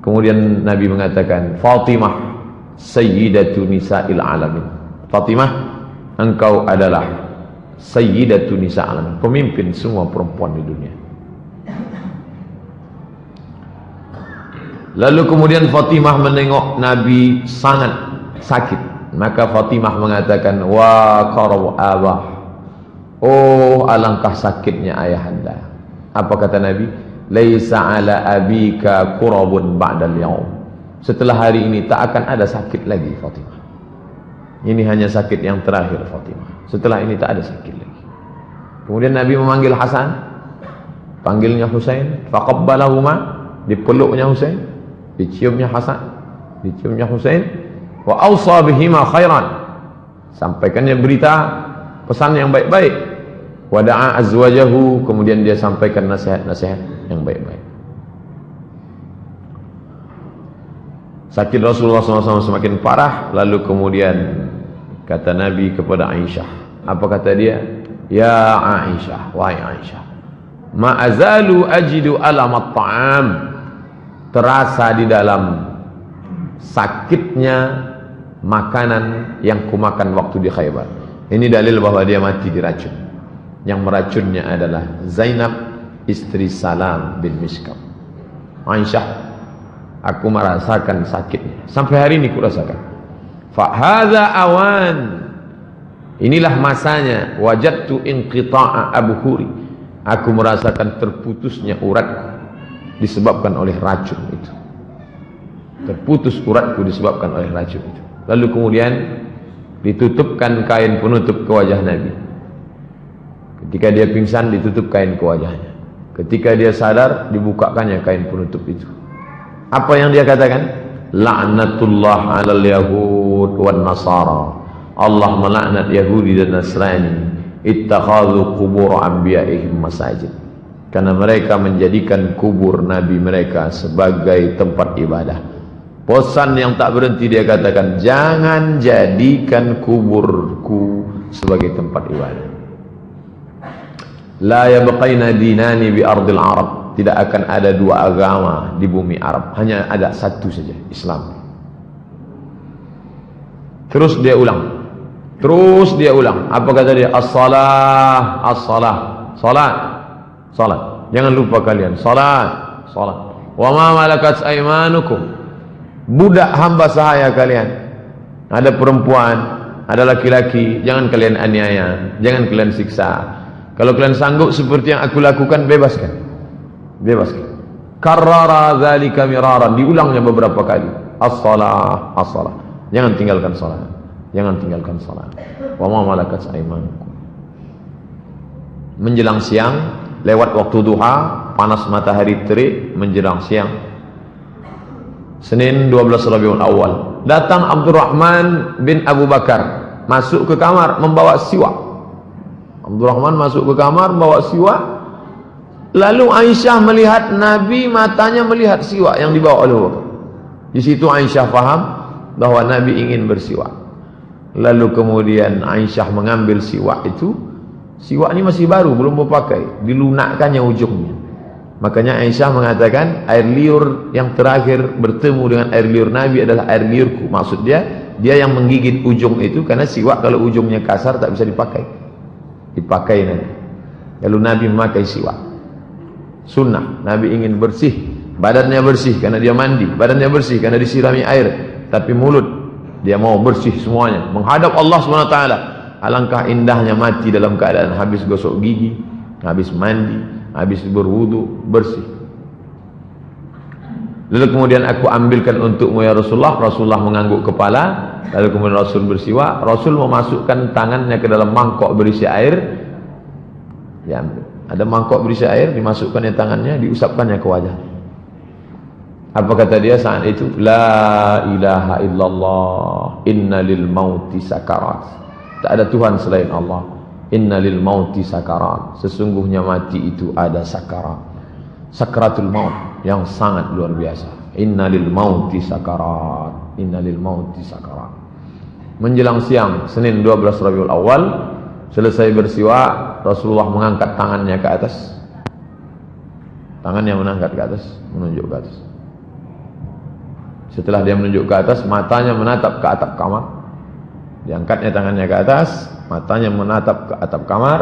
Kemudian Nabi mengatakan, Fatimah sayyidatu nisa'il alamin. Fatimah, engkau adalah sayyidatu nisa'il alamin, pemimpin semua perempuan di dunia. Lalu kemudian Fatimah menengok Nabi sangat sakit. Maka Fatimah mengatakan, wa qarab abah, oh alangkah sakitnya ayahanda. Apa kata Nabi? Laisa ala abika qurabun ba'dal yaum. Setelah hari ini tak akan ada sakit lagi Fatimah. Ini hanya sakit yang terakhir Fatimah. Setelah ini tak ada sakit lagi. Kemudian Nabi memanggil Hasan, panggilnya Husain, faqabbalahuma, dipeluknya Husain, diciumnya Hasan, diciumnya Husain, wa awsa bihima khairan, sampaikannya berita pesan yang baik-baik, wa da'a azwajahu, kemudian dia sampaikan nasihat-nasihat yang baik-baik. Sakit Rasulullah SAW semakin parah. Lalu kemudian kata Nabi kepada Aisyah, apa kata dia? Ya Aisyah, wahai Aisyah, ma azalu ajidu alamat ta'am, terasa di dalam sakitnya makanan yang kumakan waktu di Khaybar. Ini dalil bahwa dia mati diracun. Yang meracunnya adalah Zainab, istri Salam bin Mishkam. Aisyah, aku merasakan sakitnya. Sampai hari ini ku rasakan. Fahadha awan. Inilah masanya. Wajadtu inqita'a abhuri. Aku merasakan terputusnya uratku disebabkan oleh racun itu. Terputus uratku disebabkan oleh racun itu. Lalu kemudian ditutupkan kain penutup ke wajah Nabi. Ketika dia pingsan, ditutup kain ke wajahnya. Ketika dia sadar, dibukakannya kain penutup itu. Apa yang dia katakan? La'natullah 'alal yahud wan nasara. Allah melaknat Yahudi dan Nasrani. Ittakhadhu qubur anbiya'ihim masajid. Karena mereka menjadikan kubur nabi mereka sebagai tempat ibadah. Bosan yang tak berhenti dia katakan, jangan jadikan kuburku sebagai tempat ibadah. La yabqaina dinani bi ardil Arab. Tidak akan ada dua agama di bumi Arab, hanya ada satu saja, Islam. Terus dia ulang. Apa kata dia? As-salah, as-salah. Salat, salat. Jangan lupa kalian, salat, salat. Wa ma malakat aymanukum. Budak hamba sahaya kalian. Ada perempuan, ada laki-laki, jangan kalian aniaya, jangan kalian siksa. Kalau kalian sanggup seperti yang aku lakukan, bebaskan. Bebaskan. Karrara dzalika miraran, diulangnya beberapa kali. As-salah, as-salah. Jangan tinggalkan salat. Jangan tinggalkan salat. Wa ma malakat aymanukum. Menjelang siang, lewat waktu duha, panas matahari terik, menjelang siang. Senin 12 Rabiul Awal. Datang Abdurrahman bin Abu Bakar, masuk ke kamar membawa siwak. Abdurrahman masuk ke kamar membawa siwak. Lalu Aisyah melihat Nabi, matanya melihat siwak yang dibawa oleh Abu Bakar. Di situ Aisyah faham bahwa Nabi ingin bersiwak. Lalu kemudian Aisyah mengambil siwak itu. Siwak ini masih baru, belum berpakai, dilunakkannya ujungnya. Makanya Aisyah mengatakan air liur yang terakhir bertemu dengan air liur Nabi adalah air liurku. Maksud dia yang menggigit ujung itu, karena siwak kalau ujungnya kasar tak bisa dipakai. Dipakai nanti. Lalu Nabi memakai siwak. Sunnah, Nabi ingin bersih, badannya bersih karena dia mandi, badannya bersih karena disirami air, tapi mulut dia mau bersih semuanya, menghadap Allah SWT. Alangkah indahnya mati dalam keadaan habis gosok gigi, habis mandi, habis berwudu, bersih. Lalu kemudian aku ambilkan untukmu ya Rasulullah. Rasulullah mengangguk kepala. Lalu kemudian Rasul bersiwak. Rasul memasukkan tangannya ke dalam mangkok berisi air. Ya, ada mangkok berisi air, dimasukkannya tangannya, diusapkannya ke wajah. Apa kata dia saat itu? La ilaha illallah, inna lil mauti sakarat. Tak ada Tuhan selain Allah. Inna lil mauti sakarat. Sesungguhnya mati itu ada sakarat. Sakaratul maut yang sangat luar biasa. Inna lil mauti sakarat. Inna lil mauti sakarat. Menjelang siang Senin 12 Rabiul Awal, selesai bersiwak, Rasulullah mengangkat tangannya ke atas. Tangannya menangkat ke atas, menunjuk ke atas. Setelah dia menunjuk ke atas, matanya menatap ke atap kamar. Diangkatnya tangannya ke atas, matanya menatap ke atap kamar,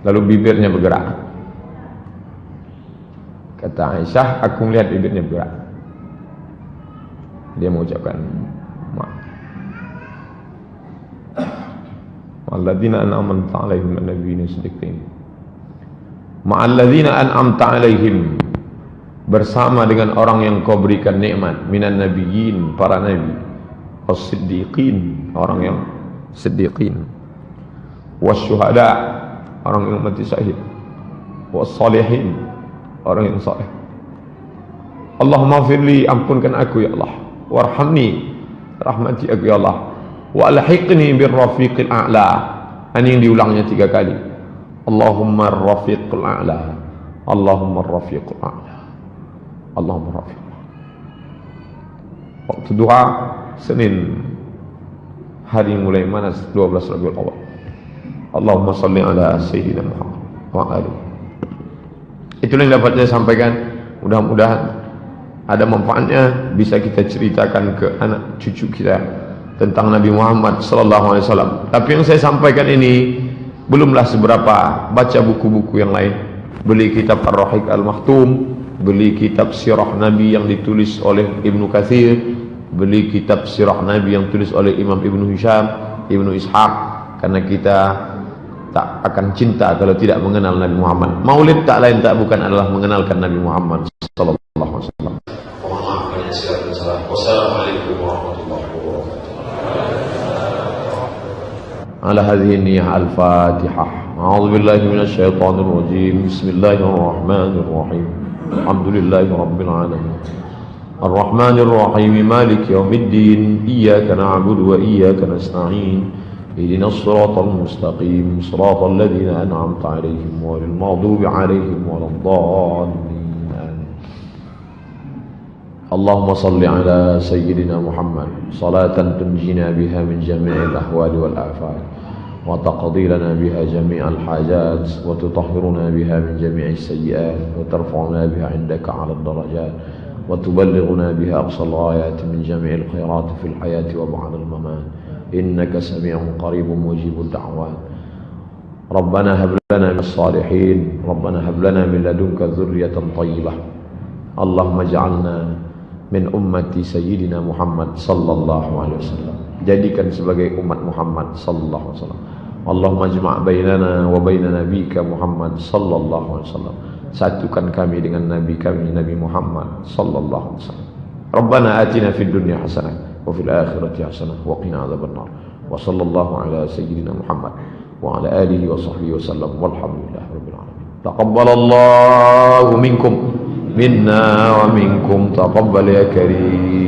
lalu bibirnya bergerak. Kata Aisyah, aku melihat bibirnya bergerak. Dia mengucapkan Ma'alladzina an'amta 'alaihim an-nabiyyin siddiqin. Ma'alladzina an'amta 'alaihim, bersama dengan orang yang kau berikan nikmat, minan nabiyyin, para nabi, as-siddiqin, orang yang siddiqin, wasyuhada, orang yang mati syahid, was-salihin, orang yang saleh. Allahumma firli, ampunkan aku ya Allah, warhamni, rahmati aku ya Allah, wa alhiqni birrafiqil a'la. Ini yang diulangnya 3 kali. Allahumma rafiqul a'la, Allahumma rafiqul a'la, Allahumma rafiqul a'la. Waktu duha Senin, hari mulai mana 12 Rabiul Awal. Allahumma salli ala Sayyidina Muhammad wa alihi. Itulah yang dapat saya sampaikan. Mudah-mudahan ada manfaatnya, bisa kita ceritakan ke anak cucu kita, tentang Nabi Muhammad sallallahu alaihi wasallam. Tapi yang saya sampaikan ini belumlah seberapa. Baca buku-buku yang lain. Beli kitab Ar-Rahiq Al-Maktum, beli kitab Sirah Nabi yang ditulis oleh Ibnu Katsir, beli kitab Sirah Nabi yang ditulis oleh Imam Ibnu Hisham, Ibnu Ishaq, karena kita tak akan cinta kalau tidak mengenal Nabi Muhammad. Maulid tak lain tak bukan adalah mengenalkan Nabi Muhammad sallallahu alaihi wasallam. Mohon maaf banyak silakan salam. Wassalamualaikum warahmatullahi wabarakatuh. Ala hadhihi niyyah al-Fatihah. A'udzu billahi minasy syaithanir rajim. Bismillahirrahmanirrahim. Alhamdulillahi rabbil alamin. Ar-Rahmanir Rahim. Maliki yaumiddin. Iyyaka na'budu wa iyyaka nasta'in. اهدنا الصراط المستقيم صراط الذين أنعمت عليهم غير المغضوب عليهم ولا الضالين. اللهم صل على سيدنا محمد صلاة تنجينا بها من جميع الأهوال والآفات وتقضي لنا بها جميع الحاجات وتطهرنا بها من جميع السيئات وترفعنا بها عندك على الدرجات وتبلغنا بها أقصى الغايات من جميع الخيرات في الحياة وبعد الممات. إنك سميع قريب مجيب الدعوات. ربنا هب لنا من الصالحين ربنا هب لنا من لدنك ذرية طيبة. اللهم اجعلنا من أمة سيدنا محمد صلى الله عليه وسلم. Jadikan sebagai umat Muhammad sallallahu alaihi wasallam. Allahumma ijma' bainana wa baina nabiyyika Muhammad sallallahu alaihi wasallam. Satukan kami dengan nabi kami Nabi Muhammad sallallahu alaihi wasallam. Rabbana atina fid dunya hasanah وفي الآخرة حسنة وقنا عذاب النار وصلى الله على سيدنا محمد وعلى آله وصحبه وسلم والحمد لله رب العالمين. تقبل الله منكم منا ومنكم تقبل يا كريم.